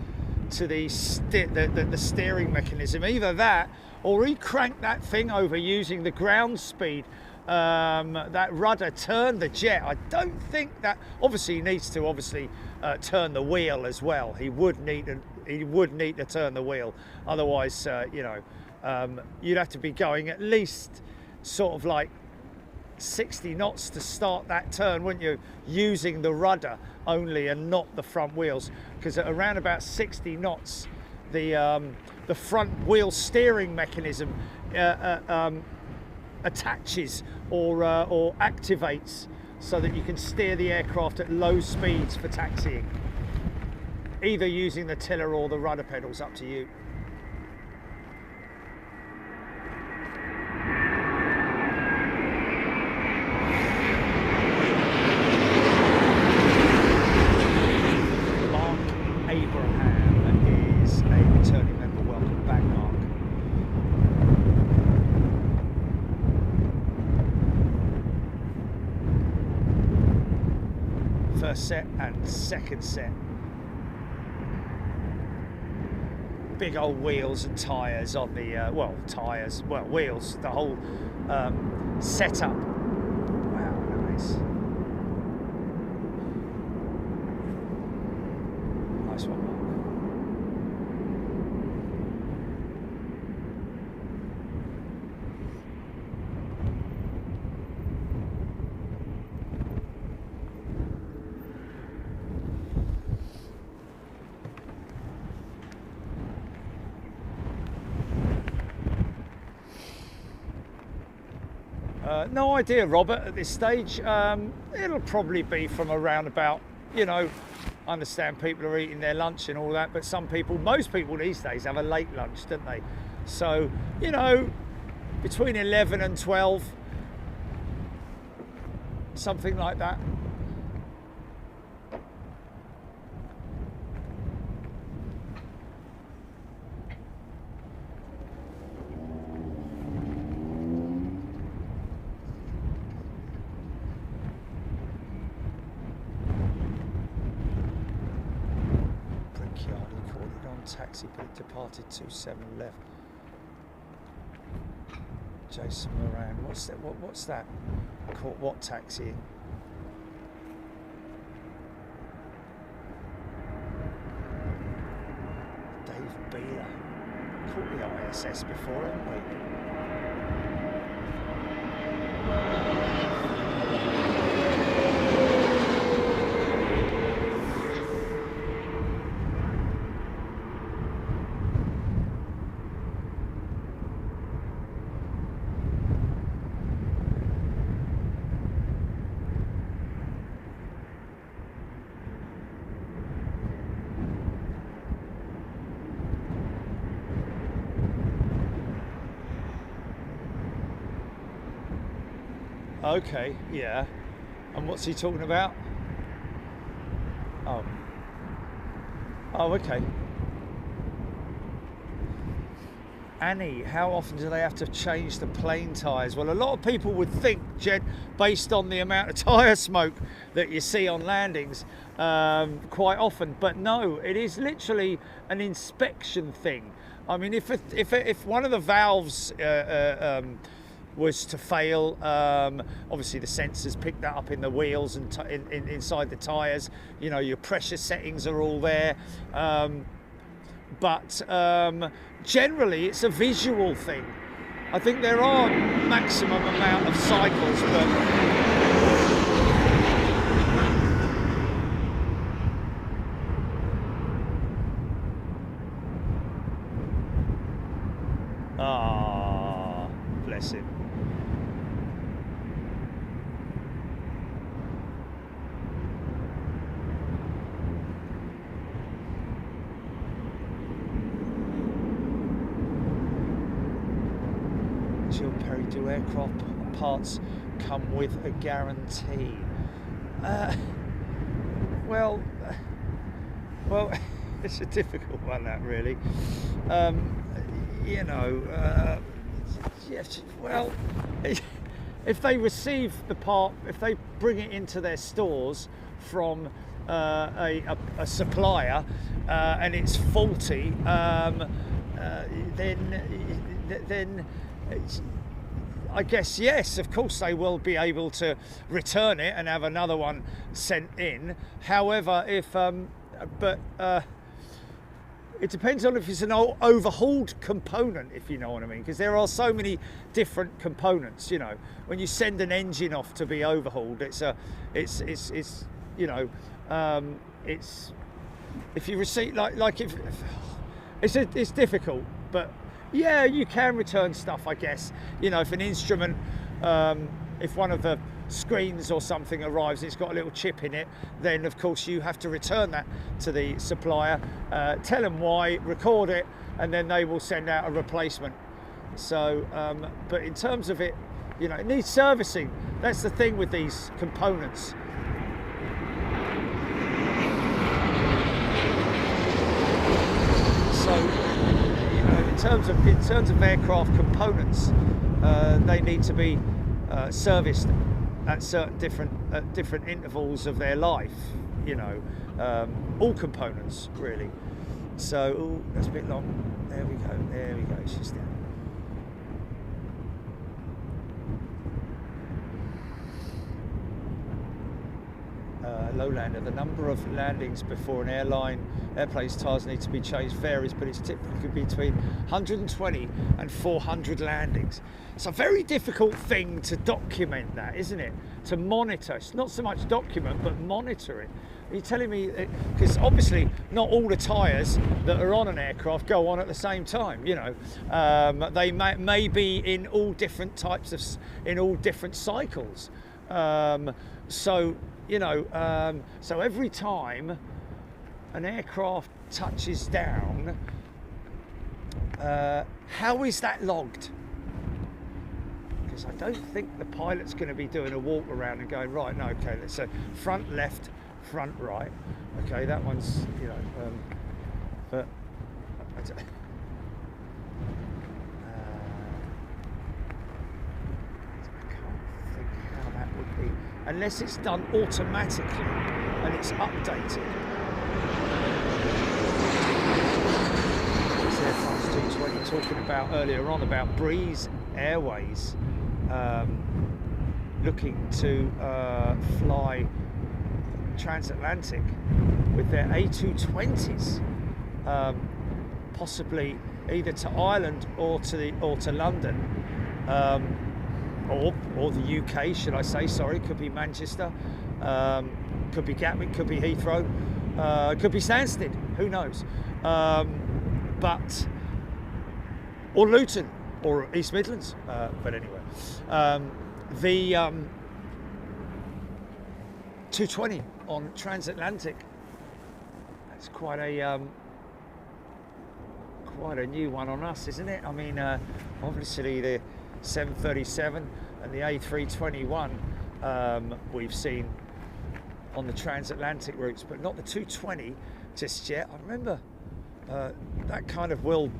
Speaker 2: to the steering mechanism. Either that, or he cranked that thing over using the ground speed. That rudder turned the jet. I don't think that. Obviously, he needs to turn the wheel as well. He would need to turn the wheel. Otherwise, you know, you'd have to be going at least sort of like 60 knots to start that turn, wouldn't you, using the rudder only and not the front wheels, because at around about 60 knots the front wheel steering mechanism attaches or activates so that you can steer the aircraft at low speeds for taxiing, either using the tiller or the rudder pedals, up to you. First set and second set. Big old wheels and tyres on the, wheels, the whole setup. Wow, nice. Nice one, Mark. No idea, Robert, at this stage. It'll probably be from around about, you know, I understand people are eating their lunch and all that, but most people these days have a late lunch, don't they? So, you know, between 11 and 12, something like that. Taxi, but it departed 27 left. Jason Moran, what's that? What's that? Caught what taxi? Dave Beeler. Caught the ISS before, haven't we? Okay, yeah. And what's he talking about? Oh. Oh, okay. Annie, how often do they have to change the plane tyres? Well, a lot of people would think, Jed, based on the amount of tyre smoke that you see on landings, quite often. But no, it is literally an inspection thing. I mean, if one of the valves was to fail, obviously the sensors pick that up in the wheels and inside the tyres. You know, your pressure settings are all there. But generally it's a visual thing. I think there are maximum amount of cycles, but bless him. Jill Perry, do aircraft parts come with a guarantee? Well, it's a difficult one, that really. You know, yes, well, if they receive the part, if they bring it into their stores from a supplier and it's faulty, then I guess yes, of course they will be able to return it and have another one sent in. However, if it depends on if it's an overhauled component, if you know what I mean, because there are so many different components. You know, when you send an engine off to be overhauled, it's you know, it's if you receive like if it's difficult, but yeah, you can return stuff, I guess. You know, if an instrument, if one of the screens or something arrives, it's got a little chip in it, then of course you have to return that to the supplier, tell them why, record it, and then they will send out a replacement. So, but in terms of it, you know, it needs servicing. That's the thing with these components. So, you know, in terms of aircraft components, they need to be serviced at certain different intervals of their life. You know, all components really. So, ooh, that's a bit long. There we go. There we go. She's down. Lowlander, the number of landings before an airplane's tyres need to be changed varies, but it's typically between 120 and 400 landings. It's a very difficult thing to document that, isn't it? To monitor. It's not so much document, but monitor it. Are you telling me, because obviously not all the tyres that are on an aircraft go on at the same time, you know. They may be in all different types of, in all different cycles. So, you know, so every time an aircraft touches down, how is that logged? Because I don't think the pilot's going to be doing a walk around and going, right, no, okay, so front left, front right. Okay, that one's, you know, but I don't, would be, unless it's done automatically and it's updated. It's Air France 220 talking about earlier on about Breeze Airways looking to fly transatlantic with their A220s, possibly either to Ireland or to London. Or the UK, should I say, sorry, could be Manchester, could be Gatwick, could be Heathrow, could be Stansted, who knows, but, or Luton, or East Midlands, but anyway, the 220 on transatlantic, that's quite a new one on us, isn't it? I mean, obviously the 737 and the A321 we've seen on the transatlantic routes, but not the 220 just yet. I remember that kind of will,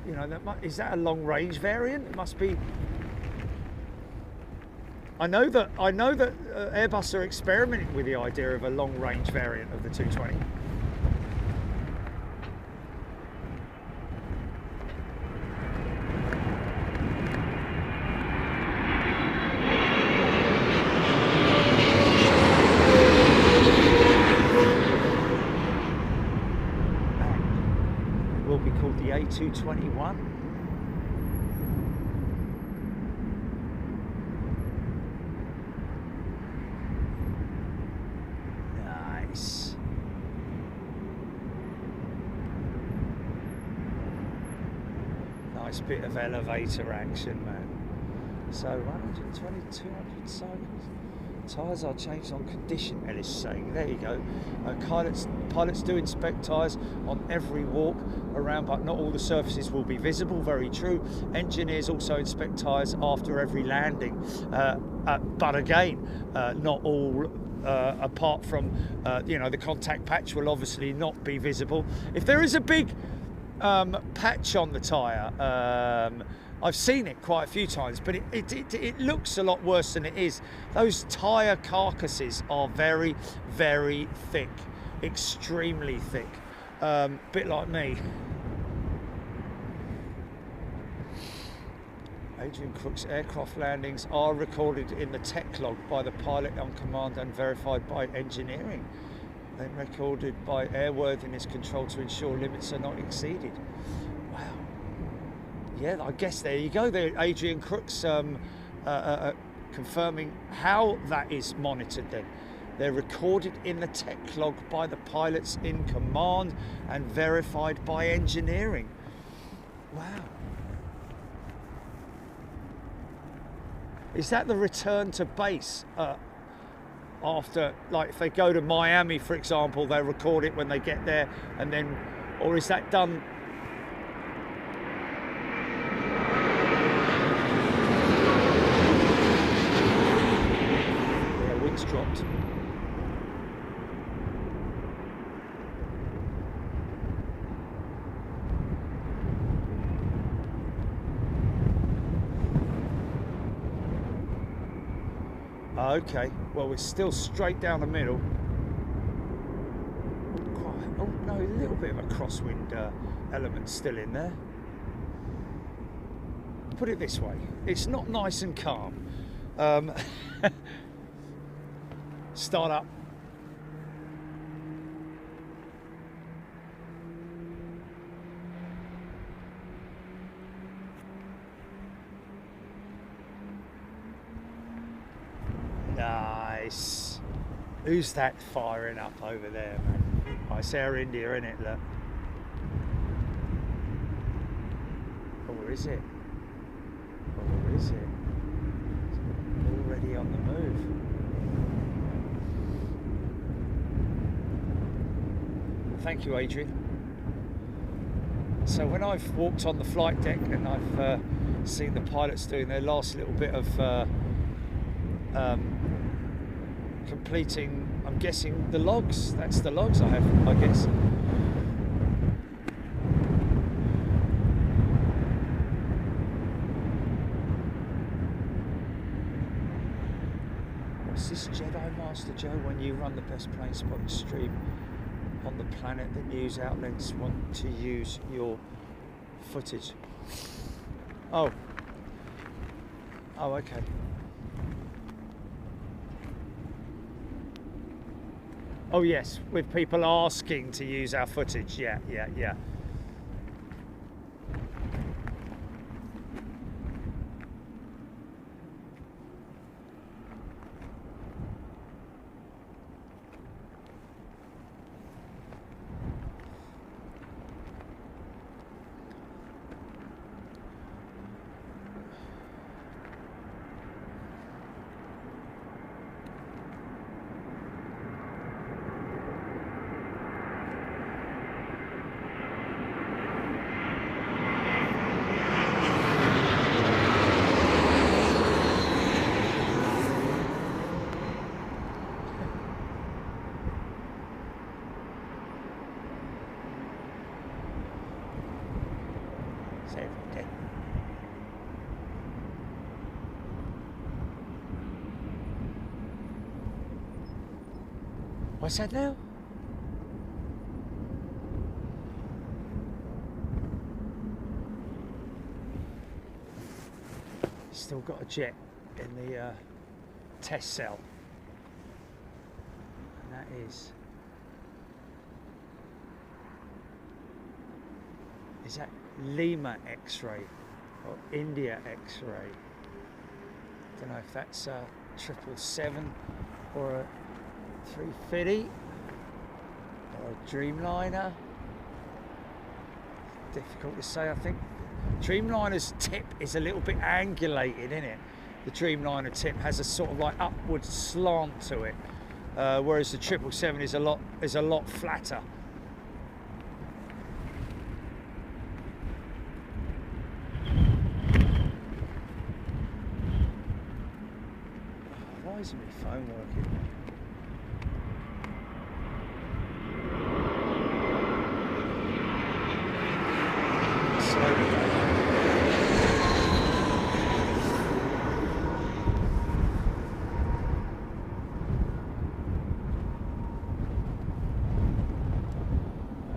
Speaker 2: you know, is that a long range variant? It must be. I know that Airbus are experimenting with the idea of a long range variant of the 220. 221. Nice. Nice bit of elevator action, man. So 120, 200 cycles. Tyres are changed on condition, Ellis is saying. There you go. Pilots do inspect tyres on every walk around, but not all the surfaces will be visible. Very true. Engineers also inspect tyres after every landing. But again, not all, apart from, the contact patch will obviously not be visible. If there is a big patch on the tyre, I've seen it quite a few times, but it looks a lot worse than it is. Those tyre carcasses are very, very thick, extremely thick, bit like me. Adrian Crook's aircraft landings are recorded in the tech log by the pilot on command and verified by engineering, then recorded by airworthiness control to ensure limits are not exceeded. Wow. Yeah, I guess there you go. There, Adrian Crook's confirming how that is monitored then. They're recorded in the tech log by the pilots in command and verified by engineering. Wow. Is that the return to base after, like if they go to Miami, for example, they record it when they get there and then, or is that done? Dropped. Okay, well, we're still straight down the middle. Oh no, a little bit of a crosswind element still in there. Put it this way, it's not nice and calm. Start up. Nice. Who's that firing up over there, man? Oh, it's Air India, isn't it? Look. Oh, where is it? Oh, where is it? It's already on the move. Thank you, Adrian. So when I've walked on the flight deck and I've seen the pilots doing their last little bit of completing, I'm guessing, the logs. That's the logs I have, I guess. What's this, Jedi Master Joe? When you run the best Planespotting stream on the planet, the news outlets want to use your footage. Oh, okay. Oh yes, with people asking to use our footage. Yeah. What's that now? Still got a jet in the test cell. And that is Lima X-ray or India X-ray. Don't know if that's a 777 or a 350 or a Dreamliner. Difficult to say. I think Dreamliner's tip is a little bit angulated, isn't it? The Dreamliner tip has a sort of like upward slant to it, whereas the 777 is a lot flatter. Why isn't my phone working?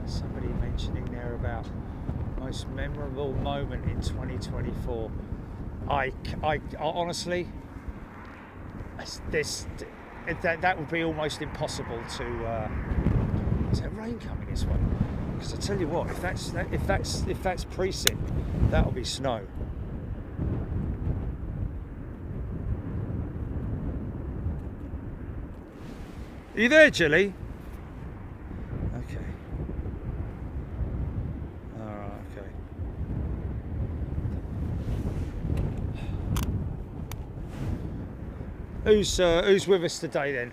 Speaker 2: Somebody mentioning there about most memorable moment in 2024. I honestly, that would be almost impossible to. Is there rain coming this way? Because I tell you what, if that's preset, that'll be snow. Are you there, Jilly? Okay. All right. Okay. Who's with us today then?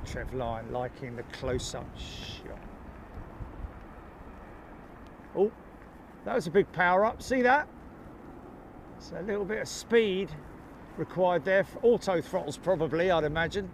Speaker 2: Trev Lyon liking the close-up shot. Oh, that was a big power up. See that? It's a little bit of speed required there. Auto throttles probably, I'd imagine.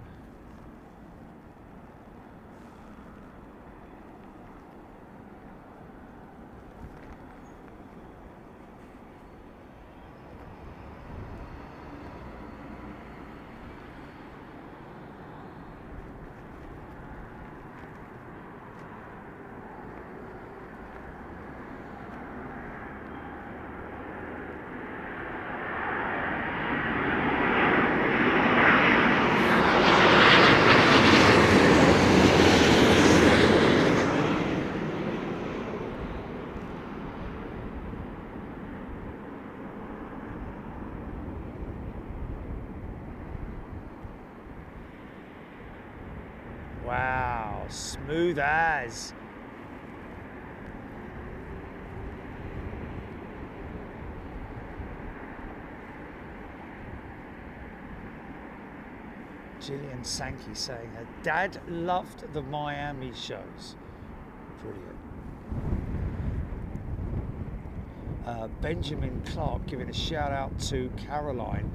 Speaker 2: Wow, smooth as. Gillian Sankey saying her dad loved the Miami shows. Brilliant. Benjamin Clark giving a shout out to Caroline.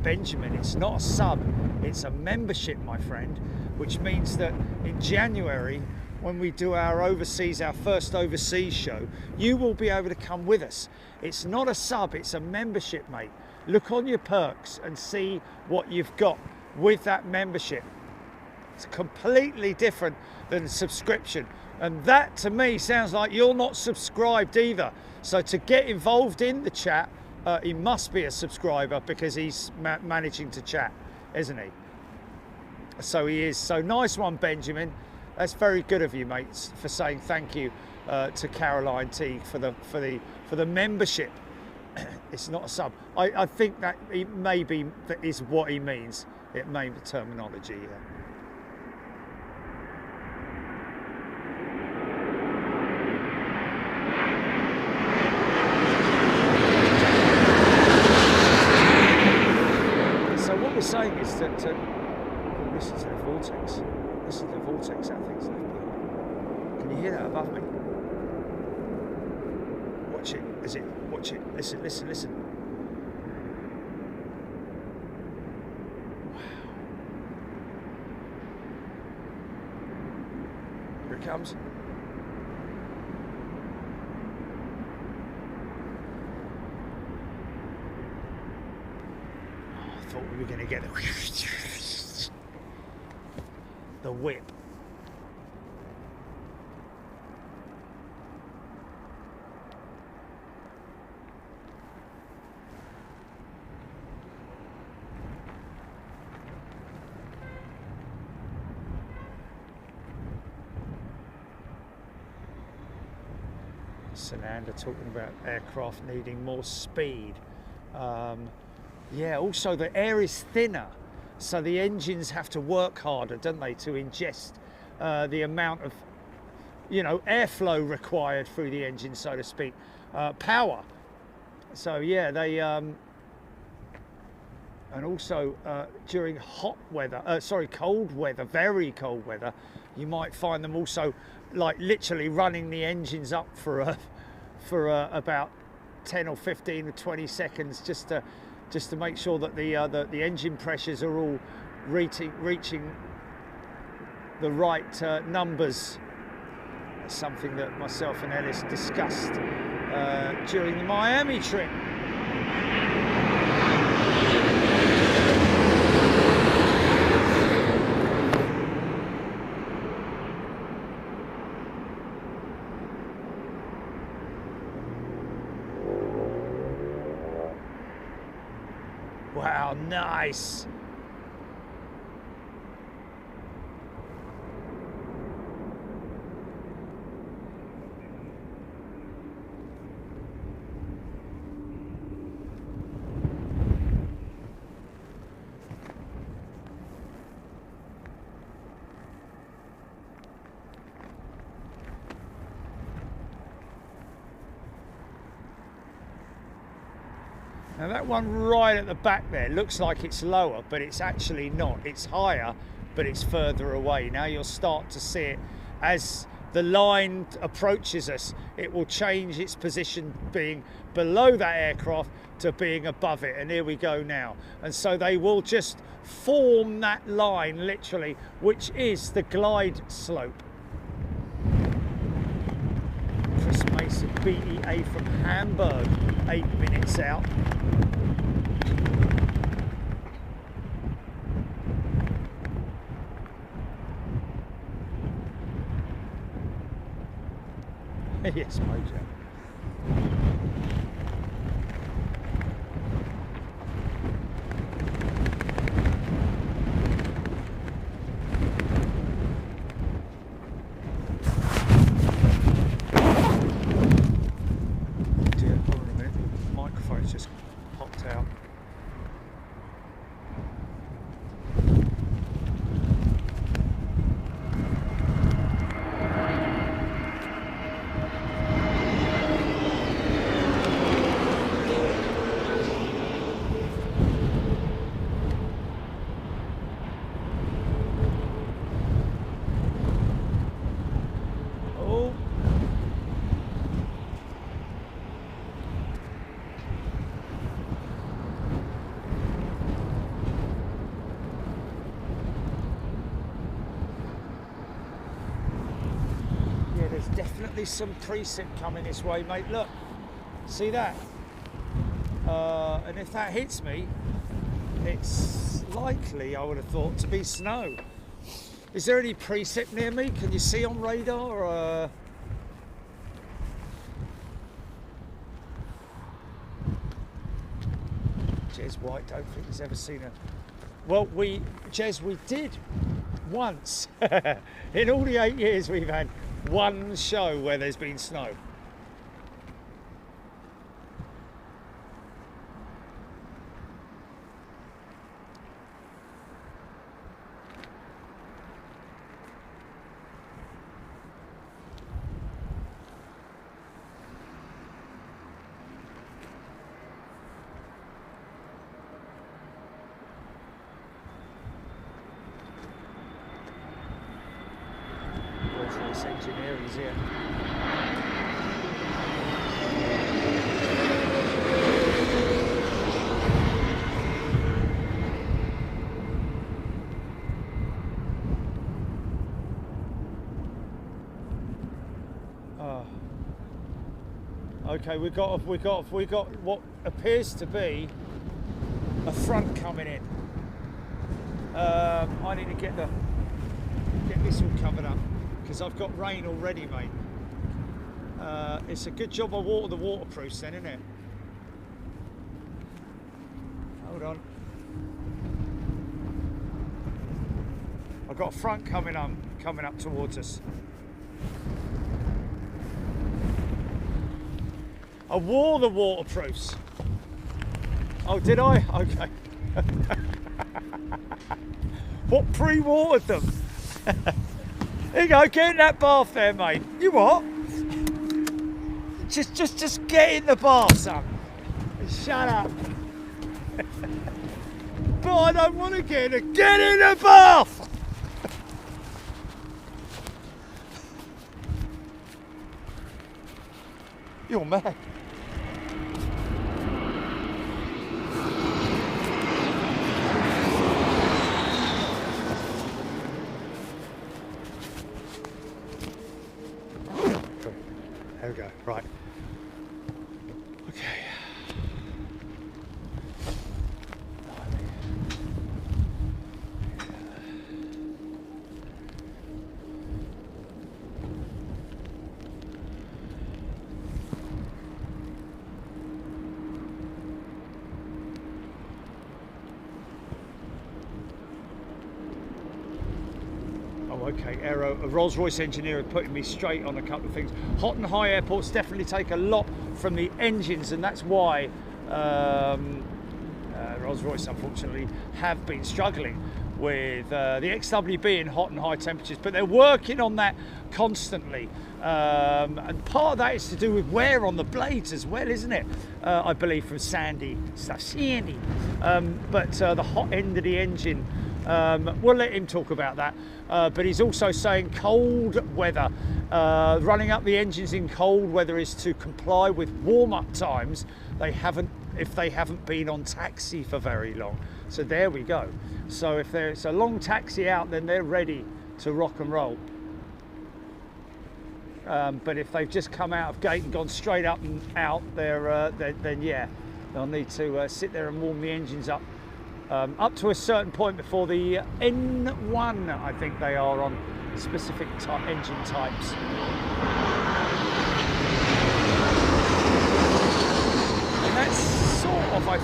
Speaker 2: Benjamin, it's not a sub, it's a membership, my friend, which means that in January, when we do our first overseas show, you will be able to come with us. It's not a sub, it's a membership, mate. Look on your perks and see what you've got with that membership. It's completely different than subscription. And that to me sounds like you're not subscribed either. So to get involved in the chat, he must be a subscriber because he's managing to chat, isn't he? So he is. So nice one, Benjamin. That's very good of you, mates, for saying thank you to Caroline T for the membership. It's not a sub. I think that that is what he means. It may be terminology. Yeah. What we're saying is that listen to the vortex. Listen to the vortex that thing's left behind. Can you hear that above me? Watch it. Is it? Watch it. Listen, listen, listen. Wow. Here it comes. We were going to get the whip. Sananda talking about aircraft needing more speed. Yeah, also the air is thinner, so the engines have to work harder, don't they, to ingest the amount of, you know, airflow required through the engine, so to speak, power. So yeah, they and also during hot weather, cold weather, very cold weather, you might find them also like literally running the engines up for about 10 or 15 or 20 seconds just to make sure that the engine pressures are all reaching the right numbers. That's something that myself and Ellis discussed during the Miami trip. Wow, nice. Now that one right at the back there looks like it's lower, but it's actually not. It's higher, but it's further away. Now you'll start to see it as the line approaches us. It will change its position, being below that aircraft to being above it. And here we go now. And so they will just form that line, literally, which is the glide slope. Chris Mason, BEA from Hamburg, 8 minutes out. Yes, Mojo. Dear, hold on a minute. The microphone's just popped out. Definitely some precip coming this way, mate. Look, see that? And if that hits me, it's likely, I would have thought, to be snow. Is there any precip near me? Can you see on radar? Jez White, don't think he's ever seen a... Well, Jez, we did once. In all the 8 years we've had, one show where there's been snow. This engineer is here. Okay, we got what appears to be a front coming in. I need to get this all covered up, because I've got rain already, mate. It's a good job I water the waterproofs then, isn't it? Hold on. I've got a front coming up towards us. I wore the waterproofs. Oh, did I? Okay. What, pre-watered them? There you go, get in that bath there, mate. You what? Just get in the bath, son. Shut up. But I don't want to get in the bath! You're mad. There we go, right. Okay. Okay, a Rolls-Royce engineer had put me straight on a couple of things. Hot and high airports definitely take a lot from the engines, and that's why Rolls-Royce unfortunately have been struggling with the XWB in hot and high temperatures, but they're working on that constantly. And part of that is to do with wear on the blades as well, isn't it? I believe from Sandy. But the hot end of the engine, we'll let him talk about that. But he's also saying cold weather, running up the engines in cold weather is to comply with warm-up times if they haven't been on taxi for very long. So there we go. So if there's a long taxi out, then they're ready to rock and roll. But if they've just come out of gate and gone straight up and out, then yeah, they'll need to sit there and warm the engines up. Up to a certain point before the N1, I think they are on specific engine types. And that's sort of, I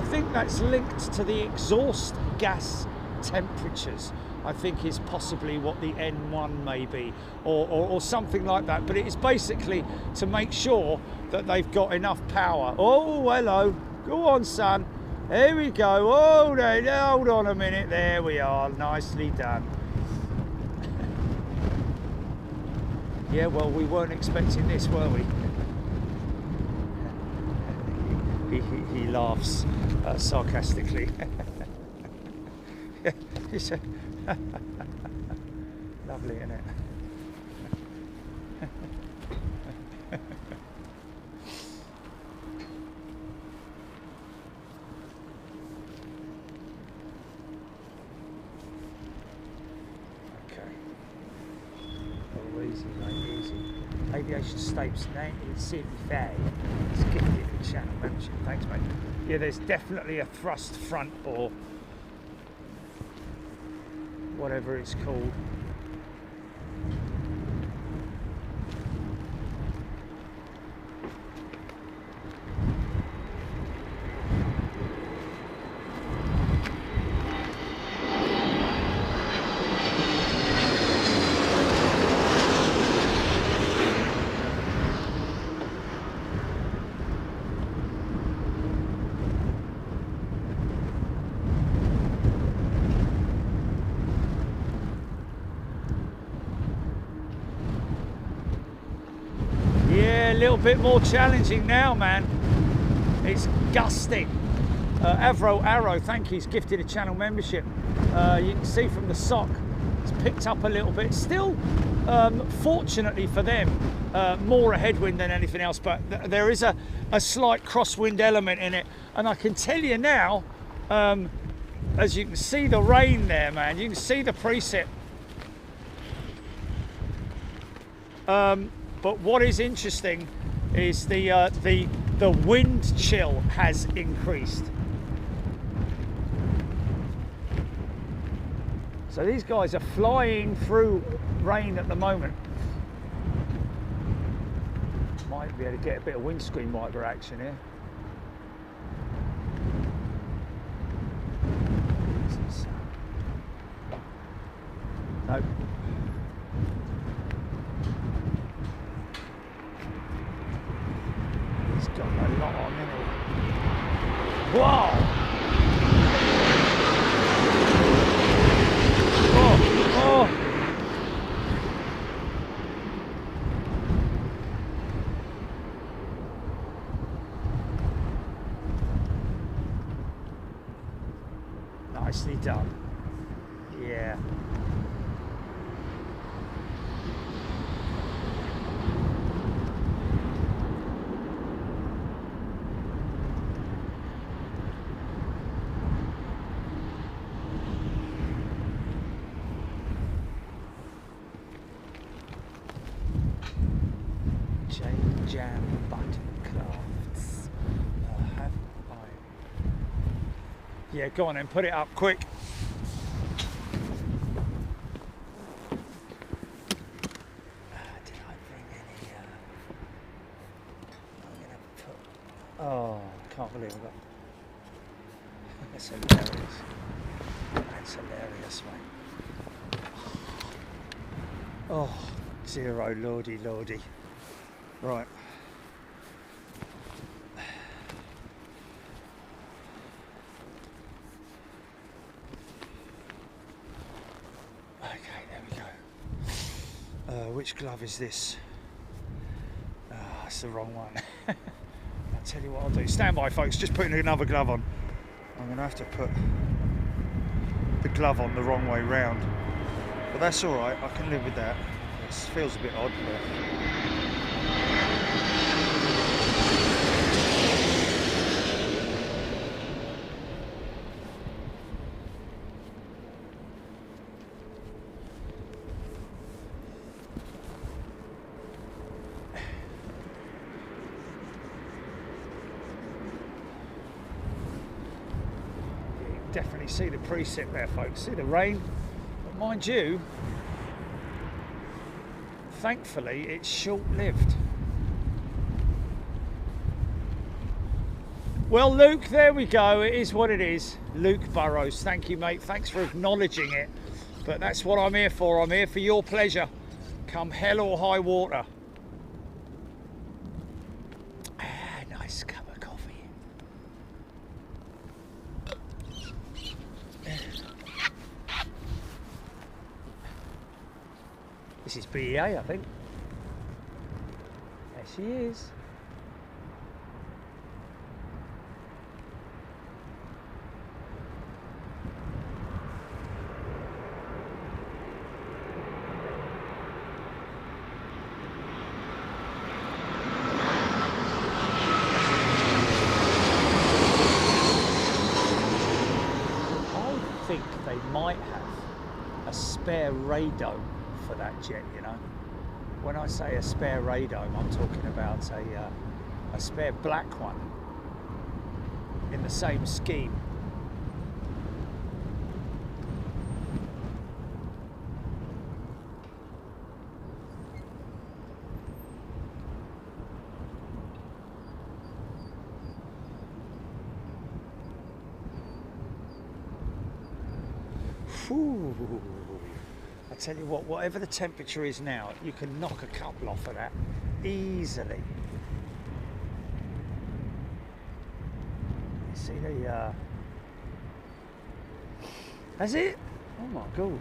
Speaker 2: think that's linked to the exhaust gas temperatures. I think is possibly what the N1 may be, or something like that. But it is basically to make sure that they've got enough power. Oh, hello. Go on, son. There we go. Oh, hold on a minute. There we are. Nicely done. Yeah, well, we weren't expecting this, were we? He laughs sarcastically. Lovely, isn't it? Aviation Stapes 1975. It's gifted for channel membership. Thanks, mate. Yeah, there's definitely a thrust front, or whatever it's called. A little bit more challenging now, man. It's gusting. Arrow, thank you. He's gifted a channel membership. You can see from the sock, it's picked up a little bit. Still, fortunately for them, more a headwind than anything else, but there is a slight crosswind element in it. And I can tell you now, as you can see the rain there, man, you can see the precip. But what is interesting is the wind chill has increased. So these guys are flying through rain at the moment. Might be able to get a bit of windscreen wiper action here. Nope. Whoa! Oh, oh. Nicely done. Yeah. Jam Buttercrafts. Have I? Yeah, go on then, put it up quick. Did I bring any? I'm gonna put. Oh, I can't believe I got. That's hilarious. That's hilarious, mate. Oh, zero, lordy, lordy. Right. Okay, there we go. Which glove is this? It's the wrong one. I'll tell you what I'll do. Stand by, folks. Just putting another glove on. I'm going to have to put the glove on the wrong way round. But that's all right. I can live with that. It feels a bit odd, but... Definitely see the precip there, folks. See the rain, but mind you, thankfully it's short-lived. Well, Luke, there we go. It is what it is. Luke Burrows, thank you, mate. Thanks for acknowledging it. But that's what I'm here for. I'm here for your pleasure, come hell or high water. Nice cup of coffee. This is BEA, I think. There she is. I think they might have a spare radome for that jet, you know. When I say a spare radome, I'm talking about a spare black one in the same scheme. Ooh. I tell you what, whatever the temperature is now, you can knock a couple off of that easily. You see the has it? Oh my god.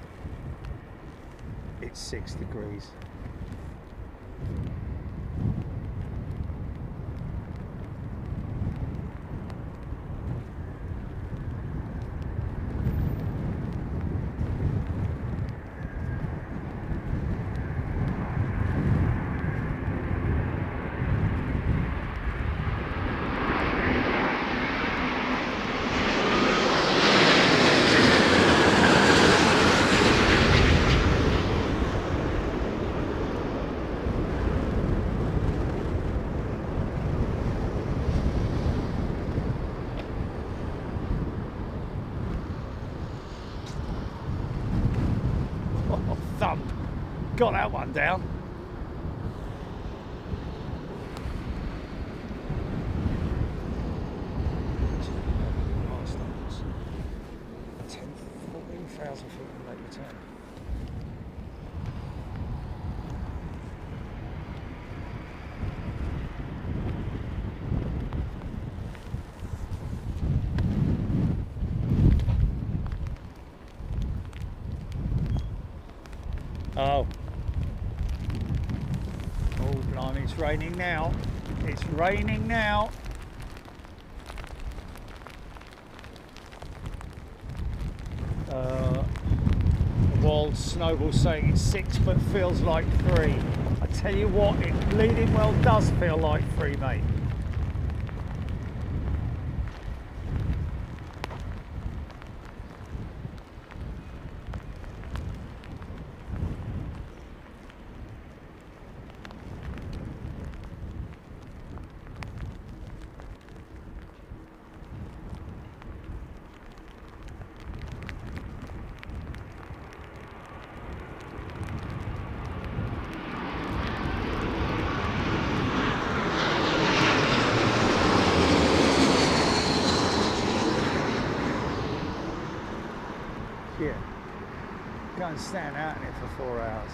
Speaker 2: It's 6 degrees. Thump. Got that one down. Milestones. 14,000 feet in late return. Oh. Oh, blimey, it's raining now. It's raining now. Wald Snowball saying it's 6 but feels like 3. I tell you what, it bleeding well does feel like 3, mate. Yeah, go and stand out in it for 4 hours.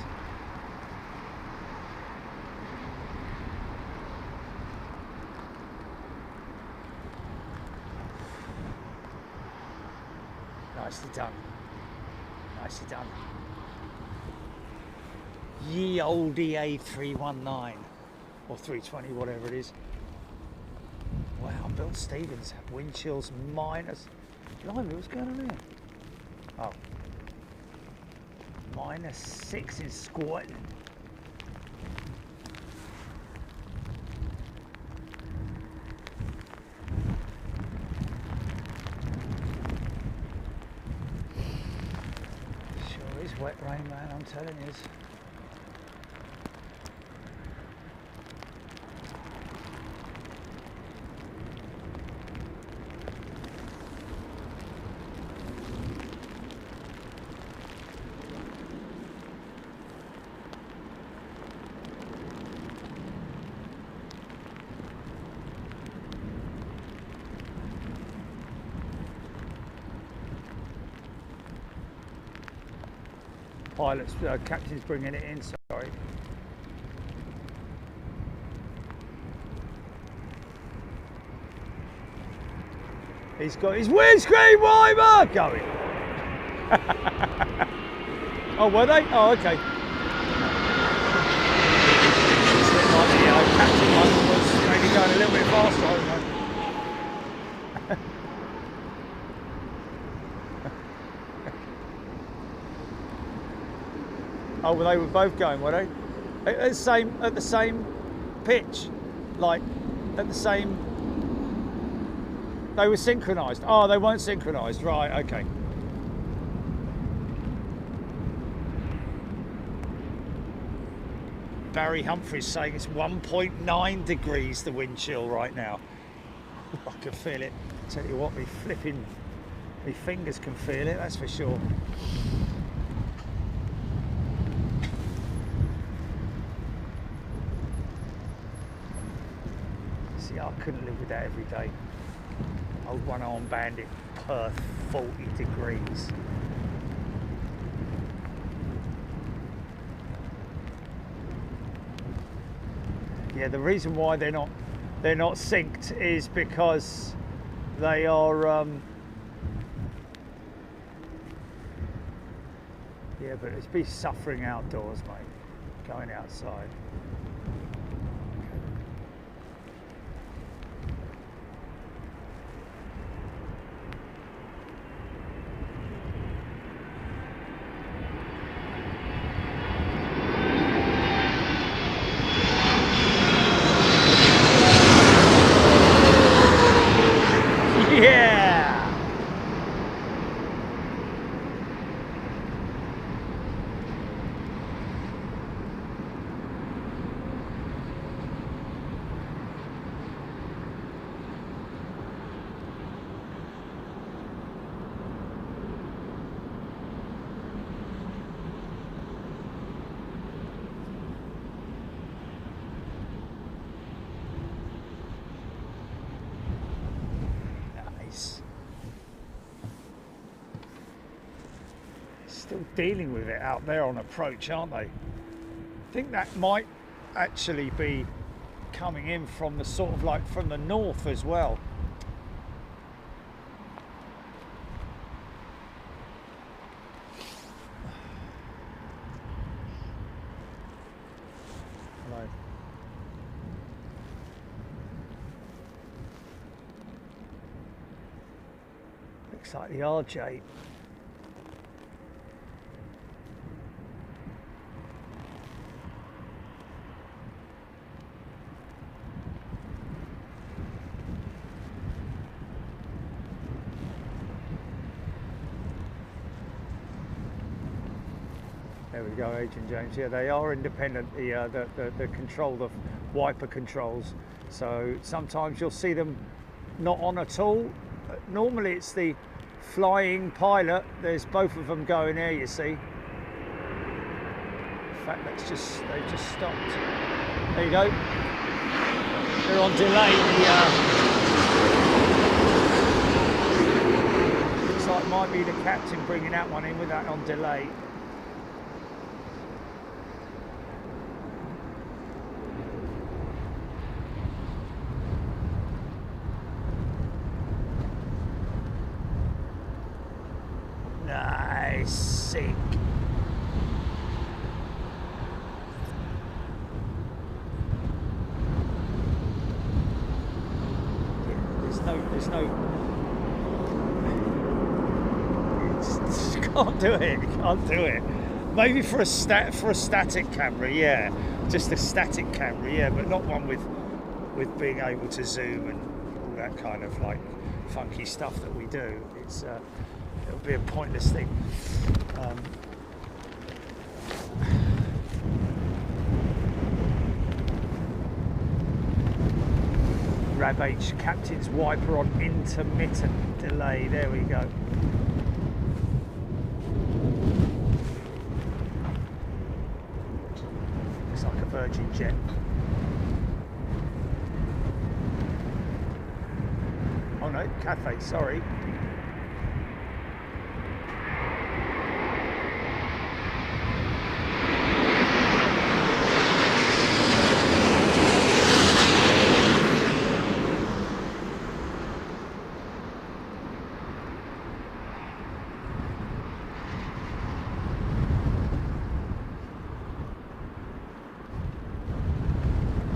Speaker 2: Nicely done. Nicely done. Ye olde A319 or 320, whatever it is. Wow, Bill Stevens, wind chills minus. Blimey, what's going on here? Oh, -6 in Scotland. Sure is wet rain, man, I'm telling you. Pilots, captain's bringing it in, sorry. He's got his windscreen wiper going. Oh, were they? Oh, okay. It's like the captain one was maybe going a little bit faster, I don't know. Oh, well, they were both going, were they? At the same pitch, like at the same. They were synchronised. Oh, they weren't synchronised, right? Okay. Barry Humphries saying it's 1.9 degrees the wind chill right now. I can feel it. Tell you what, my fingers can feel it. That's for sure. I couldn't live with that every day. Old one-arm bandit, Perth, 40 degrees. Yeah, the reason why they're not synced is because they are. Yeah, but it's be suffering outdoors, mate. Going outside. Still dealing with it out there on approach, aren't they? I think that might actually be coming in from the sort of like from the north as well. Looks like the RJ. There we go, Agent James. Yeah, they are independent, the control, the wiper controls. So sometimes you'll see them not on at all. Normally it's the flying pilot. There's both of them going there, you see. In fact, they've just stopped. There you go. They're on delay. Looks like it might be the captain bringing that one in with that on delay. Nice, sick. There's no. Can't do it. Can't do it. Maybe for a static camera, yeah. Just a static camera, yeah, but not one with being able to zoom and all that kind of like funky stuff that we do. It's it'll be a pointless thing. Rab H, captain's wiper on intermittent delay. There we go. Looks like a Virgin jet. Oh no, Cathay, sorry.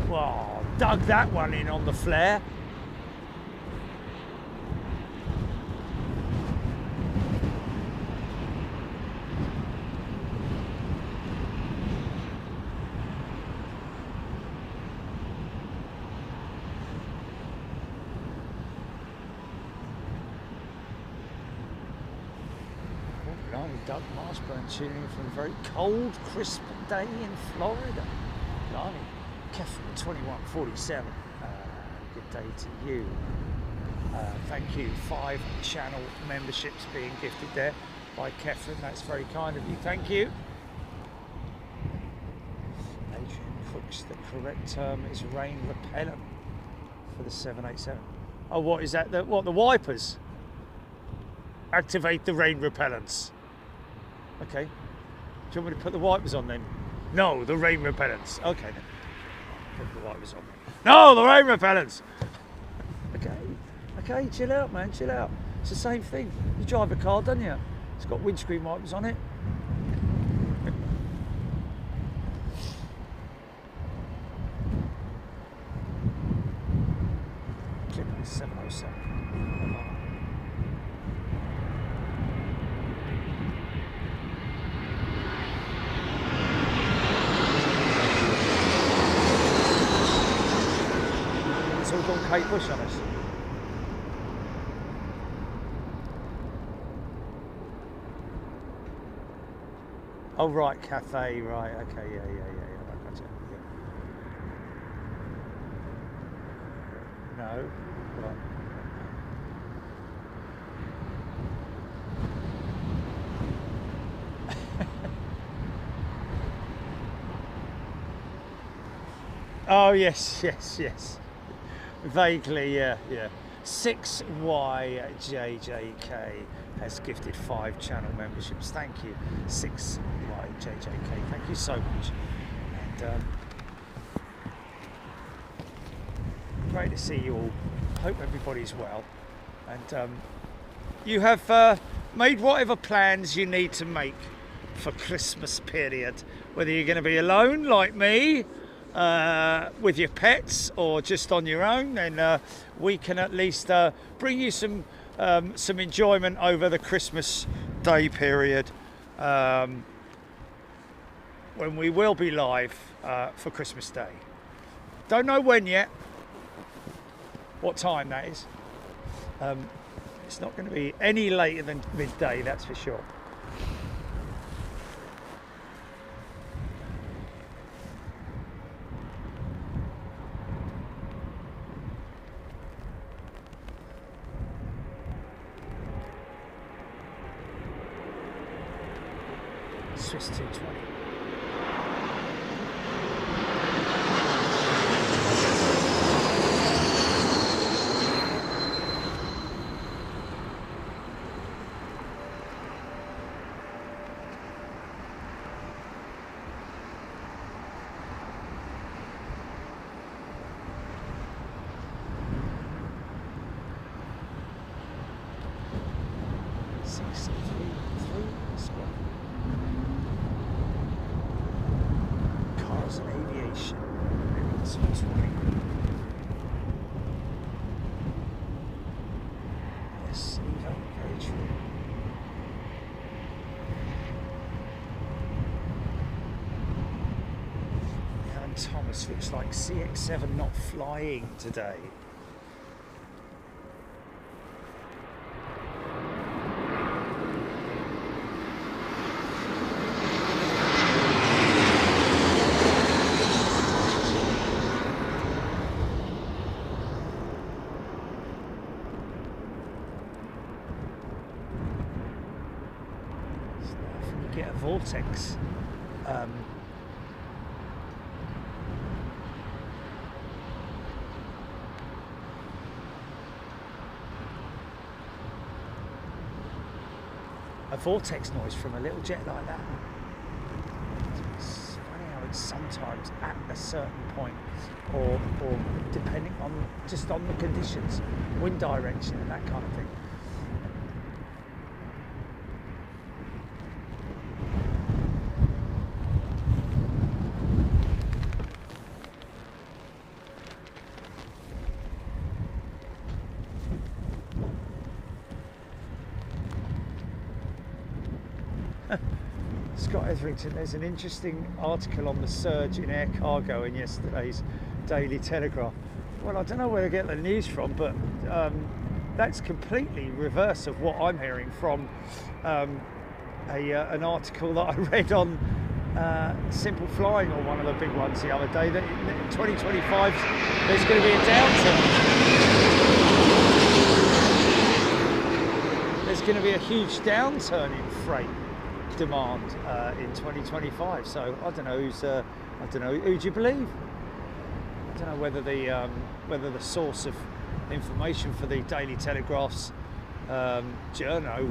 Speaker 2: Well, dug that one in on the flare. Doug Marsburn tuning in from a very cold, crisp day in Florida. Blimey. Kef 2147, good day to you. Thank you. 5 channel memberships being gifted there by Kefren. That's very kind of you. Thank you. Adrian Cooks, the correct term is rain repellent for the 787. Oh, what is that? The wipers? Activate the rain repellents. Okay. Do you want me to put the wipers on then? No, the rain repellents. Okay then. Put the wipers on. No, the rain repellents. Okay, chill out, man, chill out. It's the same thing. You drive a car, don't you? It's got windscreen wipers on it. Clip 707. Kate Bush on us. Oh right, Cathay, right, okay, yeah, I got you. Yeah. No, right. Oh yes. Vaguely, yeah. 6YJJK has gifted 5 channel memberships. Thank you, 6YJJK. Thank you so much. And great to see you all. Hope everybody's well. And you have made whatever plans you need to make for Christmas period. Whether you're going to be alone like me, with your pets or just on your own, then we can at least bring you some some enjoyment over the Christmas Day period, when we will be live for Christmas Day. Don't know when yet, what time that is. It's not going to be any later than midday, that's for sure. Swiss 220. Aviation. Emirates A380. Yes, very true. Alan Thomas looks like CX7 not flying today. Get a vortex. A vortex noise from a little jet like that. It's funny how it's sometimes at a certain point, or depending on just on the conditions, wind direction and that kind of thing. Scott Etherington, there's an interesting article on the surge in air cargo in yesterday's Daily Telegraph. Well, I don't know where to get the news from, but that's completely reverse of what I'm hearing from an article that I read on Simple Flying, or one of the big ones the other day, that in 2025 there's going to be a downturn. There's going to be a huge downturn in freight demand in 2025. So I don't know who do you believe? I don't know whether the source of information for the Daily Telegraph's journo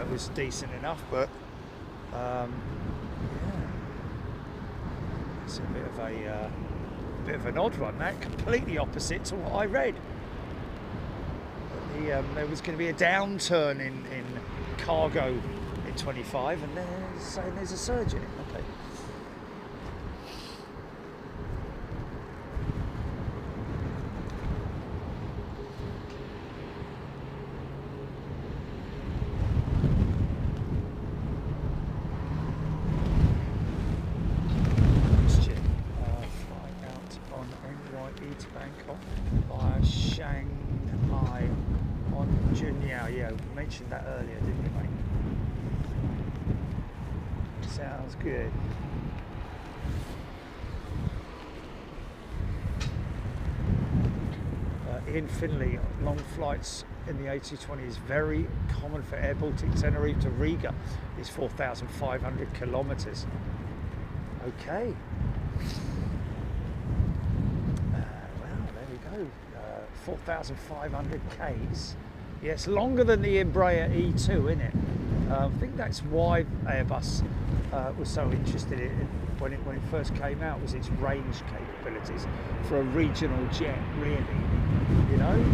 Speaker 2: was decent enough, but yeah, it's a bit of an odd one. That completely opposite to what I read. There was going to be a downturn in cargo 25, and they're saying there's a surge in it. Okay. Flying out on NYE to Bangkok via Shanghai on Junyao. Yeah, we mentioned that earlier, didn't we, mate? Sounds good. In Finley, long flights in the A220 is very common for Air Baltic Tenerife to Riga. It's 4,500 kilometres. Okay. Well, there we go. 4,500 Ks. Yeah, it's longer than the Embraer E2, isn't it? I think that's why Airbus was so interested in it when it first came out, was its range capabilities for a regional jet, really, you know?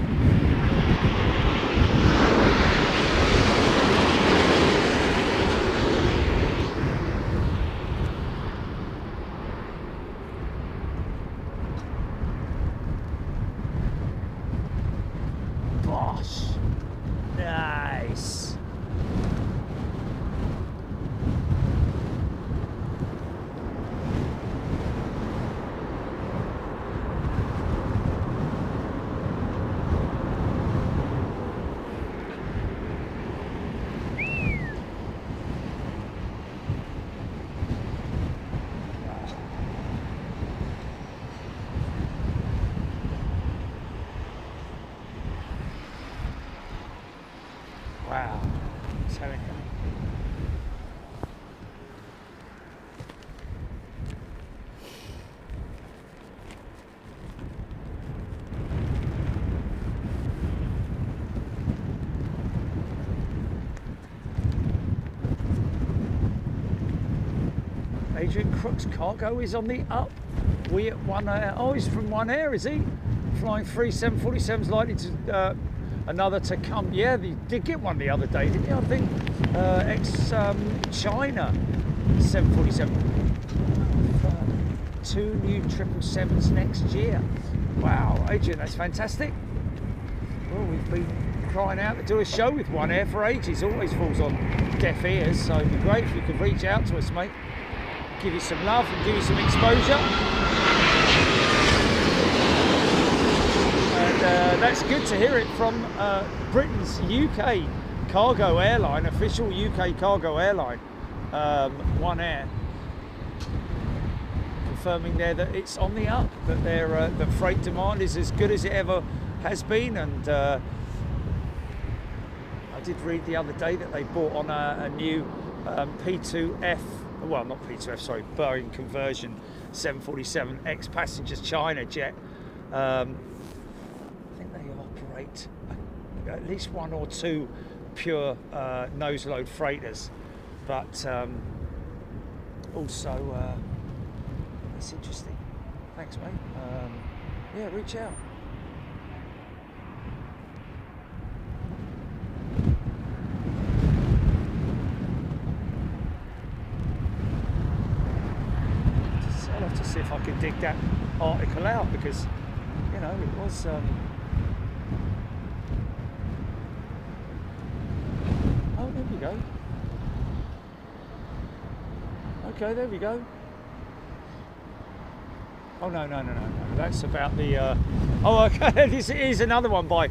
Speaker 2: Bosh. Nah. Adrian Crook's cargo is on the up. We at One Air. Oh, he's from One Air, is he? Flying 3 747s, likely to another to come. Yeah, they did get one the other day, didn't you? I think ex-China 747. 2 new 777s next year. Wow, Adrian, that's fantastic. Well, we've been crying out to do a show with One Air for ages. Always falls on deaf ears, so it'd be great if you could reach out to us, mate. Give you some love and give you some exposure. And that's good to hear it from Britain's UK cargo airline, official UK cargo airline, One Air. Confirming there that it's on the up, that the freight demand is as good as it ever has been, and I did read the other day that they bought on a new P2F, well not P2F, sorry, Boeing conversion 747 ex-passengers China jet. I think they operate at least 1 or 2 pure nose load freighters, but also it's interesting. Thanks, mate. Yeah, reach out. I'll have to see if I can dig that article out, because you know it was. Oh, there we go. Okay, there we go. Oh no! That's about the. Oh, okay. This is another one by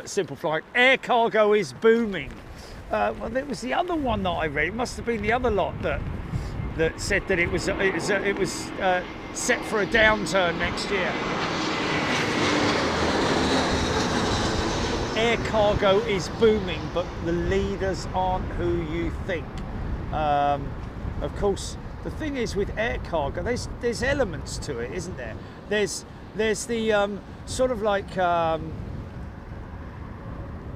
Speaker 2: Simple Flight. Air cargo is booming. Well, there was the other one that I read. It must have been the other lot that said that it was set for a downturn next year. Air cargo is booming, but the leaders aren't who you think. Of course. The thing is with air cargo, there's elements to it, isn't there? There's the sort of like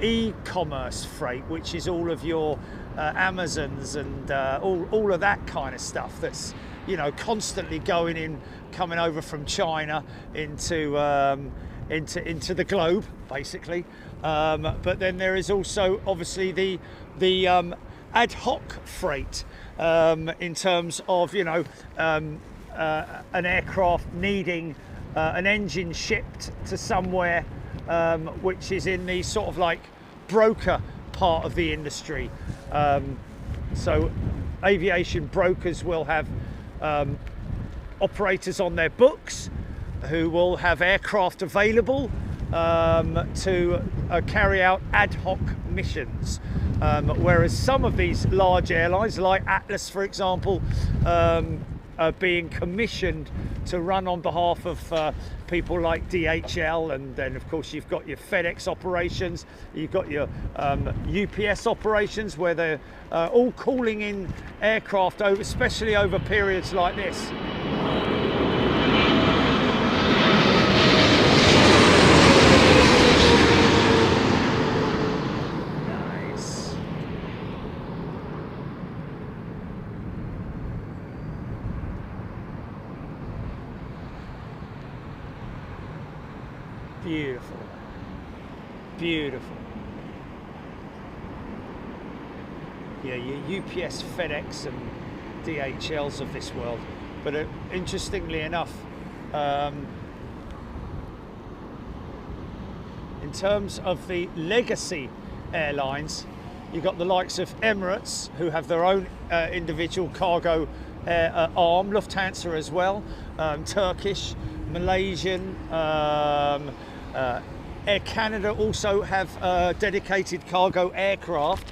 Speaker 2: e-commerce freight, which is all of your Amazons and all of that kind of stuff. That's, you know, constantly coming over from China into the globe, basically. But then there is also obviously the ad hoc freight. In terms of, you know, an aircraft needing an engine shipped to somewhere which is in the sort of like broker part of the industry. So aviation brokers will have operators on their books who will have aircraft available to carry out ad hoc missions. Whereas some of these large airlines, like Atlas, for example, are being commissioned to run on behalf of people like DHL, and then of course you've got your FedEx operations, you've got your UPS operations, where they're all calling in aircraft over, especially over periods like this. Beautiful, beautiful. Yeah, your UPS, FedEx and DHLs of this world. But interestingly enough, in terms of the legacy airlines, you've got the likes of Emirates, who have their own individual cargo arm, Lufthansa as well, Turkish, Malaysian, Air Canada also have dedicated cargo aircraft,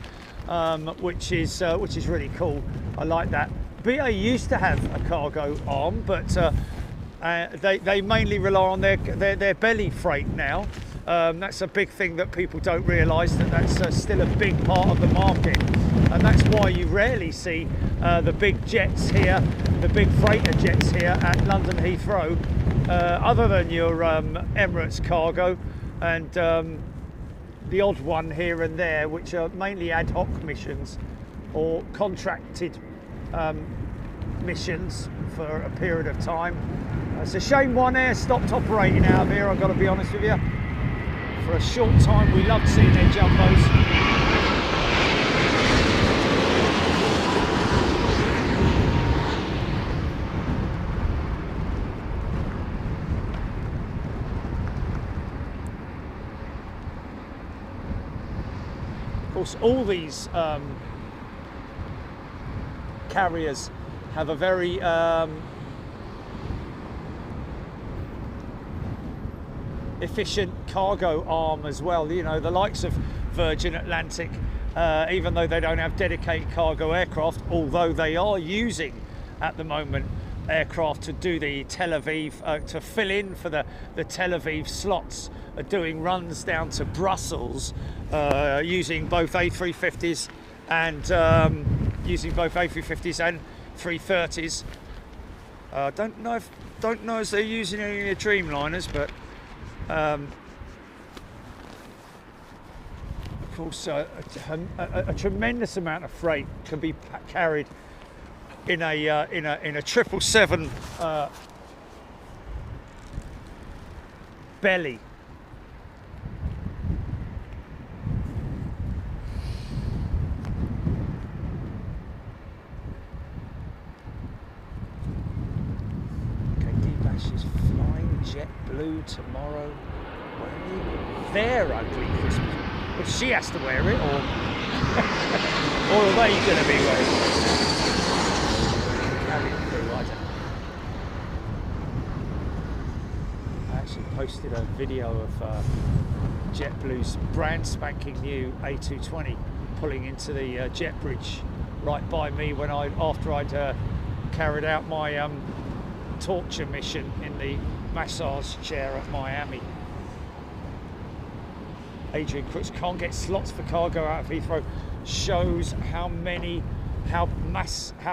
Speaker 2: which is really cool. I like that. BA used to have a cargo arm, but they mainly rely on their belly freight now. That's a big thing that people don't realise, that's still a big part of the market, and that's why you rarely see the big jets here, the big freighter jets here at London Heathrow, other than your Emirates cargo and the odd one here and there, which are mainly ad hoc missions or contracted missions for a period of time. It's a shame One Air stopped operating out of here, I've got to be honest with you. For a short time we loved seeing their jumbos. Of course, all these carriers have a very efficient cargo arm as well. You know, the likes of Virgin Atlantic, even though they don't have dedicated cargo aircraft, although they are using at the moment aircraft to do the Tel Aviv, to fill in for the Tel Aviv slots, doing runs down to Brussels, using both A350s and using both A350s and 330s. Don't know if they're using any of the Dreamliners, but of course a tremendous amount of freight can be carried in a 777 belly. Is flying JetBlue tomorrow. Wearing their ugly Christmas. But she has to wear it, or are they going to be wearing it? Carry it through, I don't know. I actually posted a video of JetBlue's brand spanking new A220 pulling into the jet bridge right by me when after I'd carried out my torture mission in the massage chair at Miami. Adrian Crooks can't get slots for cargo out of Heathrow. Shows how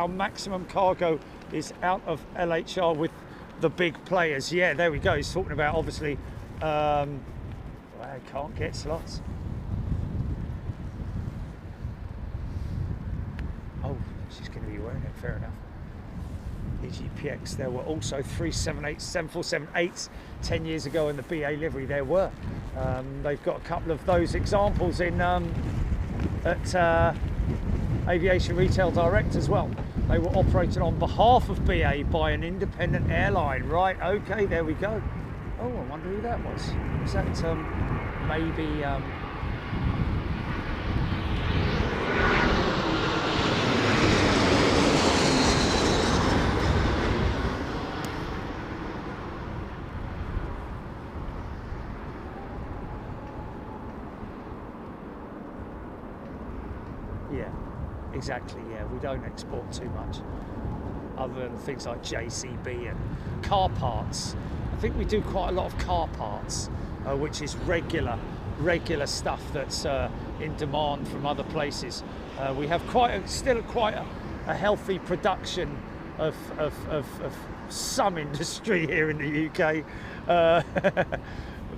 Speaker 2: maximum cargo is out of LHR with the big players. Yeah, there we go. He's talking about obviously well, can't get slots. Oh, she's going to be wearing it. Fair enough. EGPX, there were also 747-8s 10 years ago in the BA livery. There were. They've got a couple of those examples in at Aviation Retail Direct as well. They were operated on behalf of BA by an independent airline. Right, okay, there we go. Oh, I wonder who that was. Was that maybe... Yeah, exactly, yeah, we don't export too much other than things like JCB and car parts. I think we do quite a lot of car parts, which is regular stuff that's in demand from other places. We have still quite a healthy production of some industry here in the UK,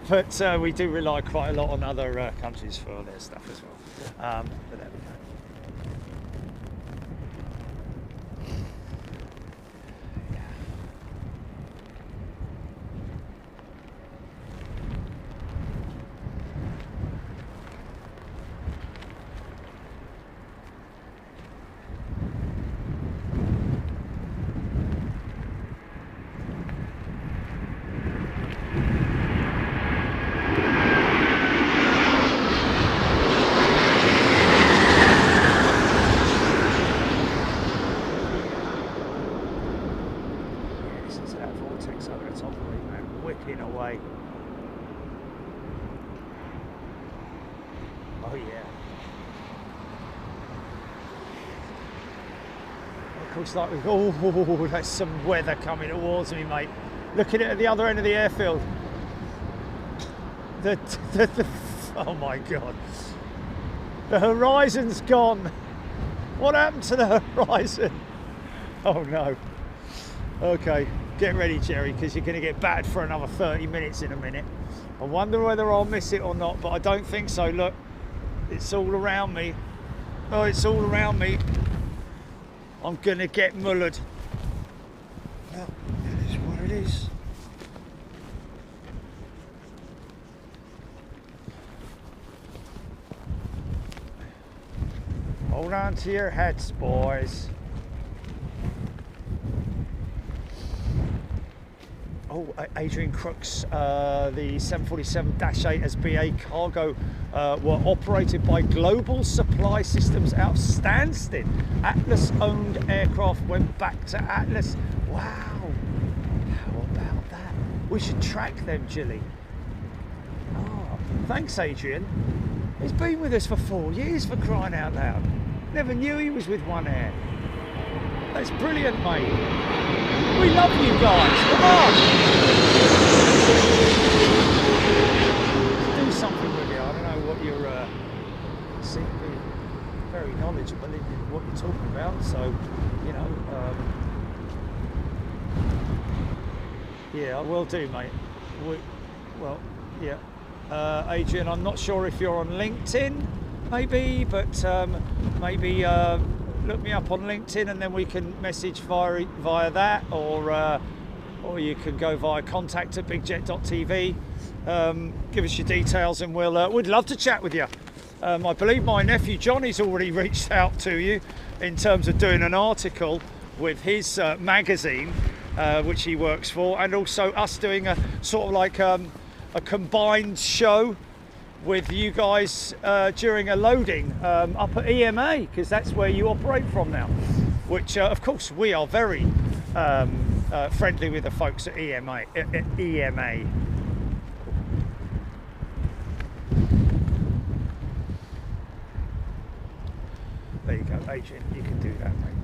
Speaker 2: but we do rely quite a lot on other countries for their stuff as well. But there we go. Oh yeah. Of course, like we've oh, there's some weather coming towards me, mate. Looking at the other end of the airfield. Oh my God. The horizon's gone. What happened to the horizon? Oh no. Okay, get ready, Jerry, because you're going to get battered for another 30 minutes in a minute. I wonder whether I'll miss it or not, but I don't think so. Look, it's all around me. Oh, it's all around me. I'm going to get mullered. Hold on to your hats, boys. Oh, Adrian Crooks, the 747-8 as BA cargo were operated by Global Supply Systems out of Stansted. Atlas-owned aircraft went back to Atlas. Wow, how about that? We should track them, Jilly. Oh, thanks, Adrian. He's been with us for 4 years, for crying out loud. Never knew he was with One Air. That's brilliant, mate. We love you guys. Come on. Do something with it. I don't know what you're. Seem to be very knowledgeable in what you're talking about. So, you know. Yeah, I will do, mate. Well, yeah. Adrian, I'm not sure if you're on LinkedIn, maybe, but maybe. Look me up on LinkedIn and then we can message via that, or you can go via contact@bigjet.tv. Give us your details and we'd love to chat with you. I believe my nephew Johnny's already reached out to you in terms of doing an article with his magazine, which he works for, and also us doing a sort of like a combined show with you guys during a loading up at EMA, because that's where you operate from now, which of course we are very friendly with the folks at EMA. There you go, Adrian, you can do that, mate.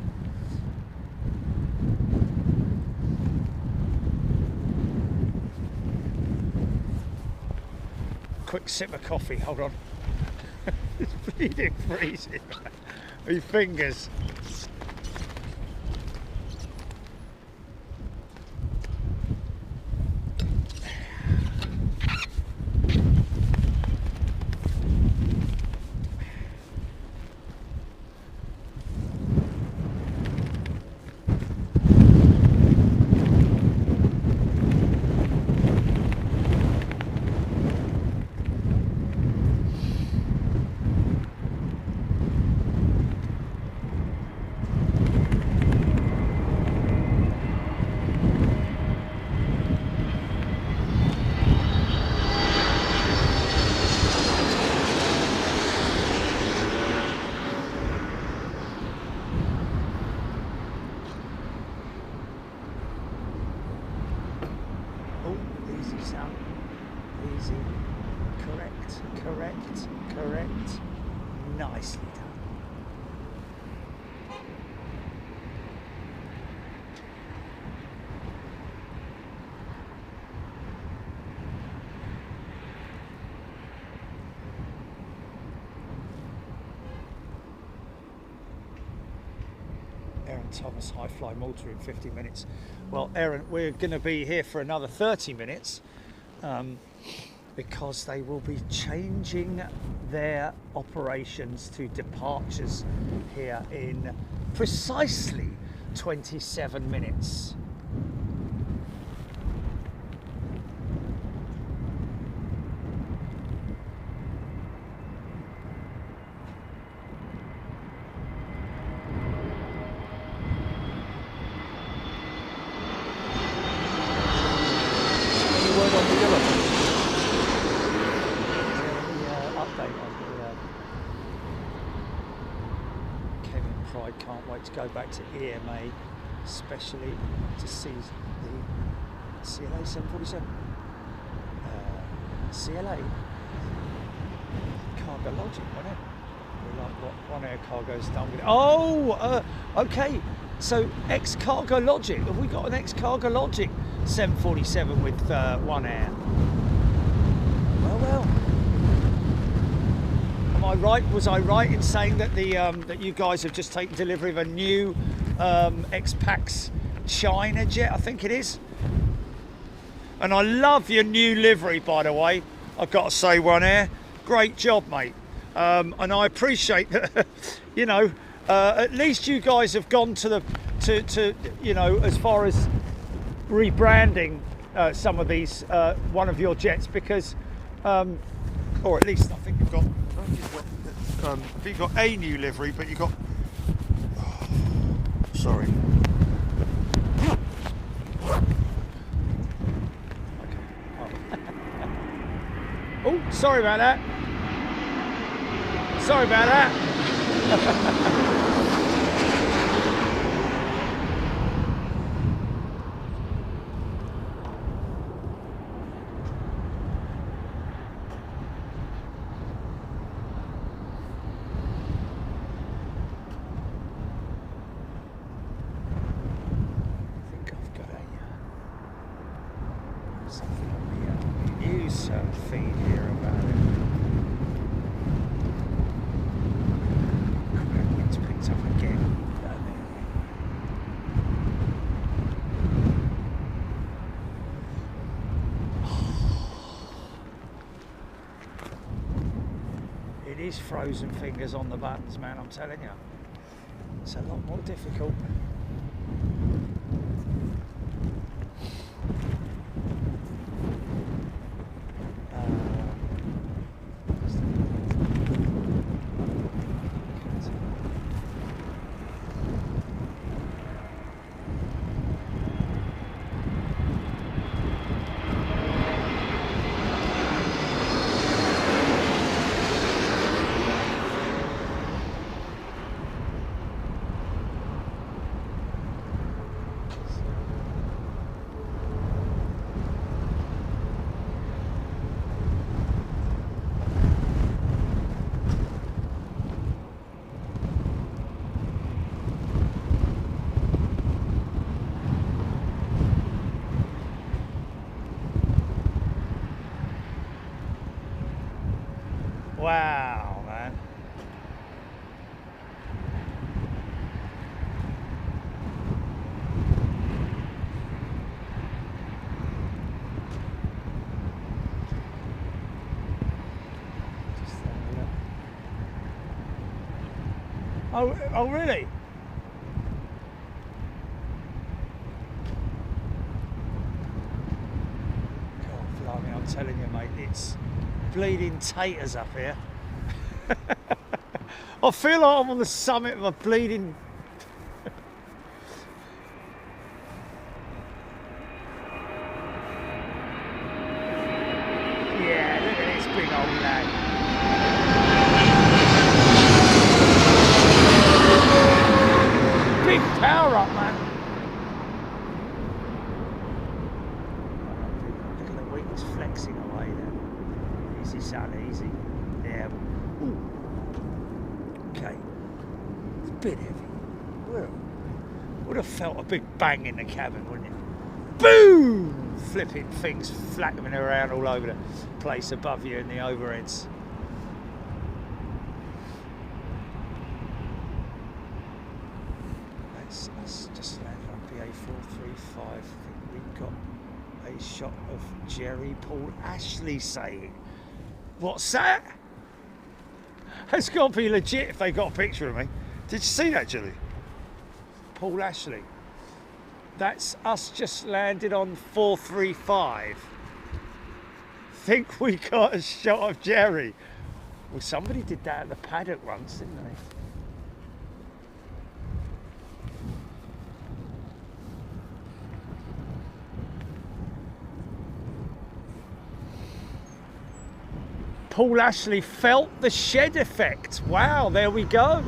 Speaker 2: Quick sip of coffee, hold on. It's bleeding freezing. My fingers. Correct. Nicely done. Aaron Thomas, High Fly Malta in 50 minutes. Well, Aaron, we're going to be here for another 30 minutes. Because they will be changing their operations to departures here in precisely 27 minutes. Go back to EMA, especially to see the CLA 747. CLA Cargo Logic, wasn't it? We like what One Air Cargo's done with it. Oh, okay. So ex-Cargo Logic. Have we got an ex-Cargo Logic 747 with One Air? Well. Am I right? Was I right in saying that the that you guys have just taken delivery of a new X-Pax China jet? I think it is. And I love your new livery, by the way. I've got to say, One Air, great job, mate. And I appreciate that. You know, at least you guys have gone to you know, as far as rebranding some of these one of your jets, because or at least I think we've got I think you've got a new livery, but you've got... Oh, sorry. Oh, sorry about that. Sorry about that. Feed here about it. It's picked up again. It is frozen fingers on the buttons, man, I'm telling you. It's a lot more difficult. Wow, man. Oh, really? God, blimey, I'm telling you, mate, it's bleeding taters up here. I feel like I'm on the summit of a bleeding... Yeah, look at this big old lad. Big power up, man. Look at the wings flexing away there. Easy, son, easy. Yeah. Ooh. Okay. It's a bit heavy. Would have felt a big bang in the cabin, wouldn't you? Boom! Flipping things flapping around all over the place above you in the overheads. Let's just landed on BA435. I think we've got a shot of Jerry Paul Ashley saying, "What's that?" It's got to be legit if they got a picture of me. Did you see that, Julie? Paul Ashley. That's us just landed on 435. Think we got a shot of Jerry. Well, somebody did that at the paddock once, didn't they? Paul Ashley felt the shed effect. Wow, there we go.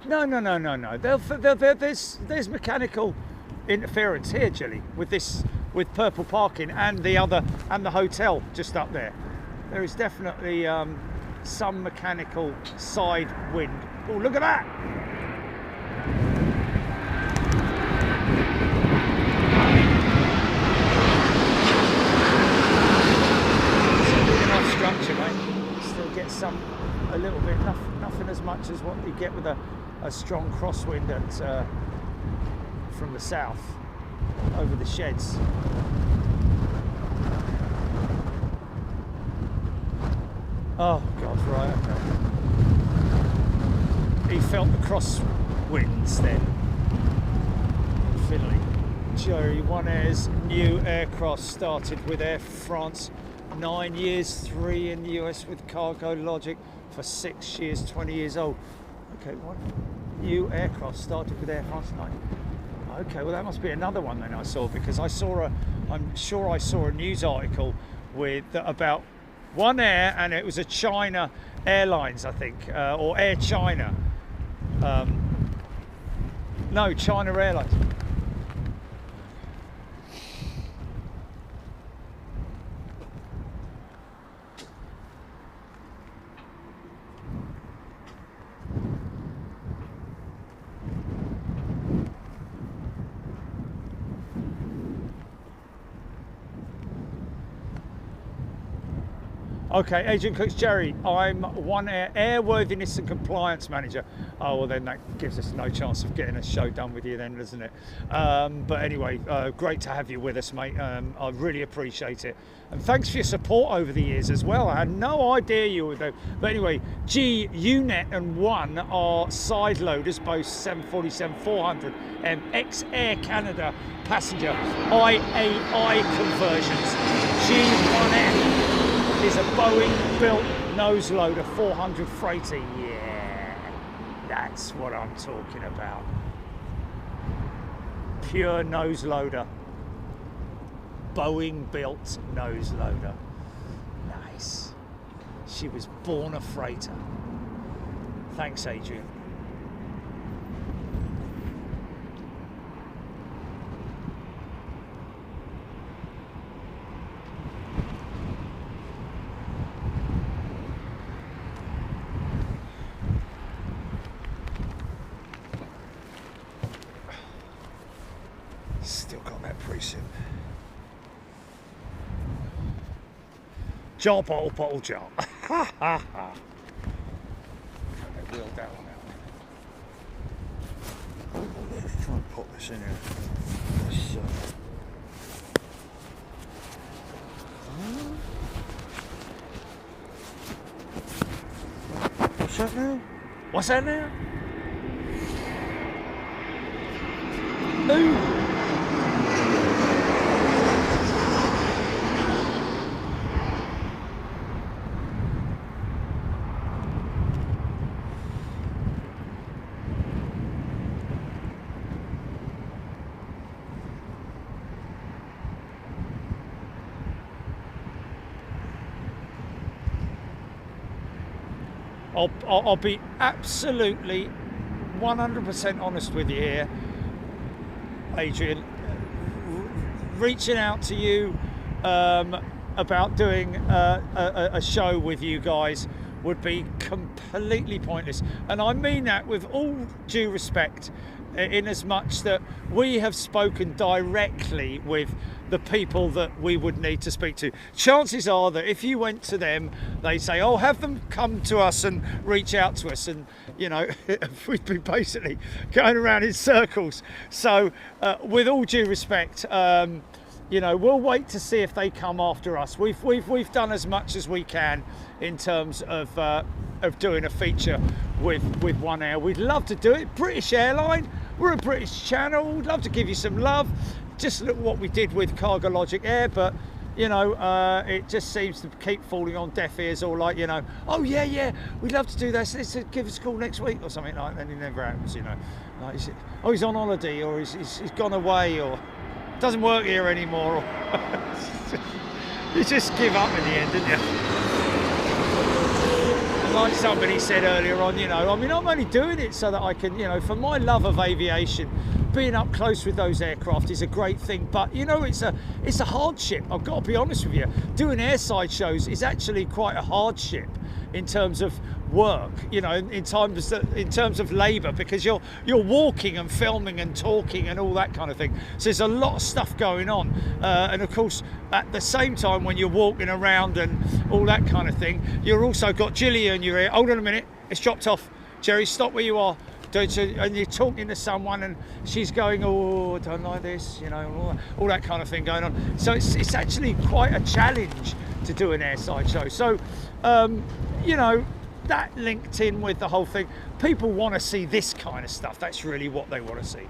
Speaker 2: No. There's mechanical interference here, Jilly, with purple parking and the hotel just up there. There is definitely some mechanical side wind. Oh, look at that! Structure, mate. Still get a little bit, nothing as much as what you get with a strong crosswind from the south over the sheds. Oh God, right, okay. He felt the crosswinds then. Finley. Jerry, One Air's new aircraft started with Air France, 9 years, 3 in the US with Cargo Logic for 6 years, 20 years old. Okay, what new aircraft started with Air France 9? Okay, well that must be another one then I saw, because I'm sure I saw a news article with about One Air, and it was a China Airlines, I think, or Air China. No, China Airlines. Okay, Agent Cooks, Jerry, I'm One Air Airworthiness and Compliance Manager. Oh, well then that gives us no chance of getting a show done with you then, doesn't it? But anyway, great to have you with us, mate. I really appreciate it. And thanks for your support over the years as well. I had no idea you were there. But anyway, G, UNET and One are side loaders, both 747-400 ex Air Canada passenger IAI conversions. G1N is a Boeing-built nose loader 400 freighter. Yeah, that's what I'm talking about. Pure nose loader. Boeing-built nose loader. Nice. She was born a freighter. Thanks, Adrian. Still got that precinct. Jar bottle jar. Ha ha ha. Wheeled that one out. Let's try and pop this in here. What's that now? What's that now? Ooh. I'll be absolutely 100% honest with you here, Adrian. Reaching out to you about doing a show with you guys would be completely pointless, and I mean that with all due respect, in as much that we have spoken directly with the people that we would need to speak to. Chances are that if you went to them, they say, oh, have them come to us and reach out to us, and you know, we'd be basically going around in circles. So with all due respect, you know, we'll wait to see if they come after us. We've done as much as we can in terms of doing a feature with One Air. We'd love to do it. British airline, we're a British channel. We'd love to give you some love. Just look what we did with Cargo Logic Air, but you know, it just seems to keep falling on deaf ears, or like, you know, oh yeah, we'd love to do this. Let's give us a call next week or something like that. And it never happens, you know. Like, oh, he's on holiday, or he's gone away, or doesn't work here anymore. Or you just give up in the end, didn't you? Like somebody said earlier on, you know, I mean, I'm only doing it so that I can, you know, for my love of aviation, being up close with those aircraft is a great thing. But you know, it's a hardship. I've got to be honest with you. Doing airside shows is actually quite a hardship in terms of work, you know, in terms of labour, because you're walking and filming and talking and all that kind of thing. So there's a lot of stuff going on, and of course at the same time when you're walking around and all that kind of thing, you're also got Gillian in your ear. Hold on a minute, it's dropped off. Jerry, stop where you are. And you're talking to someone and she's going, oh, I don't like this, you know, all that kind of thing going on. So it's actually quite a challenge to do an airside show. So you know, that linked in with the whole thing. People want to see this kind of stuff. That's really what they want to see.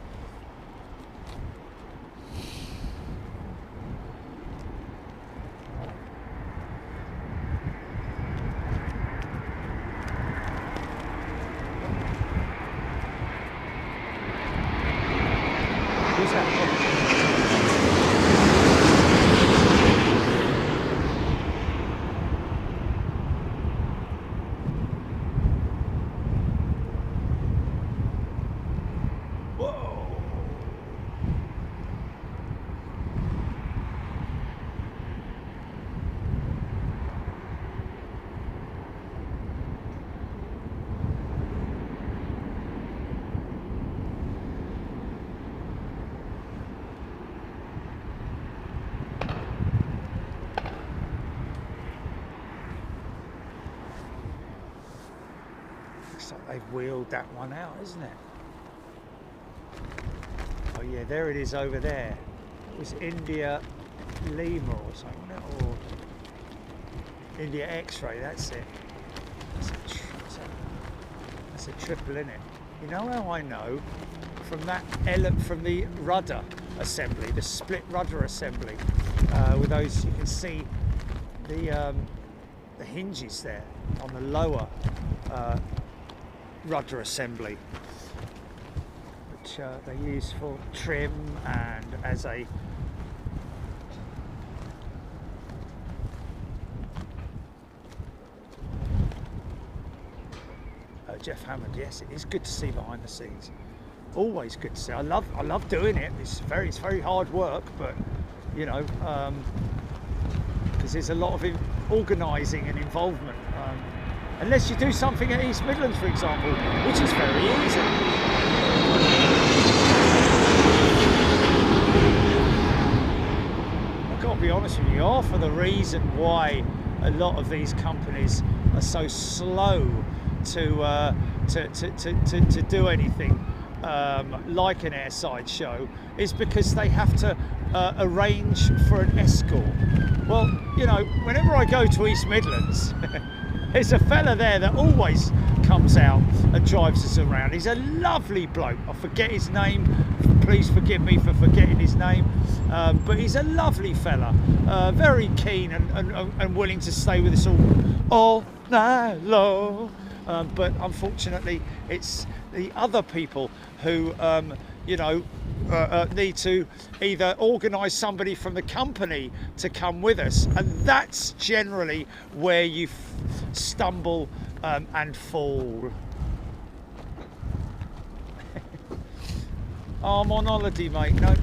Speaker 2: Looks like they've wheeled that one out, isn't it? Oh yeah, there it is over there. It was India Lima or something, wasn't it? Or India X-ray, that's it. That's a triple, isn't it? You know how I know? From the rudder assembly, the split rudder assembly, with those, you can see the hinges there on the lower rudder assembly, which they use for trim and as a Jeff Hammond. Yes, it is good to see behind the scenes. Always good to see. I love doing it. It's very hard work, but you know, because there's a lot of organising and involvement. Unless you do something at East Midlands, for example, which is very easy. I've got to be honest with you, half of the reason why a lot of these companies are so slow to do anything like an airside show is because they have to arrange for an escort. Well, you know, whenever I go to East Midlands, there's a fella there that always comes out and drives us around. He's a lovely bloke. I forget his name. Please forgive me for forgetting his name. But he's a lovely fella, very keen and willing to stay with us all night long. But unfortunately, it's the other people who, you know, need to either organise somebody from the company to come with us, and that's generally where you stumble and fall. Oh, I'm on holiday, mate. No.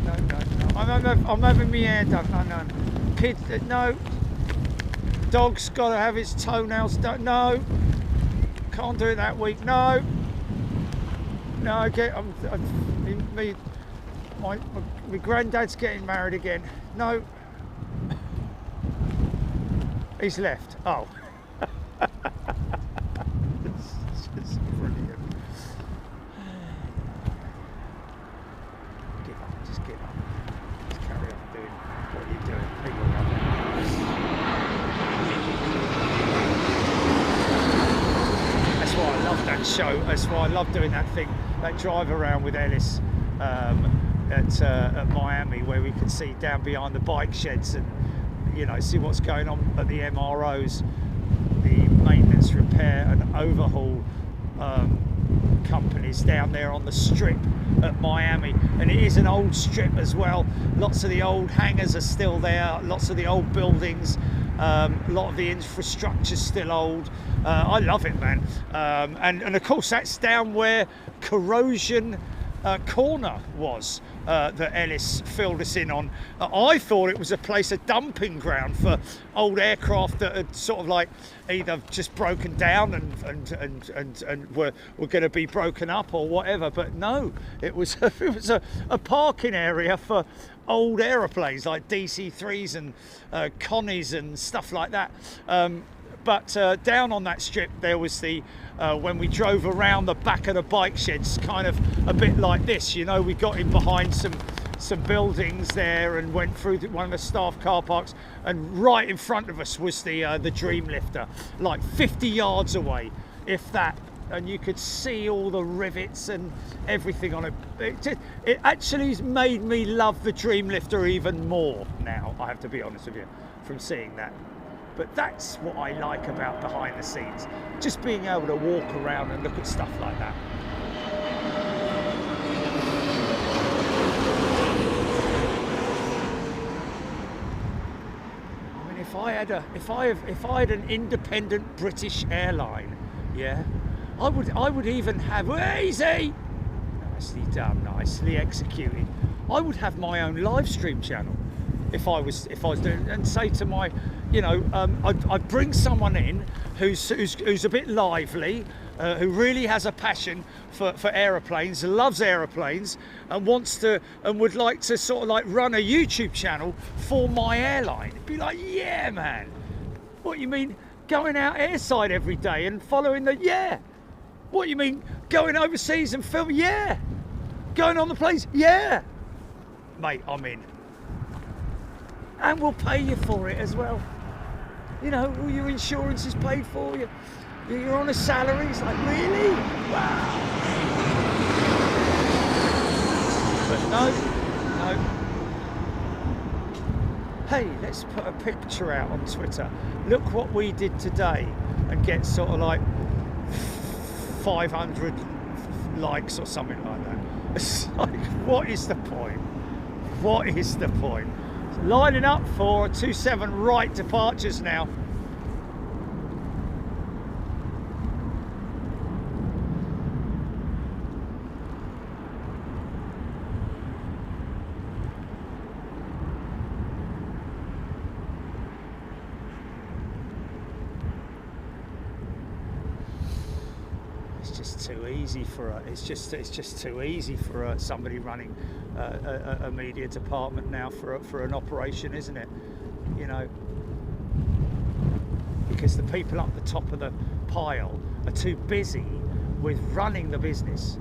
Speaker 2: I'm having my hair done. No. Kid, no. Dog's got to have its toenails done. No. Can't do it that week. No. Okay. My granddad's getting married again. No. He's left. Oh. It's brilliant. Just give up. Just carry on doing what you're doing. That's why I love that show. That's why I love doing that thing, that drive around with Ellis at Miami, where we can see down behind the bike sheds and, you know, see what's going on at the MROs, the maintenance, repair and overhaul companies down there on the strip at Miami. And it is an old strip as well. Lots of the old hangars are still there, lots of the old buildings, a lot of the infrastructure's still old. I love it, man. And of course that's down where Corrosion Corner was, that Ellis filled us in on. I thought it was a place, a dumping ground for old aircraft that had sort of like either just broken down and were going to be broken up or whatever, but no, it was a parking area for old aeroplanes like DC-3s and Connies and stuff like that. But down on that strip there was the when we drove around the back of the bike sheds, kind of a bit like this, you know, we got in behind some buildings there and went through one of the staff car parks, and right in front of us was the Dreamlifter, like 50 yards away, if that, and you could see all the rivets and everything on it. It actually has made me love the Dreamlifter even more now, I have to be honest with you, from seeing that. But that's what I like about behind the scenes, just being able to walk around and look at stuff like that. I mean, if I had an independent British airline, yeah, I would even have, easy, nicely done, nicely executed. I would have my own live stream channel if I was doing, and say to my, you know, I'd bring someone in who's a bit lively, who really has a passion for aeroplanes, loves aeroplanes, and wants to, and would like to sort of like run a YouTube channel for my airline. It'd be like, yeah, man. What you mean, going out airside every day and following the, yeah. What, you mean going overseas and filming? Yeah. Going on the planes? Yeah. Mate, I'm in. And we'll pay you for it as well. You know, all your insurance is paid for. You're on a salary. It's like, really? Wow. But no. Hey, let's put a picture out on Twitter. Look what we did today and get sort of like 500 likes or something like that. It's like, what is the point? What is the point? Lining up for 27 right departures now. Too easy for it's just too easy for somebody running a media department now for an operation, isn't it? You know, because the people up the top of the pile are too busy with running the business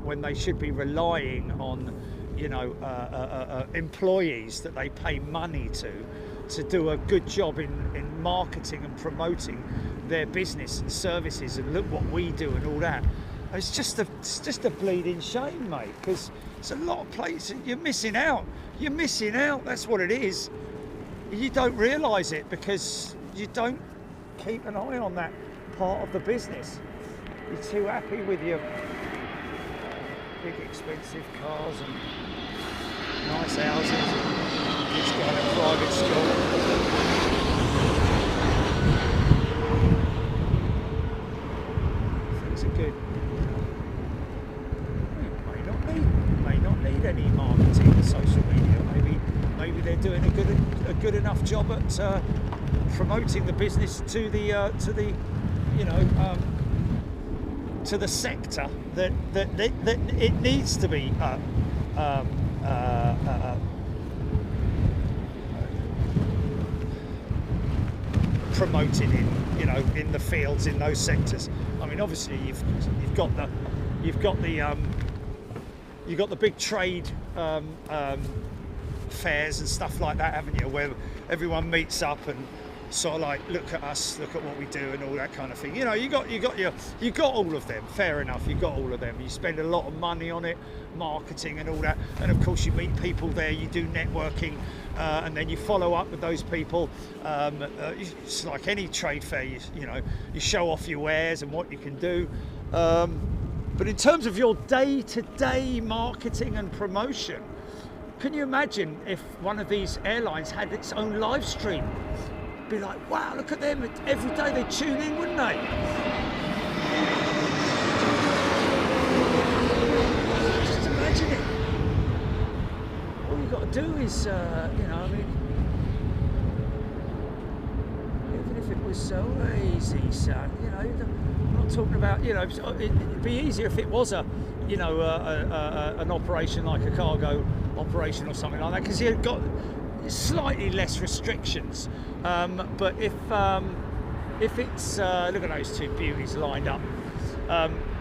Speaker 2: when they should be relying on, you know, employees that they pay money to do a good job in marketing and promoting their business and services, and look what we do and all that. It's just a bleeding shame, mate, because it's a lot of places you're missing out. You're missing out. That's what it is. You don't realise it because you don't keep an eye on that part of the business. You're too happy with your big expensive cars and nice houses and kids going to private school. Good. May not need any marketing and social media. Maybe they're doing a good enough job at promoting the business to the you know, to the sector that it needs to be promoted in, you know, in the fields, in those sectors. I mean, obviously you've got the big trade fairs and stuff like that, haven't you? Where everyone meets up and sort of like, look at us, look at what we do, and all that kind of thing. You know, you got all of them. Fair enough, you got all of them. You spend a lot of money on it, marketing and all that, and of course you meet people there. You do networking, and then you follow up with those people. It's like any trade fair. You know, you show off your wares and what you can do. But in terms of your day-to-day marketing and promotion, can you imagine if one of these airlines had its own live stream? Be like, wow, look at them, every day they tune in, wouldn't they? Just imagine it. All you've got to do is, you know, I mean, even if it was so easy, son, you know, I'm not talking about, you know, it'd be easier if it was a, you know, an operation like a cargo operation or something like that, because you've got slightly less restrictions, but if it's look at those two beauties lined up.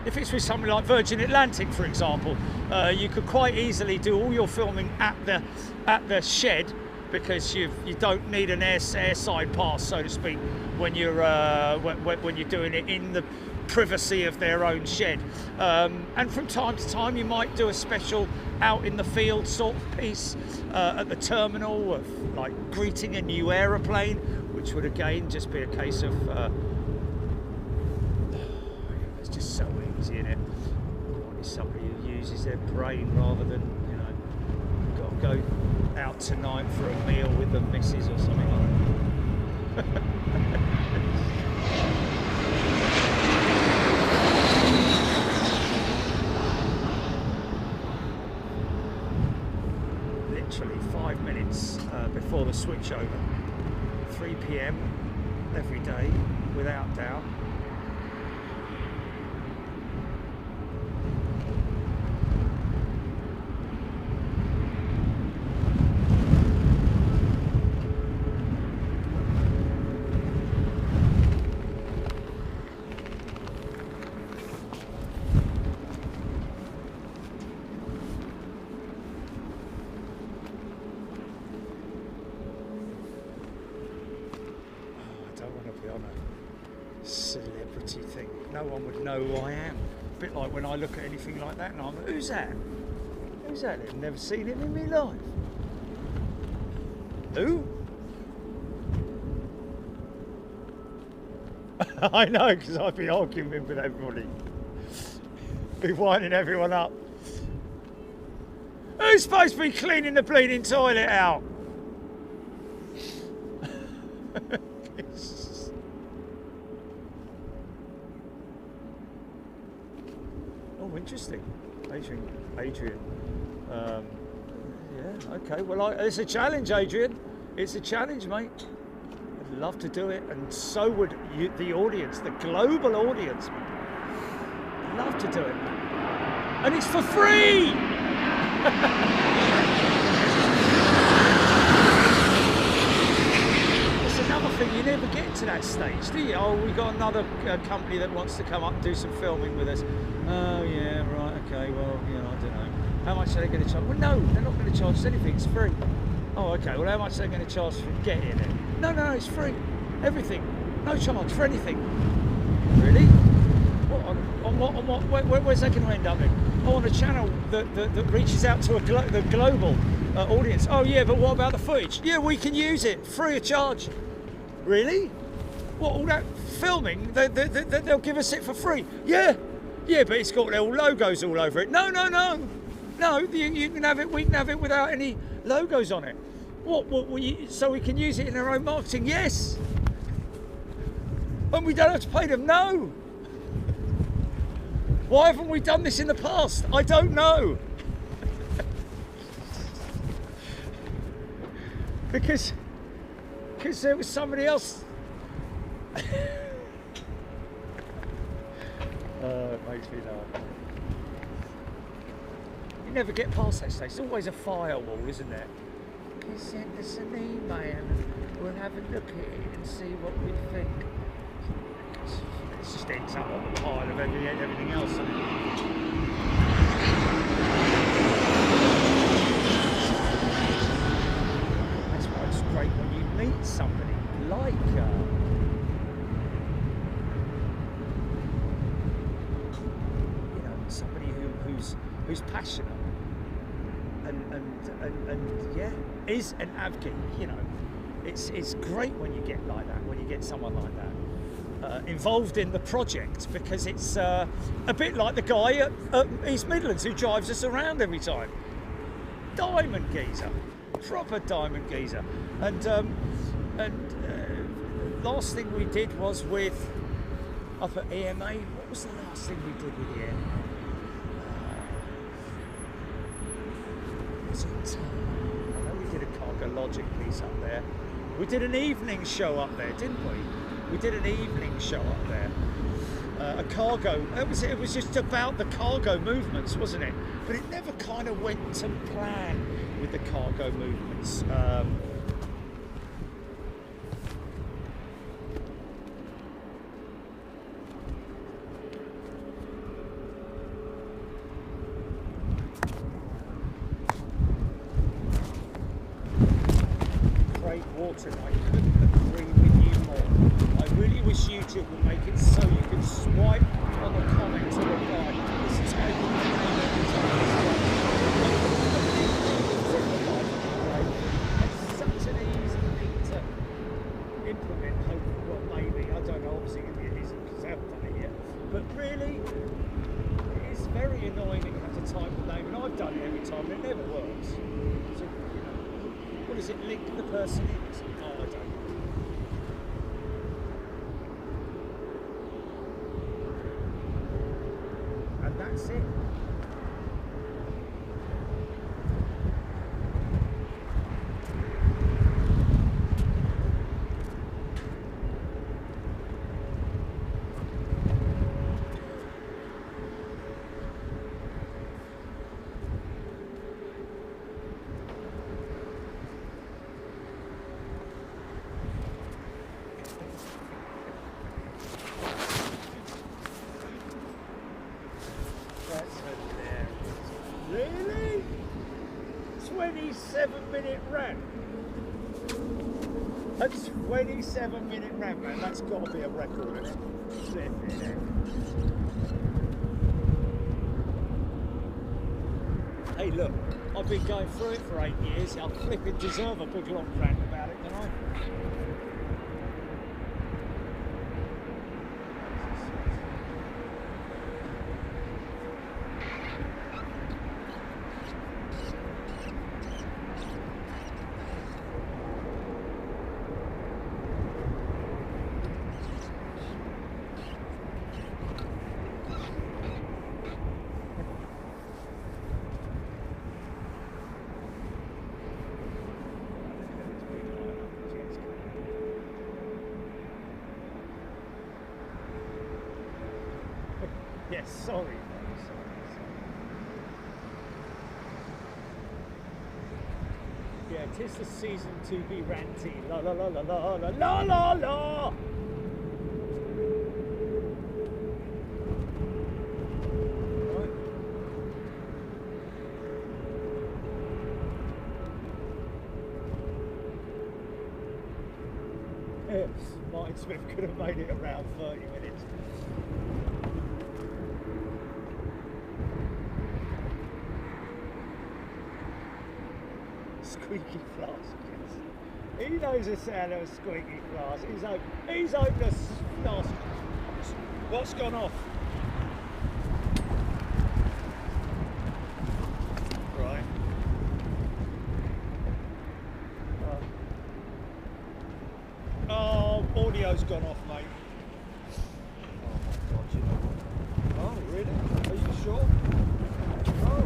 Speaker 2: If it's with something like Virgin Atlantic, for example, you could quite easily do all your filming at the shed, because you don't need an airside pass, so to speak, when you're doing it in the privacy of their own shed. And from time to time you might do a special out in the field sort of piece at the terminal, of like greeting a new aeroplane, which would again just be a case of it's just so easy, isn't it? Somebody who uses their brain rather than, you know, got to go out tonight for a meal with the missus or something like that. Literally 5 minutes before the switchover. 3 p.m. every day, without doubt. celebrity thing. No one would know who I am. A bit like when I look at anything like that and I'm like, who's that? Who's that? I've never seen him in my life. Who? I know, because I'd be arguing with everybody. Be winding everyone up. Who's supposed to be cleaning the bleeding toilet out? Oh, interesting. Adrian. Yeah, okay. Well, it's a challenge, Adrian. It's a challenge, mate. I'd love to do it, and so would you, the audience, the global audience. I'd love to do it. And it's for free! That's another thing, you never get to that stage, do you? Oh, we got another company that wants to come up and do some filming with us. Oh yeah, right, okay, well, you know, I don't know. How much are they going to charge? Well, no, they're not going to charge us anything, it's free. Oh, okay, well, how much are they going to charge for getting it? No, it's free. Everything. No charge for anything. Really? What, where's that going to end up in? Oh, on a channel that reaches out to the global audience. Oh, yeah, but what about the footage? Yeah, we can use it, free of charge. Really? What, all that filming, they'll give us it for free? Yeah, but it's got their logos all over it. No, you can have it, we can have it without any logos on it. So we can use it in our own marketing? Yes. And we don't have to pay them? No. Why haven't we done this in the past? I don't know. because there was somebody else. It makes me laugh. You never get past that stage. It's always a firewall, isn't it? You send us an email, we'll have a look at it and see what we think. It just ends up on the pile of everything else. That's why it's great when you meet somebody like you know, somebody who's passionate and yeah, is an advocate. You know, it's great when you get like that, when you get someone like that. Involved in the project, because it's a bit like the guy at East Midlands who drives us around every time. Diamond geezer, proper diamond geezer. And last thing we did was with up at EMA. What was the last thing we did with EMA? I know we did a Cargo Logic piece up there. We did an evening show up there, didn't we? We did an evening show up there. A cargo. It was just about the cargo movements, wasn't it? But it never kind of went to plan with the cargo movements. Great water, I couldn't agree with you more. I really wish YouTube would make it so you can swipe on the comment to reply. This is how you can It's such an easy thing to implement. Well, maybe, I don't know, obviously it isn't because I haven't done it yet. But really, it is very annoying that you have to type the name, and I've done it every time and it never works. So, you know, what does it link the person in? Oh, I don't know. That's it. Really? 27-minute rant. A 27-minute ramp, man. That's got to be a record, isn't it? Hey, look, I've been going through it for 8 years. I flipping deserve a big long rant about it, don't I? Yes, sorry. Yeah, 'tis the season to be ranty. La la la la la la la la la. Yes, Martin Smith could have made it around 30 minutes. Squeaky flask, yes. He knows the sound of a squeaky flask. He's opened a flask. What's gone off? Right. Oh, audio's gone off, mate. Oh my God, you know what? Oh, really? Are you sure? Oh.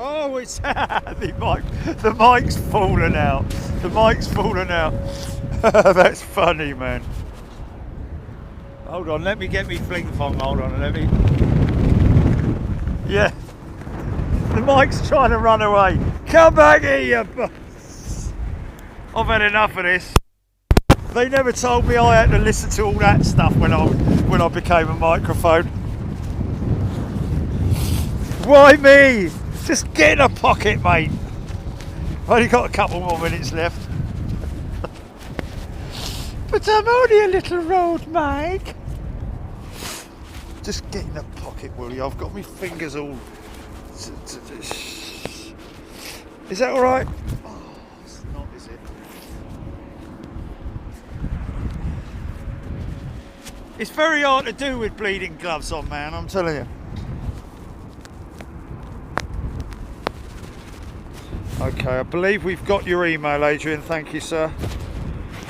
Speaker 2: Oh, it's the mic's fallen out. The mic's fallen out. That's funny, man. Hold on, let me get me fling fong. Hold on, let me. Yeah, the mic's trying to run away. Come back here, you bus. I've had enough of this. They never told me I had to listen to all that stuff when I became a microphone. Why me? Just get in a pocket, mate. I've only got a couple more minutes left. But I'm only a little road, Mike. Just get in a pocket, will you? I've got my fingers all... Is that alright? Oh, it's not, is it? It's very hard to do with bleeding gloves on, man, I'm telling you. Okay, I believe we've got your email, Adrian. Thank you, sir.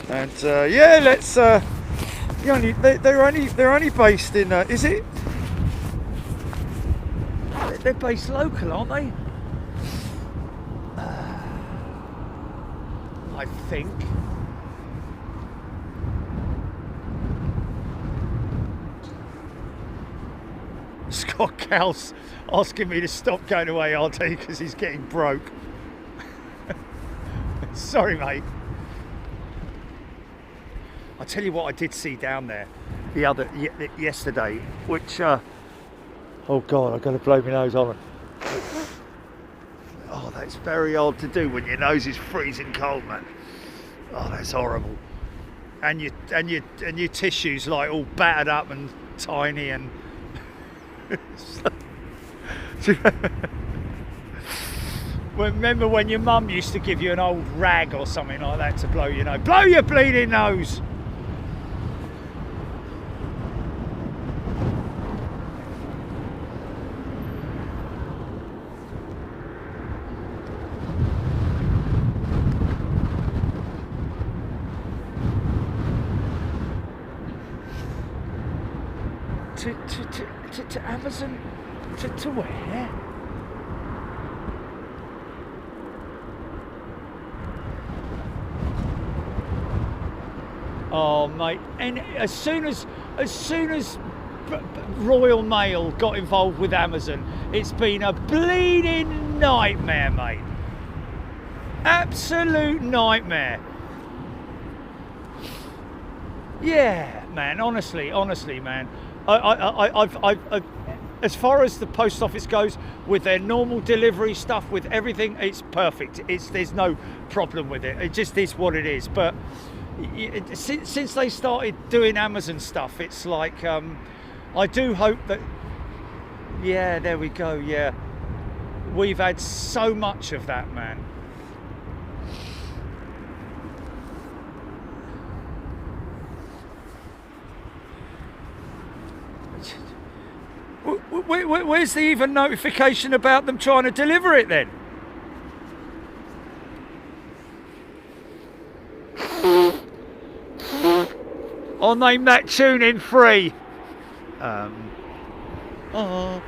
Speaker 2: And yeah, let's. They're only based in. Is it? They're based local, aren't they? I think. Scott Cowell's asking me to stop going to ARD because he's getting broke. Sorry, mate. I'll tell you what I did see down there yesterday, which oh God, I've got to blow my nose on it. Oh, that's very odd to do when your nose is freezing cold, man. Oh, that's horrible. And your tissues like all battered up and tiny and. Remember when your mum used to give you an old rag or something like that to blow your nose? Blow your bleeding nose! To Amazon? To where? Oh, mate! And as soon as Royal Mail got involved with Amazon, it's been a bleeding nightmare, mate. Absolute nightmare. Yeah, man. Honestly, man. I've as far as the post office goes, with their normal delivery stuff, with everything, it's perfect. There's no problem with it. It just is what it is. But since they started doing Amazon stuff, it's like I do hope that. Yeah, there we go. Yeah, we've had so much of that, man. Where's the even notification about them trying to deliver it then? I'll name that tune in 3. La, la,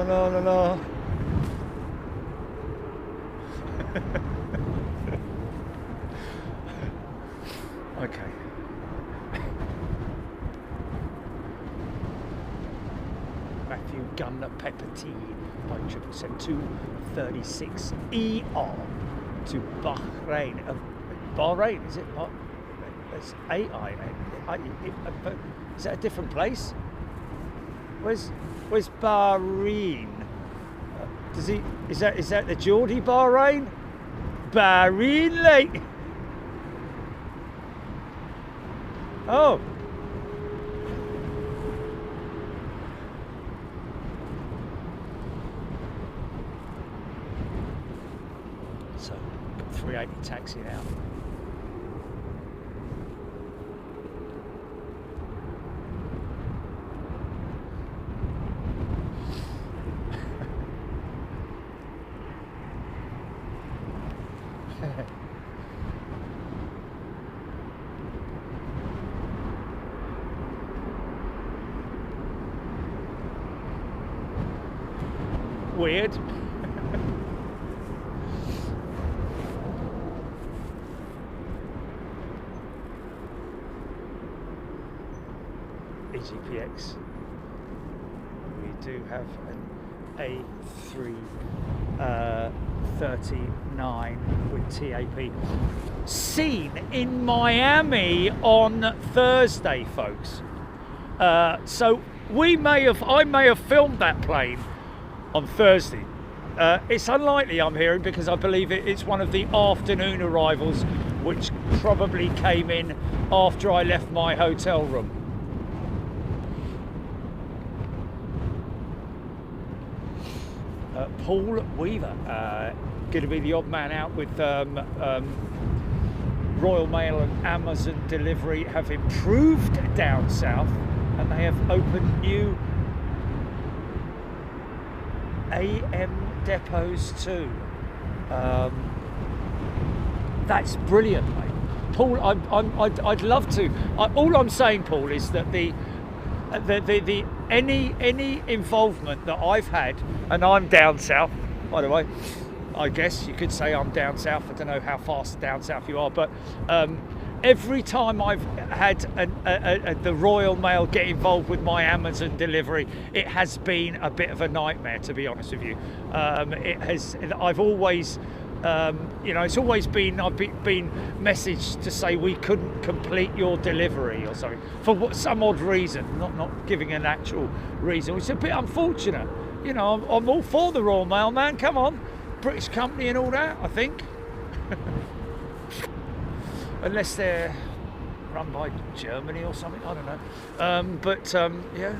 Speaker 2: la, la, la. Okay. Matthew Gunner Pepper T by 777-236ER to Bahrain. Bahrain, is it? It's AI. Is that a different place? Where's Bahrain? Is that the Geordie Bahrain? Bahrain Lake. Oh. So, got 380 taxi now. Weird. EGPX. We do have an A330-9 with TAP seen in Miami on Thursday, folks. So I may have filmed that plane on Thursday. It's unlikely, I'm hearing, because I believe it's one of the afternoon arrivals, which probably came in after I left my hotel room. Paul Weaver, going to be the odd man out with Royal Mail and Amazon delivery have improved down south, and they have opened new AM depots too. That's brilliant, mate. Paul, I'd love to. All I'm saying, Paul, is that any involvement that I've had, and I'm down south, by the way. I guess you could say I'm down south. I don't know how fast down south you are, but every time I've had the Royal Mail get involved with my Amazon delivery, it has been a bit of a nightmare, to be honest with you. I've always, it's always been, I've been messaged to say we couldn't complete your delivery or something for some odd reason, not giving an actual reason, which is a bit unfortunate. You know, I'm all for the Royal Mail, man. Come on, British company and all that, I think. Unless they're run by Germany or something, I don't know. Yeah, there you go.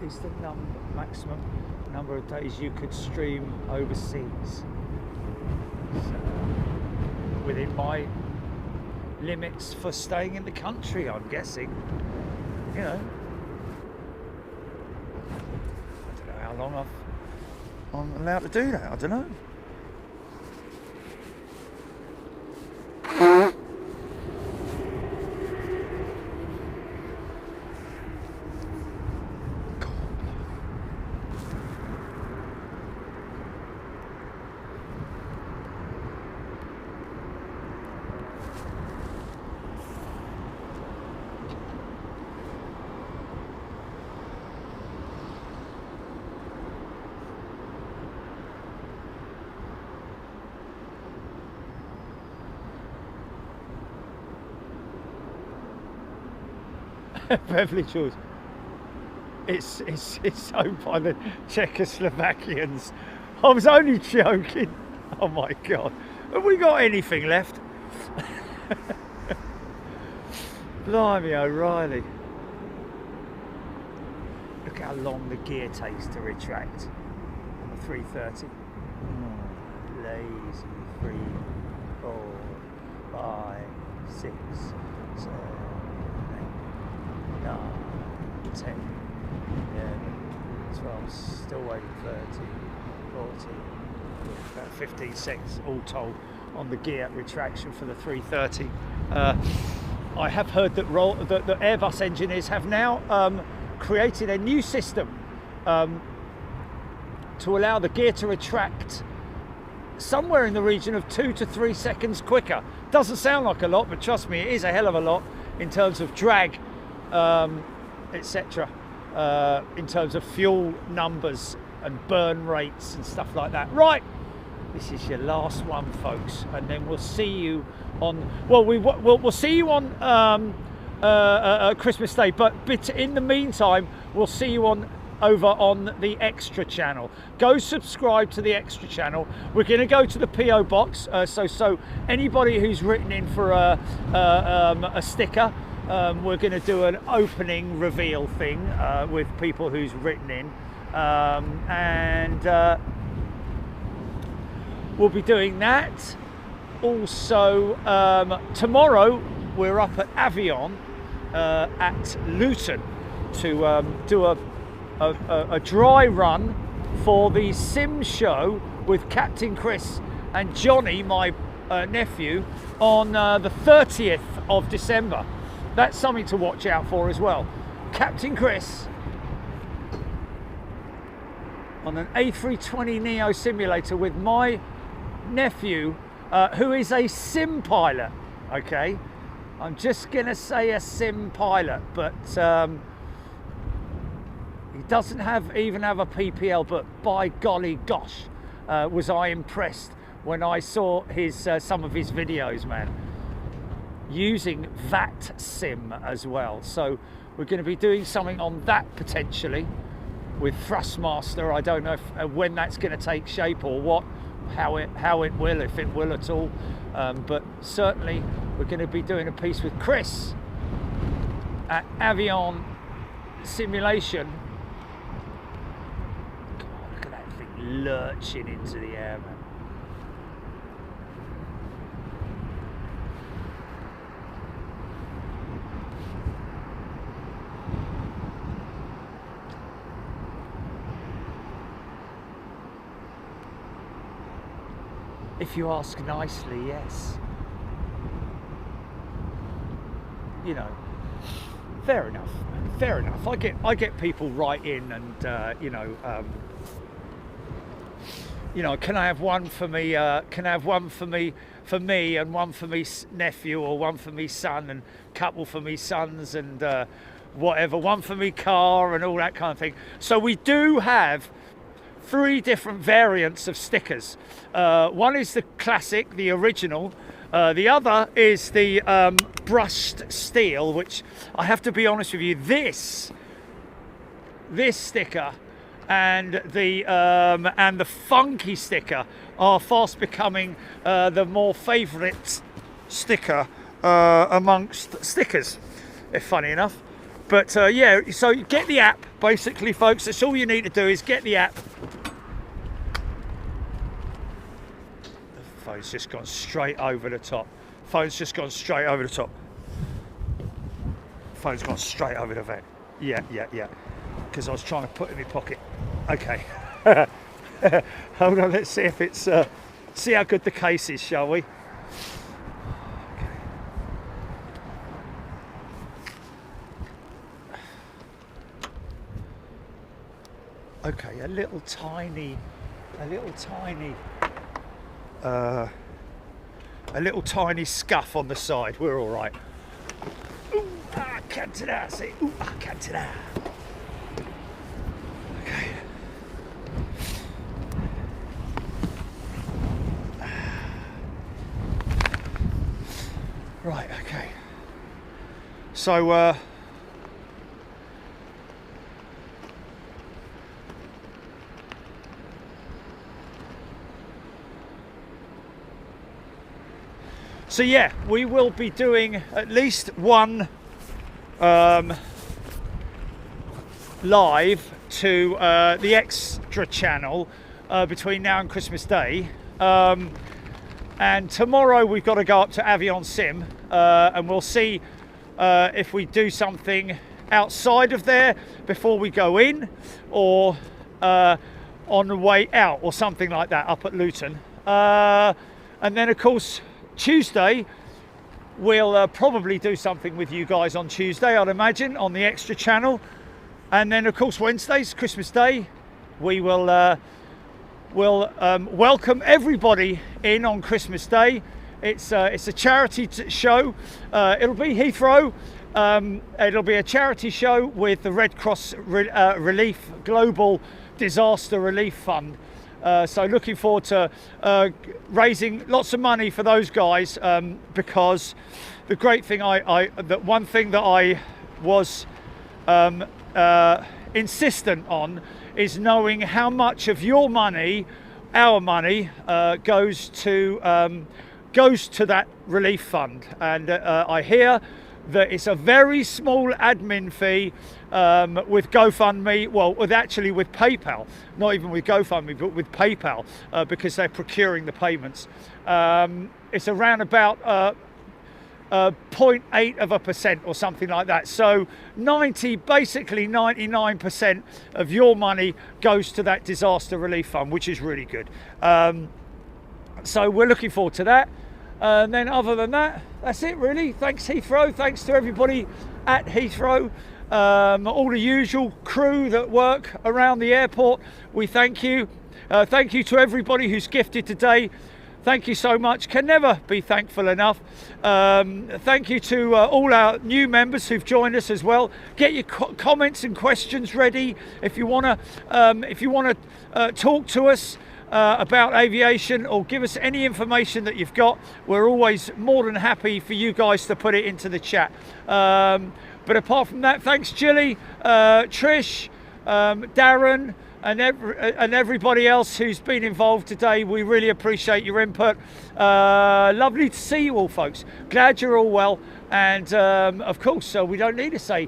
Speaker 2: Is the maximum number of days you could stream overseas? So, within my limits for staying in the country, I'm guessing. You know, I don't know how long I'm allowed to do that. I don't know. Beverly Shores. It's owned by the Czechoslovakians. I was only joking. Oh my God. Have we got anything left? Blimey O'Reilly. Look how long the gear takes to retract on the 330. Lazy. 3, 4, 5, 6, 7, 8, 9, 10, 11, 12, still waiting 13, 14, about 15 seconds all told on the gear retraction for the 330. I have heard that the Airbus engineers have now created a new system to allow the gear to retract somewhere in the region of 2 to 3 seconds quicker. Doesn't sound like a lot, but trust me, it is a hell of a lot in terms of drag, etc. In terms of fuel numbers and burn rates and stuff like that. Right, this is your last one, folks, and then we'll see you on. Well, we'll see you on Christmas Day, but in the meantime, we'll see you over on the Extra channel. Go subscribe to the Extra channel. We're going to go to the PO box, so anybody who's written in for a sticker, we're going to do an opening reveal thing with people who's written in, and we'll be doing that. Also, tomorrow we're up at Avion at Luton to do a dry run for the sim show with Captain Chris and Johnny, my nephew, on the 30th of December. That's something to watch out for as well. Captain Chris on an A320neo simulator with my nephew, who is a sim pilot. Okay, I'm just gonna say a sim pilot, but he doesn't even have a PPL, but by golly gosh, was I impressed when I saw some of his videos, man, using that sim as well. So we're going to be doing something on that potentially with Thrustmaster. I don't know when that's going to take shape or what, how it will, if it will at all, but certainly we're going to be doing a piece with Chris at Avion Simulation. Lurching into the air, man. If you ask nicely, yes. You know, fair enough. Fair enough. I get people write in and can I have one for me? Can I have one for me and one for me nephew, or one for me son and couple for me sons and whatever, one for me car and all that kind of thing. So we do have 3 different variants of stickers. One is the classic, the original. The other is the brushed steel, which I have to be honest with you, this sticker and the funky sticker are fast becoming the more favourite sticker amongst stickers, if funny enough. But yeah, so get the app, basically, folks. That's all you need to do is get the app. The phone's just gone straight over the top. Phone's just gone straight over the top. Phone's gone straight over the vent. Yeah. Because I was trying to put it in my pocket. Okay. Hold on, let's see if it's see how good the case is, shall we? Okay, a little tiny scuff on the side. We're all right. Ooh, can't see. Ooh, can't. Okay. Right, okay. So So yeah, we will be doing at least one live to the extra channel between now and Christmas Day. And tomorrow we've got to go up to Aviation and we'll see if we do something outside of there before we go in, or on the way out, or something like that up at Luton. And then of course Tuesday we'll probably do something with you guys on Tuesday, I'd imagine, on the extra channel. And then of course Wednesday's Christmas Day, we will welcome everybody in on Christmas Day. It's a charity show. It'll be Heathrow. It'll be a charity show with the Red Cross Relief Global Disaster Relief Fund. So looking forward to raising lots of money for those guys, because the great thing one thing that I was insistent on is knowing how much of your money, our money, goes to that relief fund. And I hear that it's a very small admin fee with GoFundMe, well, with PayPal, not even with GoFundMe, but with PayPal, because they're procuring the payments. It's around about 0.8% or something like that. So basically 99% of your money goes to that disaster relief fund, which is really good. So we're looking forward to that. And then other than that, that's it really. Thanks Heathrow, thanks to everybody at Heathrow, all the usual crew that work around the airport, we thank you. Thank you to everybody who's gifted today. Thank you so much, can never be thankful enough. Thank you to all our new members who've joined us as well. Get your comments and questions ready if you want to talk to us about aviation, or give us any information that you've got. We're always more than happy for you guys to put it into the chat. But apart from that, thanks Jilly, Trish, Darren, and everybody else who's been involved today. We really appreciate your input. Lovely to see you all, folks. Glad you're all well. And of course, we don't need to say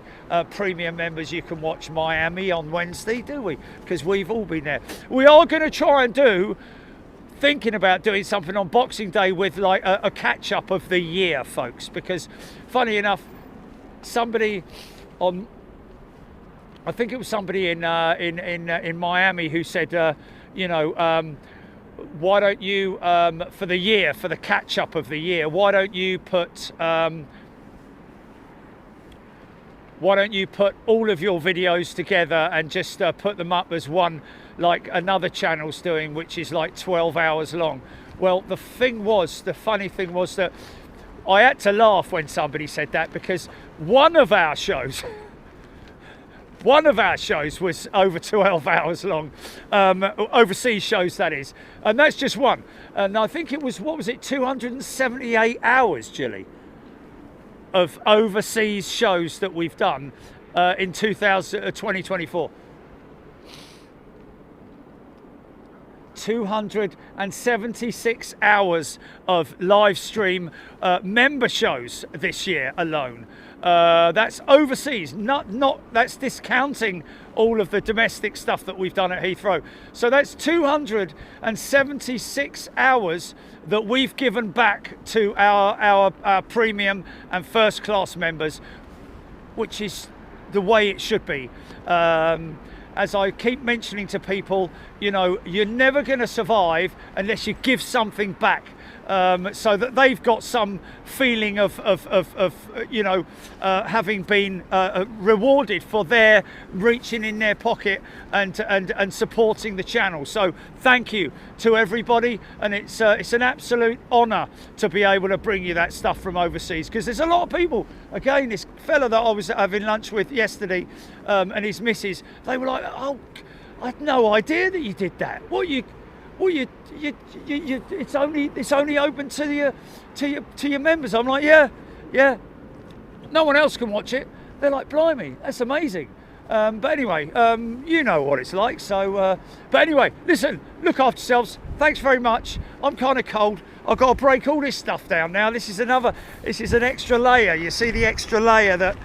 Speaker 2: premium members, you can watch Miami on Wednesday, do we? Because we've all been there. We are going to try and thinking about doing something on Boxing Day with like a catch up of the year, folks. Because funny enough, somebody on, I think it was somebody in Miami who said, why don't you for the catch up of the year, why don't you put all of your videos together and just put them up as one, like another channel's doing, which is like 12 hours long. Well, the funny thing was that I had to laugh when somebody said that, because one of our shows was over 12 hours long, overseas shows that is, and that's just one. And I think it was, 278 hours, Jilly, of overseas shows that we've done in 2024. 276 hours of live stream member shows this year alone. That's overseas, that's discounting all of the domestic stuff that we've done at Heathrow. So that's 276 hours that we've given back to our premium and first class members, which is the way it should be. As I keep mentioning to people, you're never going to survive unless you give something back, so that they've got some feeling of having been rewarded for their reaching in their pocket and supporting the channel. So thank you to everybody, and it's an absolute honour to be able to bring you that stuff from overseas, because there's a lot of people. Again, this fella that I was having lunch with yesterday, and his missus, they were like, "Oh, I had no idea that you did that. It's only open to your members." I'm like, yeah. No one else can watch it. They're like, "Blimey, that's amazing." But anyway, you know what it's like. So, but anyway, listen, look after yourselves. Thanks very much. I'm kind of cold. I've got to break all this stuff down now. This is an extra layer. You see the extra layer that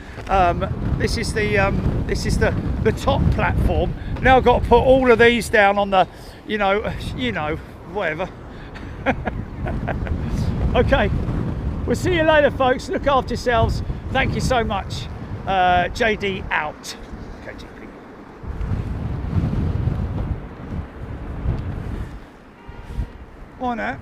Speaker 2: this is the top platform. Now I've got to put all of these down on the, you know, whatever. Okay, we'll see you later, folks. Look after yourselves. Thank you so much. JD out. KGP. Why not?